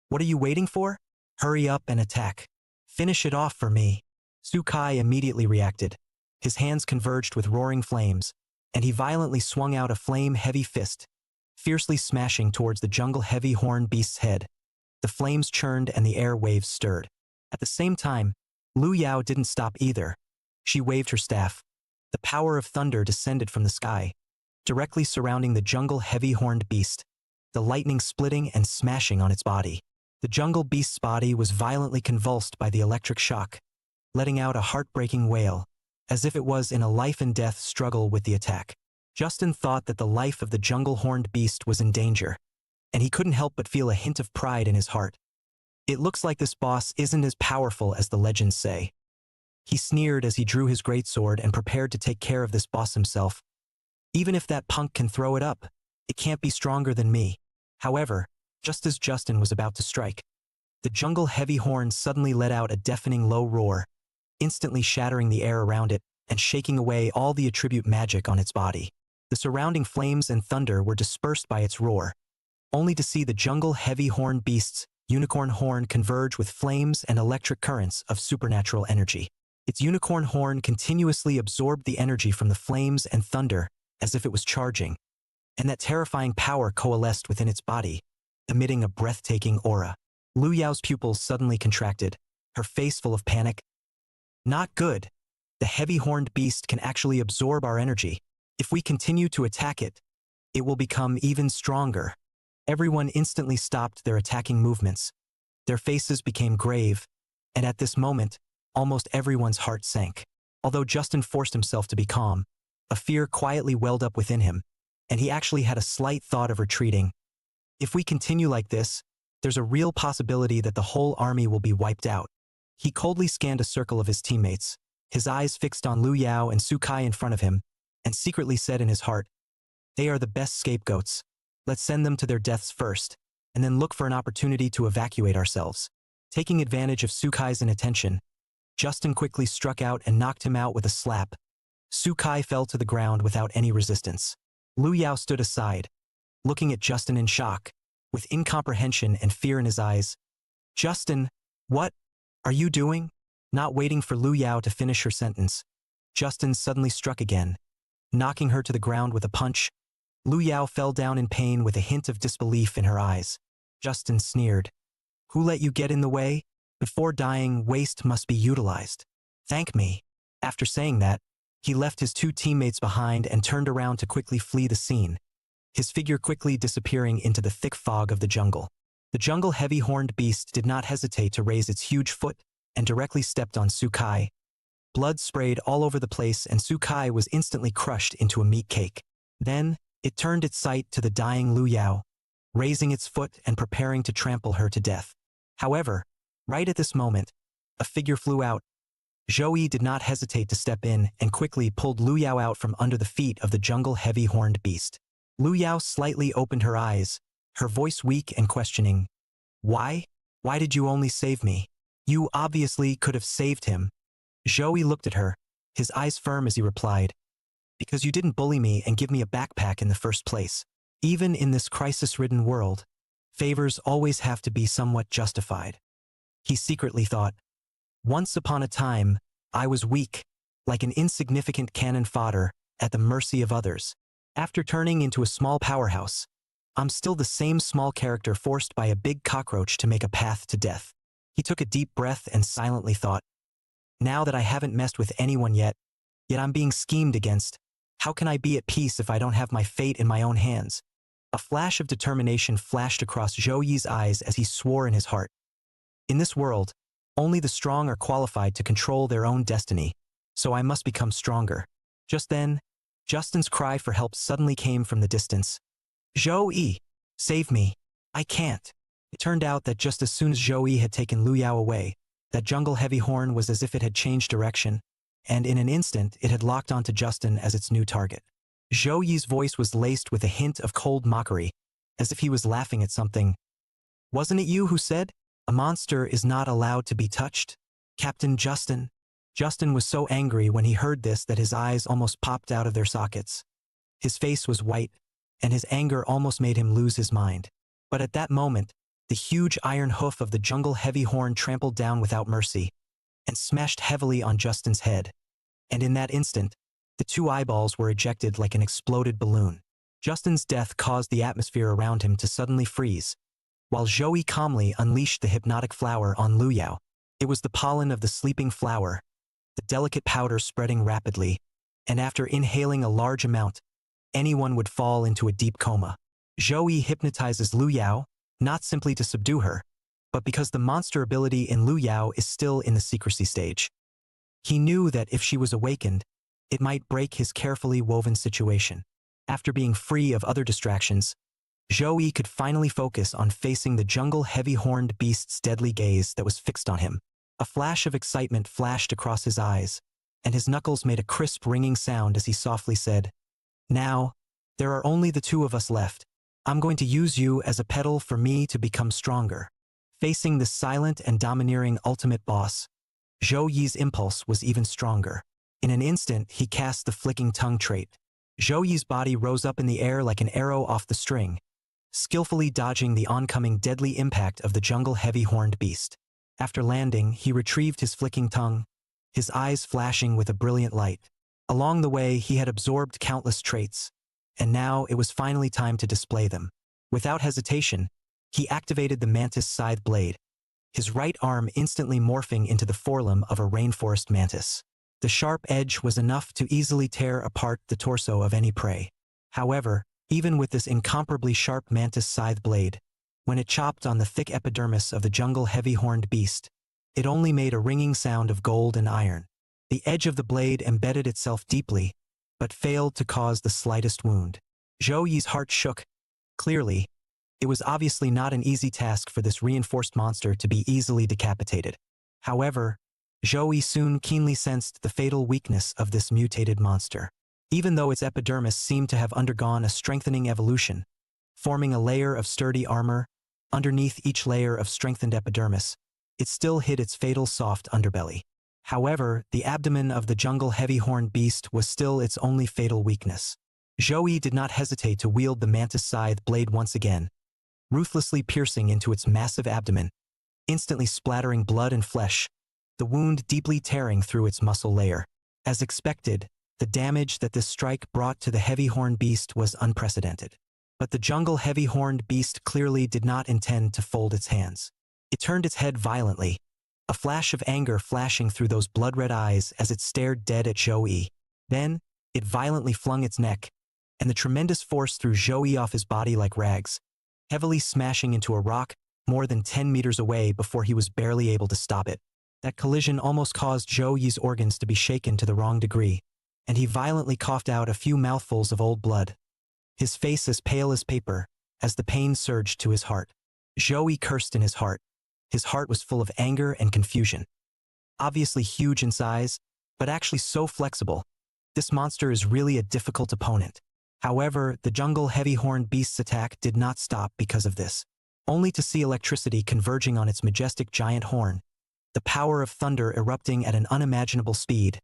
"What are you waiting for? Hurry up and attack. Finish it off for me." Sukai immediately reacted. His hands converged with roaring flames, and he violently swung out a flame-heavy fist, fiercely smashing towards the jungle heavy-horned beast's head. The flames churned and the air waves stirred. At the same time, Lu Yao didn't stop either. She waved her staff. The power of thunder descended from the sky, directly surrounding the jungle heavy-horned beast, the lightning splitting and smashing on its body. The jungle beast's body was violently convulsed by the electric shock, letting out a heartbreaking wail, as if it was in a life-and-death struggle with the attack. Justin thought that the life of the jungle-horned beast was in danger, and he couldn't help but feel a hint of pride in his heart. "It looks like this boss isn't as powerful as the legends say." He sneered as he drew his greatsword and prepared to take care of this boss himself. "Even if that punk can throw it up, it can't be stronger than me." However, just as Justin was about to strike, the jungle heavy horn suddenly let out a deafening low roar, instantly shattering the air around it and shaking away all the attribute magic on its body. The surrounding flames and thunder were dispersed by its roar, only to see the jungle heavy horn beast's unicorn horn converge with flames and electric currents of supernatural energy. Its unicorn horn continuously absorbed the energy from the flames and thunder as if it was charging, and that terrifying power coalesced within its body, emitting a breathtaking aura. Lu Yao's pupils suddenly contracted, her face full of panic. "Not good. The heavy-horned beast can actually absorb our energy. If we continue to attack it, it will become even stronger." Everyone instantly stopped their attacking movements. Their faces became grave, and at this moment, almost everyone's heart sank. Although Justin forced himself to be calm, a fear quietly welled up within him, and he actually had a slight thought of retreating. If we continue like this, there's a real possibility that the whole army will be wiped out. He coldly scanned a circle of his teammates, his eyes fixed on Lu Yao and Sukai in front of him, and secretly said in his heart, "They are the best scapegoats. Let's send them to their deaths first, and then look for an opportunity to evacuate ourselves." Taking advantage of Sukai's inattention, Justin quickly struck out and knocked him out with a slap. Sukai fell to the ground without any resistance. Lu Yao stood aside, looking at Justin in shock, with incomprehension and fear in his eyes. "Justin, what are you doing?" Not waiting for Lu Yao to finish her sentence, Justin suddenly struck again, knocking her to the ground with a punch. Lu Yao fell down in pain with a hint of disbelief in her eyes. Justin sneered. "Who let you get in the way? Before dying, waste must be utilized. Thank me." After saying that, He left his two teammates behind and turned around to quickly flee the scene, his figure quickly disappearing into the thick fog of the jungle. The jungle heavy-horned beast did not hesitate to raise its huge foot and directly stepped on Sukai. Blood sprayed all over the place and Sukai was instantly crushed into a meat cake. Then, it turned its sight to the dying Lu Yao, raising its foot and preparing to trample her to death. However, right at this moment, a figure flew out. Zhou did not hesitate to step in and quickly pulled Lu Yao out from under the feet of the jungle heavy-horned beast. Lu Yao slightly opened her eyes, her voice weak and questioning. Why? Why did you only save me? You obviously could have saved him. Zhou looked at her, his eyes firm as he replied. Because you didn't bully me and give me a backpack in the first place. Even in this crisis-ridden world, favors always have to be somewhat justified. He secretly thought. Once upon a time, I was weak, like an insignificant cannon fodder, at the mercy of others. After turning into a small powerhouse, I'm still the same small character forced by a big cockroach to make a path to death. He took a deep breath and silently thought. Now that I haven't messed with anyone yet I'm being schemed against, how can I be at peace if I don't have my fate in my own hands? A flash of determination flashed across Zhou Yi's eyes as he swore in his heart. In this world, only the strong are qualified to control their own destiny, so I must become stronger. Just then, Justin's cry for help suddenly came from the distance. Zhou Yi, save me. I can't. It turned out that just as soon as Zhou Yi had taken Lu Yao away, that jungle heavy horn was as if it had changed direction, and in an instant it had locked onto Justin as its new target. Zhou Yi's voice was laced with a hint of cold mockery, as if he was laughing at something. Wasn't it you who said, a monster is not allowed to be touched? Captain Justin? Justin was so angry when he heard this that his eyes almost popped out of their sockets. His face was white, and his anger almost made him lose his mind. But at that moment, the huge iron hoof of the jungle heavy horn trampled down without mercy, and smashed heavily on Justin's head. And in that instant, the two eyeballs were ejected like an exploded balloon. Justin's death caused the atmosphere around him to suddenly freeze, while Zhou Yi calmly unleashed the hypnotic flower on Lu Yao. It was the pollen of the sleeping flower, the delicate powder spreading rapidly, and after inhaling a large amount, anyone would fall into a deep coma. Zhou Yi hypnotizes Lu Yao, not simply to subdue her, but because the monster ability in Lu Yao is still in the secrecy stage. He knew that if she was awakened, it might break his carefully woven situation. After being free of other distractions, Zhou Yi could finally focus on facing the jungle heavy-horned beast's deadly gaze that was fixed on him. A flash of excitement flashed across his eyes, and his knuckles made a crisp ringing sound as he softly said, Now, there are only the two of us left. I'm going to use you as a pedal for me to become stronger. Facing the silent and domineering ultimate boss, Zhou Yi's impulse was even stronger. In an instant, he cast the flicking tongue trait. Zhou Yi's body rose up in the air like an arrow off the string, skillfully dodging the oncoming deadly impact of the jungle heavy-horned beast. After landing, he retrieved his flicking tongue, his eyes flashing with a brilliant light. Along the way, he had absorbed countless traits, and now it was finally time to display them. Without hesitation, he activated the mantis scythe blade, his right arm instantly morphing into the forelimb of a rainforest mantis. The sharp edge was enough to easily tear apart the torso of any prey. However, even with this incomparably sharp mantis scythe blade, when it chopped on the thick epidermis of the jungle heavy-horned beast, it only made a ringing sound of gold and iron. The edge of the blade embedded itself deeply, but failed to cause the slightest wound. Zhou Yi's heart shook. Clearly, it was obviously not an easy task for this reinforced monster to be easily decapitated. However, Zhou Yi soon keenly sensed the fatal weakness of this mutated monster. Even though its epidermis seemed to have undergone a strengthening evolution, forming a layer of sturdy armor, underneath each layer of strengthened epidermis, it still hid its fatal soft underbelly. However, the abdomen of the jungle heavy-horned beast was still its only fatal weakness. Zhou Yi did not hesitate to wield the mantis scythe blade once again, ruthlessly piercing into its massive abdomen, instantly splattering blood and flesh, the wound deeply tearing through its muscle layer. As expected, the damage that this strike brought to the heavy-horned beast was unprecedented. But the jungle heavy-horned beast clearly did not intend to fold its hands. It turned its head violently, a flash of anger flashing through those blood-red eyes as it stared dead at Zhou Yi. Then, it violently flung its neck, and the tremendous force threw Zhou off his body like rags, heavily smashing into a rock more than 10 meters away before he was barely able to stop it. That collision almost caused Zhou organs to be shaken to the wrong degree, and he violently coughed out a few mouthfuls of old blood, his face as pale as paper, as the pain surged to his heart. Zhou cursed in his heart. His heart was full of anger and confusion. Obviously huge in size, but actually so flexible. This monster is really a difficult opponent. However, the jungle heavy-horned beast's attack did not stop because of this. Only to see electricity converging on its majestic giant horn, the power of thunder erupting at an unimaginable speed,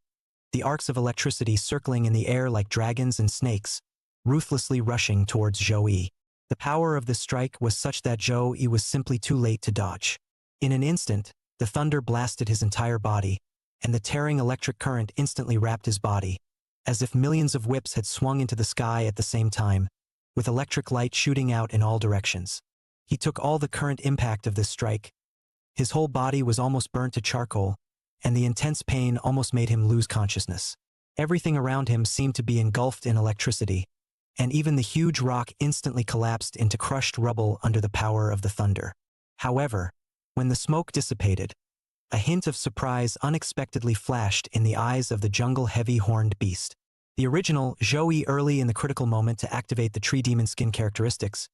the arcs of electricity circling in the air like dragons and snakes, ruthlessly rushing towards Zhou. The power of this strike was such that Zhou was simply too late to dodge. In an instant, the thunder blasted his entire body, and the tearing electric current instantly wrapped his body, as if millions of whips had swung into the sky at the same time, with electric light shooting out in all directions. He took all the current impact of this strike. His whole body was almost burnt to charcoal, and the intense pain almost made him lose consciousness. Everything around him seemed to be engulfed in electricity, and even the huge rock instantly collapsed into crushed rubble under the power of the thunder. However, when the smoke dissipated, a hint of surprise unexpectedly flashed in the eyes of the jungle heavy-horned beast. The original Zhou early in the critical moment to activate the tree demon skin characteristics.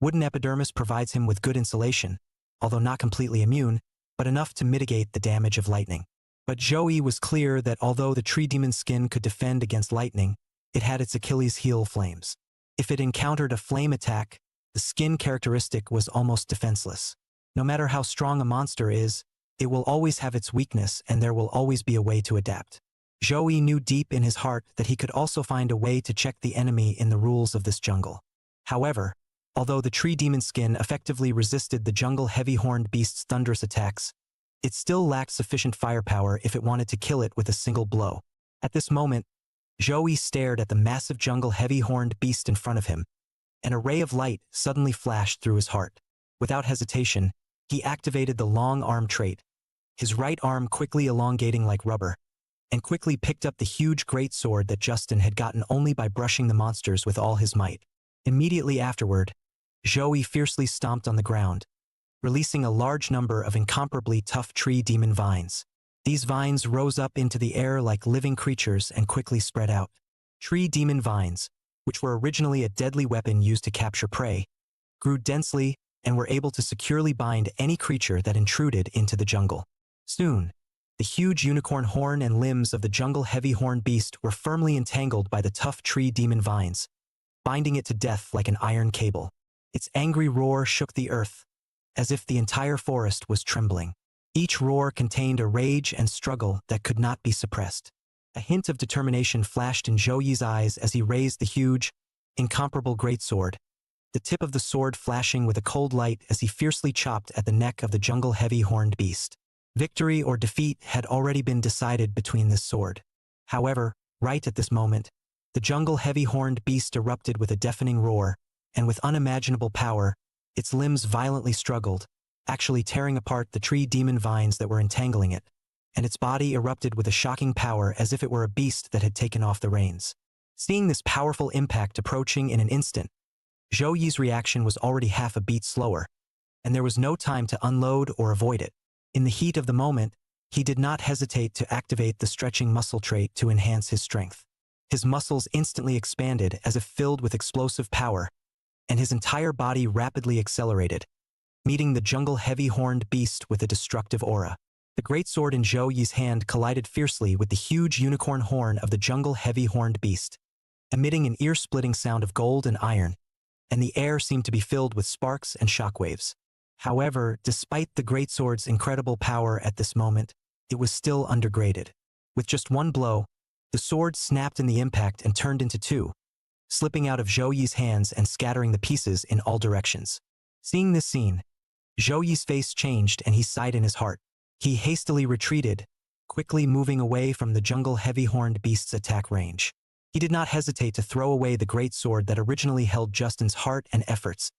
Wooden epidermis provides him with good insulation, although not completely immune, but enough to mitigate the damage of lightning. But Zhou was clear that although the tree demon skin could defend against lightning, it had its Achilles heel flames. If it encountered a flame attack, the skin characteristic was almost defenseless. No matter how strong a monster is, it will always have its weakness and there will always be a way to adapt. Zhou knew deep in his heart that he could also find a way to check the enemy in the rules of this jungle. However, although the tree demon skin effectively resisted the jungle heavy-horned beast's thunderous attacks, it still lacked sufficient firepower if it wanted to kill it with a single blow. At this moment, Zhou stared at the massive jungle heavy-horned beast in front of him. An array of light suddenly flashed through his heart. Without hesitation, he activated the long arm trait, his right arm quickly elongating like rubber, and quickly picked up the huge greatsword that Justin had gotten only by brushing the monsters with all his might. Immediately afterward, Zhou fiercely stomped on the ground, releasing a large number of incomparably tough tree demon vines. These vines rose up into the air like living creatures and quickly spread out. Tree demon vines, which were originally a deadly weapon used to capture prey, grew densely and were able to securely bind any creature that intruded into the jungle. Soon, the huge unicorn horn and limbs of the jungle heavy-horned beast were firmly entangled by the tough tree demon vines, binding it to death like an iron cable. Its angry roar shook the earth, as if the entire forest was trembling. Each roar contained a rage and struggle that could not be suppressed. A hint of determination flashed in Zhou's eyes as he raised the huge, incomparable greatsword, the tip of the sword flashing with a cold light as he fiercely chopped at the neck of the jungle heavy-horned beast. Victory or defeat had already been decided between this sword. However, right at this moment, the jungle heavy-horned beast erupted with a deafening roar, and with unimaginable power, its limbs violently struggled, actually tearing apart the tree demon vines that were entangling it, and its body erupted with a shocking power as if it were a beast that had taken off the reins. Seeing this powerful impact approaching in an instant, Zhou's reaction was already half a beat slower, and there was no time to unload or avoid it. In the heat of the moment, he did not hesitate to activate the stretching muscle trait to enhance his strength. His muscles instantly expanded as if filled with explosive power, and his entire body rapidly accelerated, meeting the jungle heavy-horned beast with a destructive aura. The greatsword in Zhou's hand collided fiercely with the huge unicorn horn of the jungle heavy-horned beast, emitting an ear-splitting sound of gold and iron, and the air seemed to be filled with sparks and shockwaves. However, despite the greatsword's incredible power at this moment, it was still undergraded. With just one blow, the sword snapped in the impact and turned into two, slipping out of Zhou's hands and scattering the pieces in all directions. Seeing this scene, Zhou's face changed and he sighed in his heart. He hastily retreated, quickly moving away from the jungle heavy-horned beast's attack range. He did not hesitate to throw away the greatsword that originally held Justin's heart and efforts,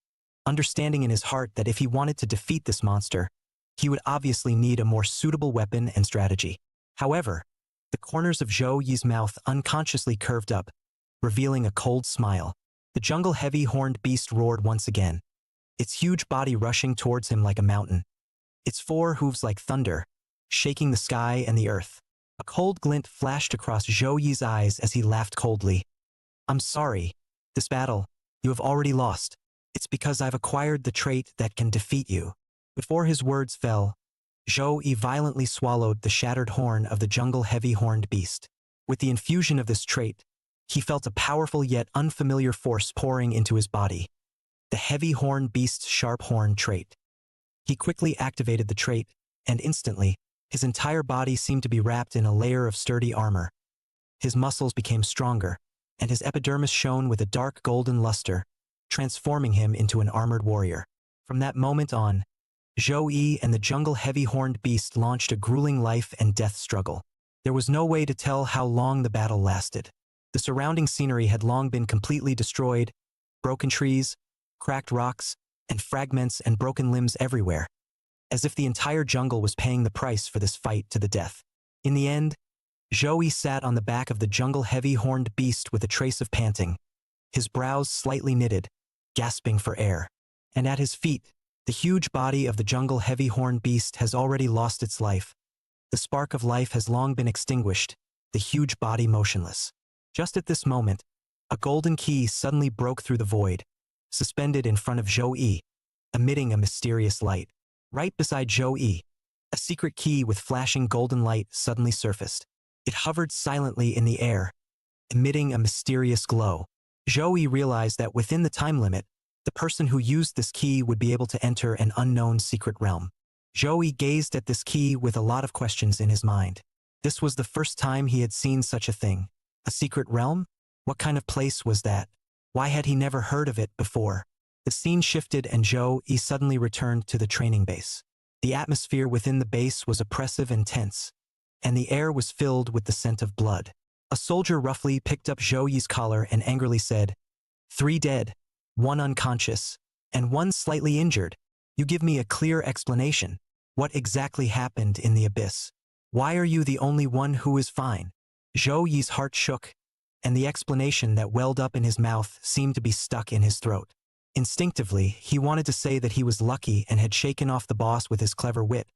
understanding in his heart that if he wanted to defeat this monster, he would obviously need a more suitable weapon and strategy. However, The corners of Zhou Yi's mouth unconsciously curved up, revealing a cold smile. The jungle heavy-horned beast roared once again, its huge body rushing towards him like a mountain, its four hooves like thunder, shaking the sky and the earth. A cold glint flashed across Zhou Yi's eyes as he laughed coldly. I'm sorry. This battle, you have already lost. It's because I've acquired the trait that can defeat you. Before his words fell, Zhou Yi violently swallowed the shattered horn of the jungle heavy-horned beast. With the infusion of this trait, he felt a powerful yet unfamiliar force pouring into his body. The heavy-horned beast's sharp horn trait. He quickly activated the trait, and instantly, his entire body seemed to be wrapped in a layer of sturdy armor. His muscles became stronger, and his epidermis shone with a dark golden luster, transforming him into an armored warrior. From that moment on, Zhou Yi and the jungle heavy-horned beast launched a grueling life and death struggle. There was no way to tell how long the battle lasted. The surrounding scenery had long been completely destroyed, broken trees, cracked rocks, and fragments and broken limbs everywhere, as if the entire jungle was paying the price for this fight to the death. In the end, Zhou Yi sat on the back of the jungle heavy-horned beast with a trace of panting, his brows slightly knitted, gasping for air. And at his feet, the huge body of the jungle heavy-horned beast has already lost its life. The spark of life has long been extinguished, the huge body motionless. Just at this moment, a golden key suddenly broke through the void, suspended in front of Zhou Yi, emitting a mysterious light. Right beside Zhou Yi, a secret key with flashing golden light suddenly surfaced. It hovered silently in the air, emitting a mysterious glow. Zhou Yi realized that within the time limit, the person who used this key would be able to enter an unknown secret realm. Zhou Yi gazed at this key with a lot of questions in his mind. This was the first time he had seen such a thing. A secret realm? What kind of place was that? Why had he never heard of it before? The scene shifted and Zhou Yi suddenly returned to the training base. The atmosphere within the base was oppressive and tense, and the air was filled with the scent of blood. A soldier roughly picked up Zhou Yi's collar and angrily said, 3 dead, 1 unconscious, and 1 slightly injured. You give me a clear explanation. What exactly happened in the abyss? Why are you the only one who is fine? Zhou Yi's heart shook, and the explanation that welled up in his mouth seemed to be stuck in his throat. Instinctively, he wanted to say that he was lucky and had shaken off the boss with his clever wit.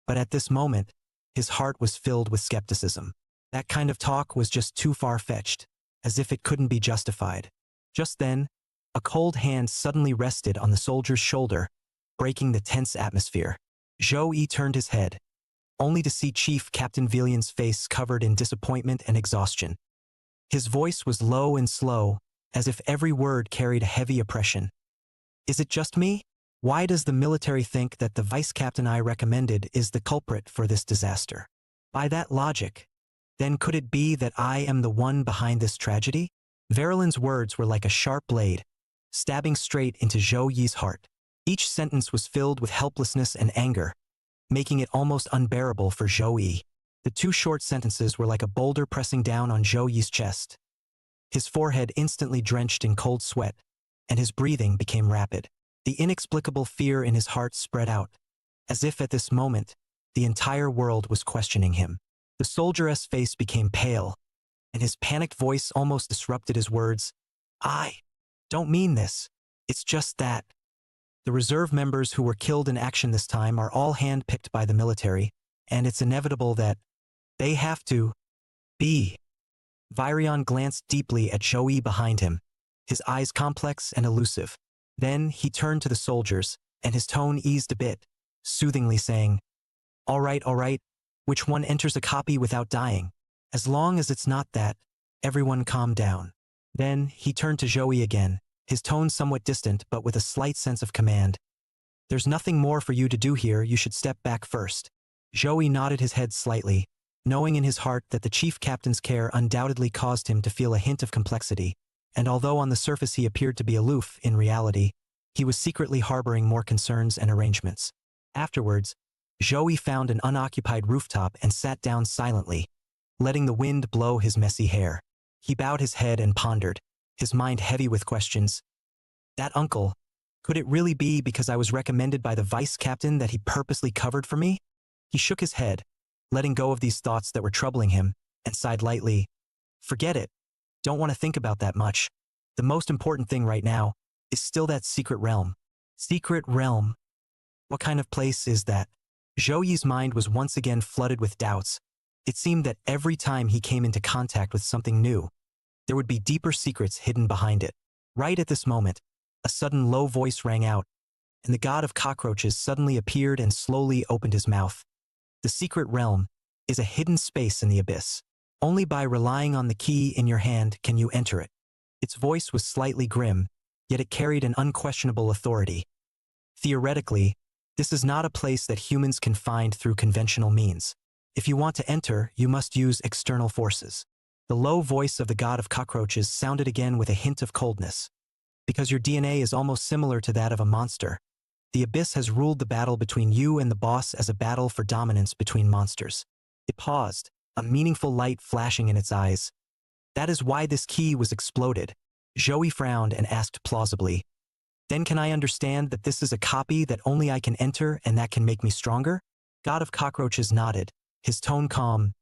But at this moment, his heart was filled with skepticism. That kind of talk was just too far-fetched, as if it couldn't be justified. Just then, a cold hand suddenly rested on the soldier's shoulder, breaking the tense atmosphere. Zhou Yi turned his head, only to see Chief Captain Villian's face covered in disappointment and exhaustion. His voice was low and slow, as if every word carried a heavy oppression. Is it just me? Why does the military think that the vice captain I recommended is the culprit for this disaster? By that logic, then could it be that I am the one behind this tragedy? Verulin's words were like a sharp blade, stabbing straight into Zhou Yi's heart. Each sentence was filled with helplessness and anger, making it almost unbearable for Zhou Yi. The 2 short sentences were like a boulder pressing down on Zhou Yi's chest. His forehead instantly drenched in cold sweat, and his breathing became rapid. The inexplicable fear in his heart spread out, as if at this moment, the entire world was questioning him. The soldier's face became pale, and his panicked voice almost disrupted his words. I don't mean this. It's just that. The reserve members who were killed in action this time are all hand-picked by the military, and it's inevitable that they have to be. Virion glanced deeply at Zhou Yi behind him, his eyes complex and elusive. Then he turned to the soldiers, and his tone eased a bit, soothingly saying, all right, which one enters a copy without dying? As long as it's not that, everyone calm down. Then he turned to Zhou Yi again, his tone somewhat distant but with a slight sense of command. There's nothing more for you to do here, you should step back first. Zhou Yi nodded his head slightly, knowing in his heart that the chief captain's care undoubtedly caused him to feel a hint of complexity, and although on the surface he appeared to be aloof, in reality, he was secretly harboring more concerns and arrangements. Afterwards, Zhou Yi found an unoccupied rooftop and sat down silently, letting the wind blow his messy hair. He bowed his head and pondered, his mind heavy with questions. That uncle, could it really be because I was recommended by the vice captain that he purposely covered for me? He shook his head, letting go of these thoughts that were troubling him, and sighed lightly. Forget it. Don't want to think about that much. The most important thing right now is still that secret realm. Secret realm? What kind of place is that? Zhou Yi's mind was once again flooded with doubts. It seemed that every time he came into contact with something new, there would be deeper secrets hidden behind it. Right at this moment, a sudden low voice rang out, and the god of cockroaches suddenly appeared and slowly opened his mouth. The secret realm is a hidden space in the abyss. Only by relying on the key in your hand can you enter it. Its voice was slightly grim, yet it carried an unquestionable authority. Theoretically, this is not a place that humans can find through conventional means. If you want to enter, you must use external forces. The low voice of the god of cockroaches sounded again with a hint of coldness. Because your DNA is almost similar to that of a monster, the abyss has ruled the battle between you and the boss as a battle for dominance between monsters. It paused, a meaningful light flashing in its eyes. That is why this key was exploded. Zhou Yi frowned and asked plausibly, then can I understand that this is a copy that only I can enter and that can make me stronger? God of Cockroaches nodded, his tone calm.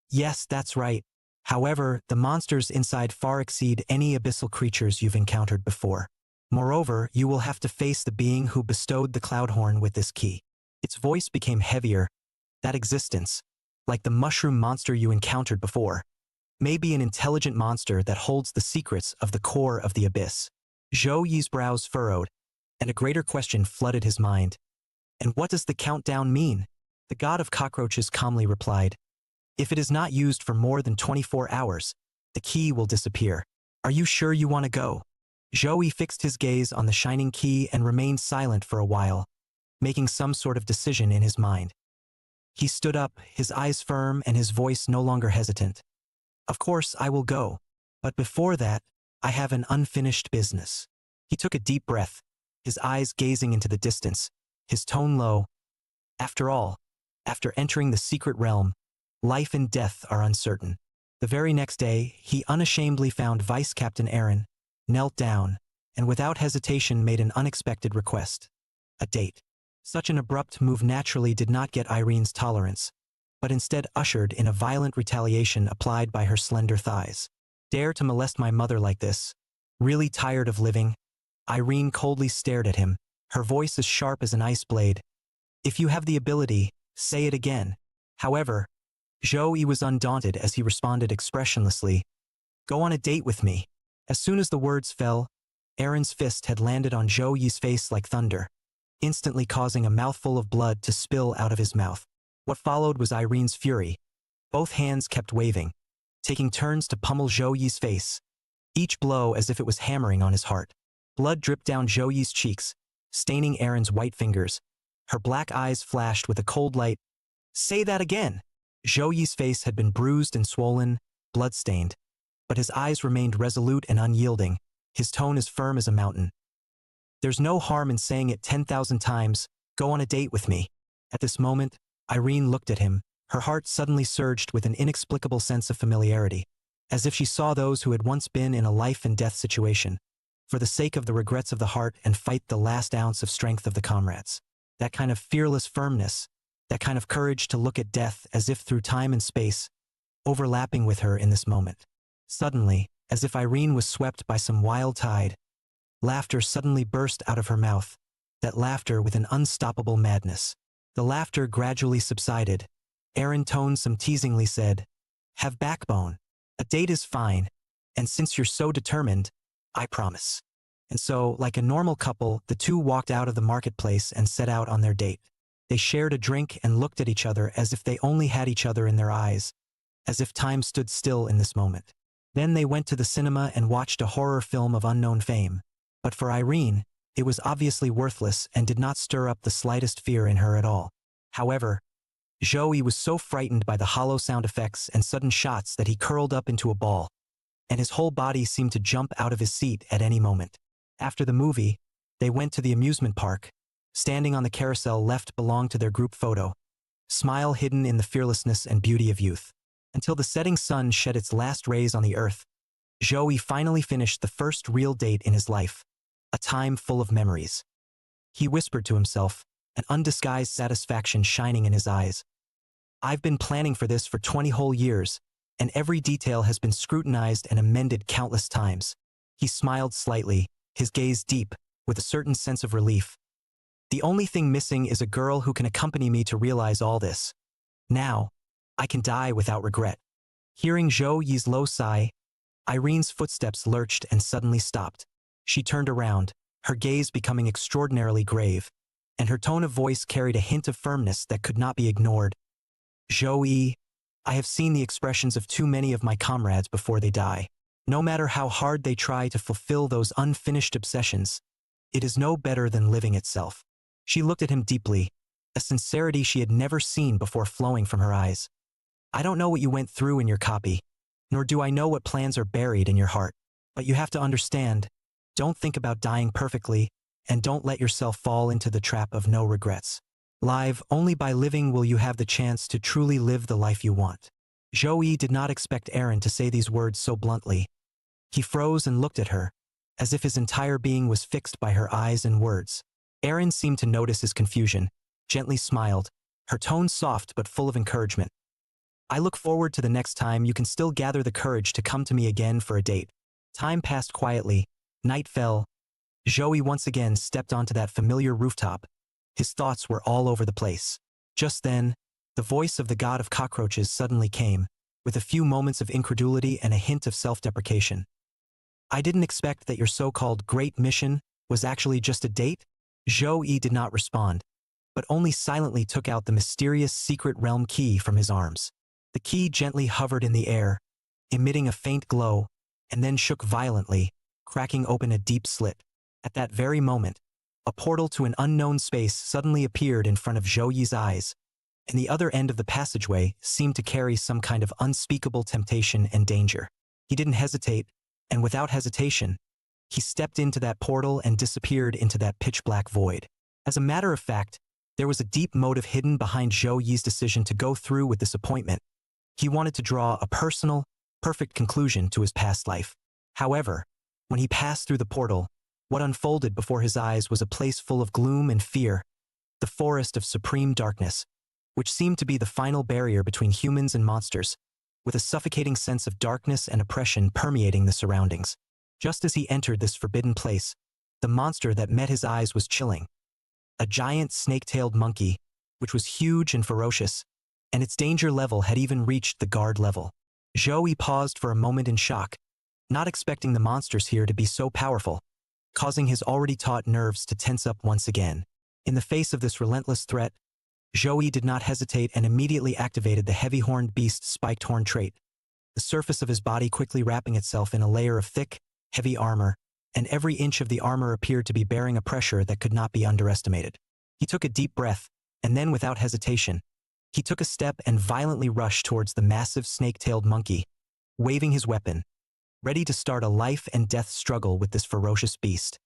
Yes, that's right. However, the monsters inside far exceed any abyssal creatures you've encountered before. Moreover, you will have to face the being who bestowed the Cloudhorn with this key. Its voice became heavier. That existence, like the mushroom monster you encountered before, may be an intelligent monster that holds the secrets of the core of the abyss. Zhou Yi's brows furrowed, and a greater question flooded his mind. And what does the countdown mean? The god of cockroaches calmly replied. If it is not used for more than 24 hours, the key will disappear. Are you sure you want to go? Zhou Yi fixed his gaze on the shining key and remained silent for a while, making some sort of decision in his mind. He stood up, his eyes firm and his voice no longer hesitant. Of course, I will go. But before that, I have an unfinished business. He took a deep breath, his eyes gazing into the distance, his tone low. After all, after entering the secret realm, life and death are uncertain. The very next day, he unashamedly found Vice Captain Aaron, knelt down, and without hesitation made an unexpected request. A date. Such an abrupt move naturally did not get Irene's tolerance, but instead ushered in a violent retaliation applied by her slender thighs. Dare to molest my mother like this? Really tired of living? Irene coldly stared at him, her voice as sharp as an ice blade. If you have the ability, say it again. However, Zhou Yi was undaunted as he responded expressionlessly. Go on a date with me. As soon as the words fell, Aaron's fist had landed on Zhou Yi's face like thunder, instantly causing a mouthful of blood to spill out of his mouth. What followed was Irene's fury. Both hands kept waving, taking turns to pummel Zhou Yi's face, each blow as if it was hammering on his heart. Blood dripped down Zhou Yi's cheeks, staining Aaron's white fingers. Her black eyes flashed with a cold light. Say that again! Zhou Yi's face had been bruised and swollen, blood-stained, but his eyes remained resolute and unyielding, his tone as firm as a mountain. There's no harm in saying it 10,000 times, go on a date with me. At this moment, Irene looked at him, her heart suddenly surged with an inexplicable sense of familiarity, as if she saw those who had once been in a life-and-death situation, for the sake of the regrets of the heart and fight the last ounce of strength of the comrades. That kind of fearless firmness, that kind of courage to look at death as if through time and space, overlapping with her in this moment. Suddenly, as if Irene was swept by some wild tide, laughter suddenly burst out of her mouth, that laughter with an unstoppable madness. The laughter gradually subsided. Aaron toned some teasingly said, have backbone. A date is fine, and since you're so determined, I promise. And so, like a normal couple, the two walked out of the marketplace and set out on their date. They shared a drink and looked at each other as if they only had each other in their eyes, as if time stood still in this moment. Then they went to the cinema and watched a horror film of unknown fame. But for Irene, it was obviously worthless and did not stir up the slightest fear in her at all. However, Zhou Yi was so frightened by the hollow sound effects and sudden shots that he curled up into a ball, and his whole body seemed to jump out of his seat at any moment. After the movie, they went to the amusement park. Standing on the carousel left belonged to their group photo, smile hidden in the fearlessness and beauty of youth. Until the setting sun shed its last rays on the earth, Zhou Yi finally finished the first real date in his life, a time full of memories. He whispered to himself, an undisguised satisfaction shining in his eyes. I've been planning for this for 20 whole years, and every detail has been scrutinized and amended countless times. He smiled slightly, his gaze deep, with a certain sense of relief. The only thing missing is a girl who can accompany me to realize all this. Now, I can die without regret. Hearing Zhou Yi's low sigh, Irene's footsteps lurched and suddenly stopped. She turned around, her gaze becoming extraordinarily grave, and her tone of voice carried a hint of firmness that could not be ignored. Zhou Yi, I have seen the expressions of too many of my comrades before they die. No matter how hard they try to fulfill those unfinished obsessions, it is no better than living itself. She looked at him deeply, a sincerity she had never seen before flowing from her eyes. I don't know what you went through in your copy, nor do I know what plans are buried in your heart. But you have to understand, don't think about dying perfectly, and don't let yourself fall into the trap of no regrets. Live, only by living will you have the chance to truly live the life you want. Zhou Yi did not expect Aaron to say these words so bluntly. He froze and looked at her, as if his entire being was fixed by her eyes and words. Aaron seemed to notice his confusion, gently smiled, her tone soft but full of encouragement. I look forward to the next time you can still gather the courage to come to me again for a date. Time passed quietly, night fell. Zhou Yi once again stepped onto that familiar rooftop. His thoughts were all over the place. Just then, the voice of the god of cockroaches suddenly came, with a few moments of incredulity and a hint of self-deprecation. I didn't expect that your so-called great mission was actually just a date? Zhou Yi did not respond, but only silently took out the mysterious secret realm key from his arms. The key gently hovered in the air, emitting a faint glow, and then shook violently, cracking open a deep slit. At that very moment, a portal to an unknown space suddenly appeared in front of Zhou Yi's eyes, and the other end of the passageway seemed to carry some kind of unspeakable temptation and danger. He didn't hesitate, and without hesitation, he stepped into that portal and disappeared into that pitch-black void. As a matter of fact, there was a deep motive hidden behind Zhou Yi's decision to go through with this appointment. He wanted to draw a personal, perfect conclusion to his past life. However, when he passed through the portal, what unfolded before his eyes was a place full of gloom and fear, the forest of supreme darkness, which seemed to be the final barrier between humans and monsters, with a suffocating sense of darkness and oppression permeating the surroundings. Just as he entered this forbidden place, the monster that met his eyes was chilling. A giant snake-tailed monkey, which was huge and ferocious, and its danger level had even reached the guard level. Zhou Yi paused for a moment in shock, not expecting the monsters here to be so powerful, causing his already taut nerves to tense up once again. In the face of this relentless threat, Zhou Yi did not hesitate and immediately activated the heavy-horned beast's spiked horn trait, the surface of his body quickly wrapping itself in a layer of thick, heavy armor, and every inch of the armor appeared to be bearing a pressure that could not be underestimated. He took a deep breath, and then without hesitation, he took a step and violently rushed towards the massive snake-tailed monkey, waving his weapon, ready to start a life-and-death struggle with this ferocious beast.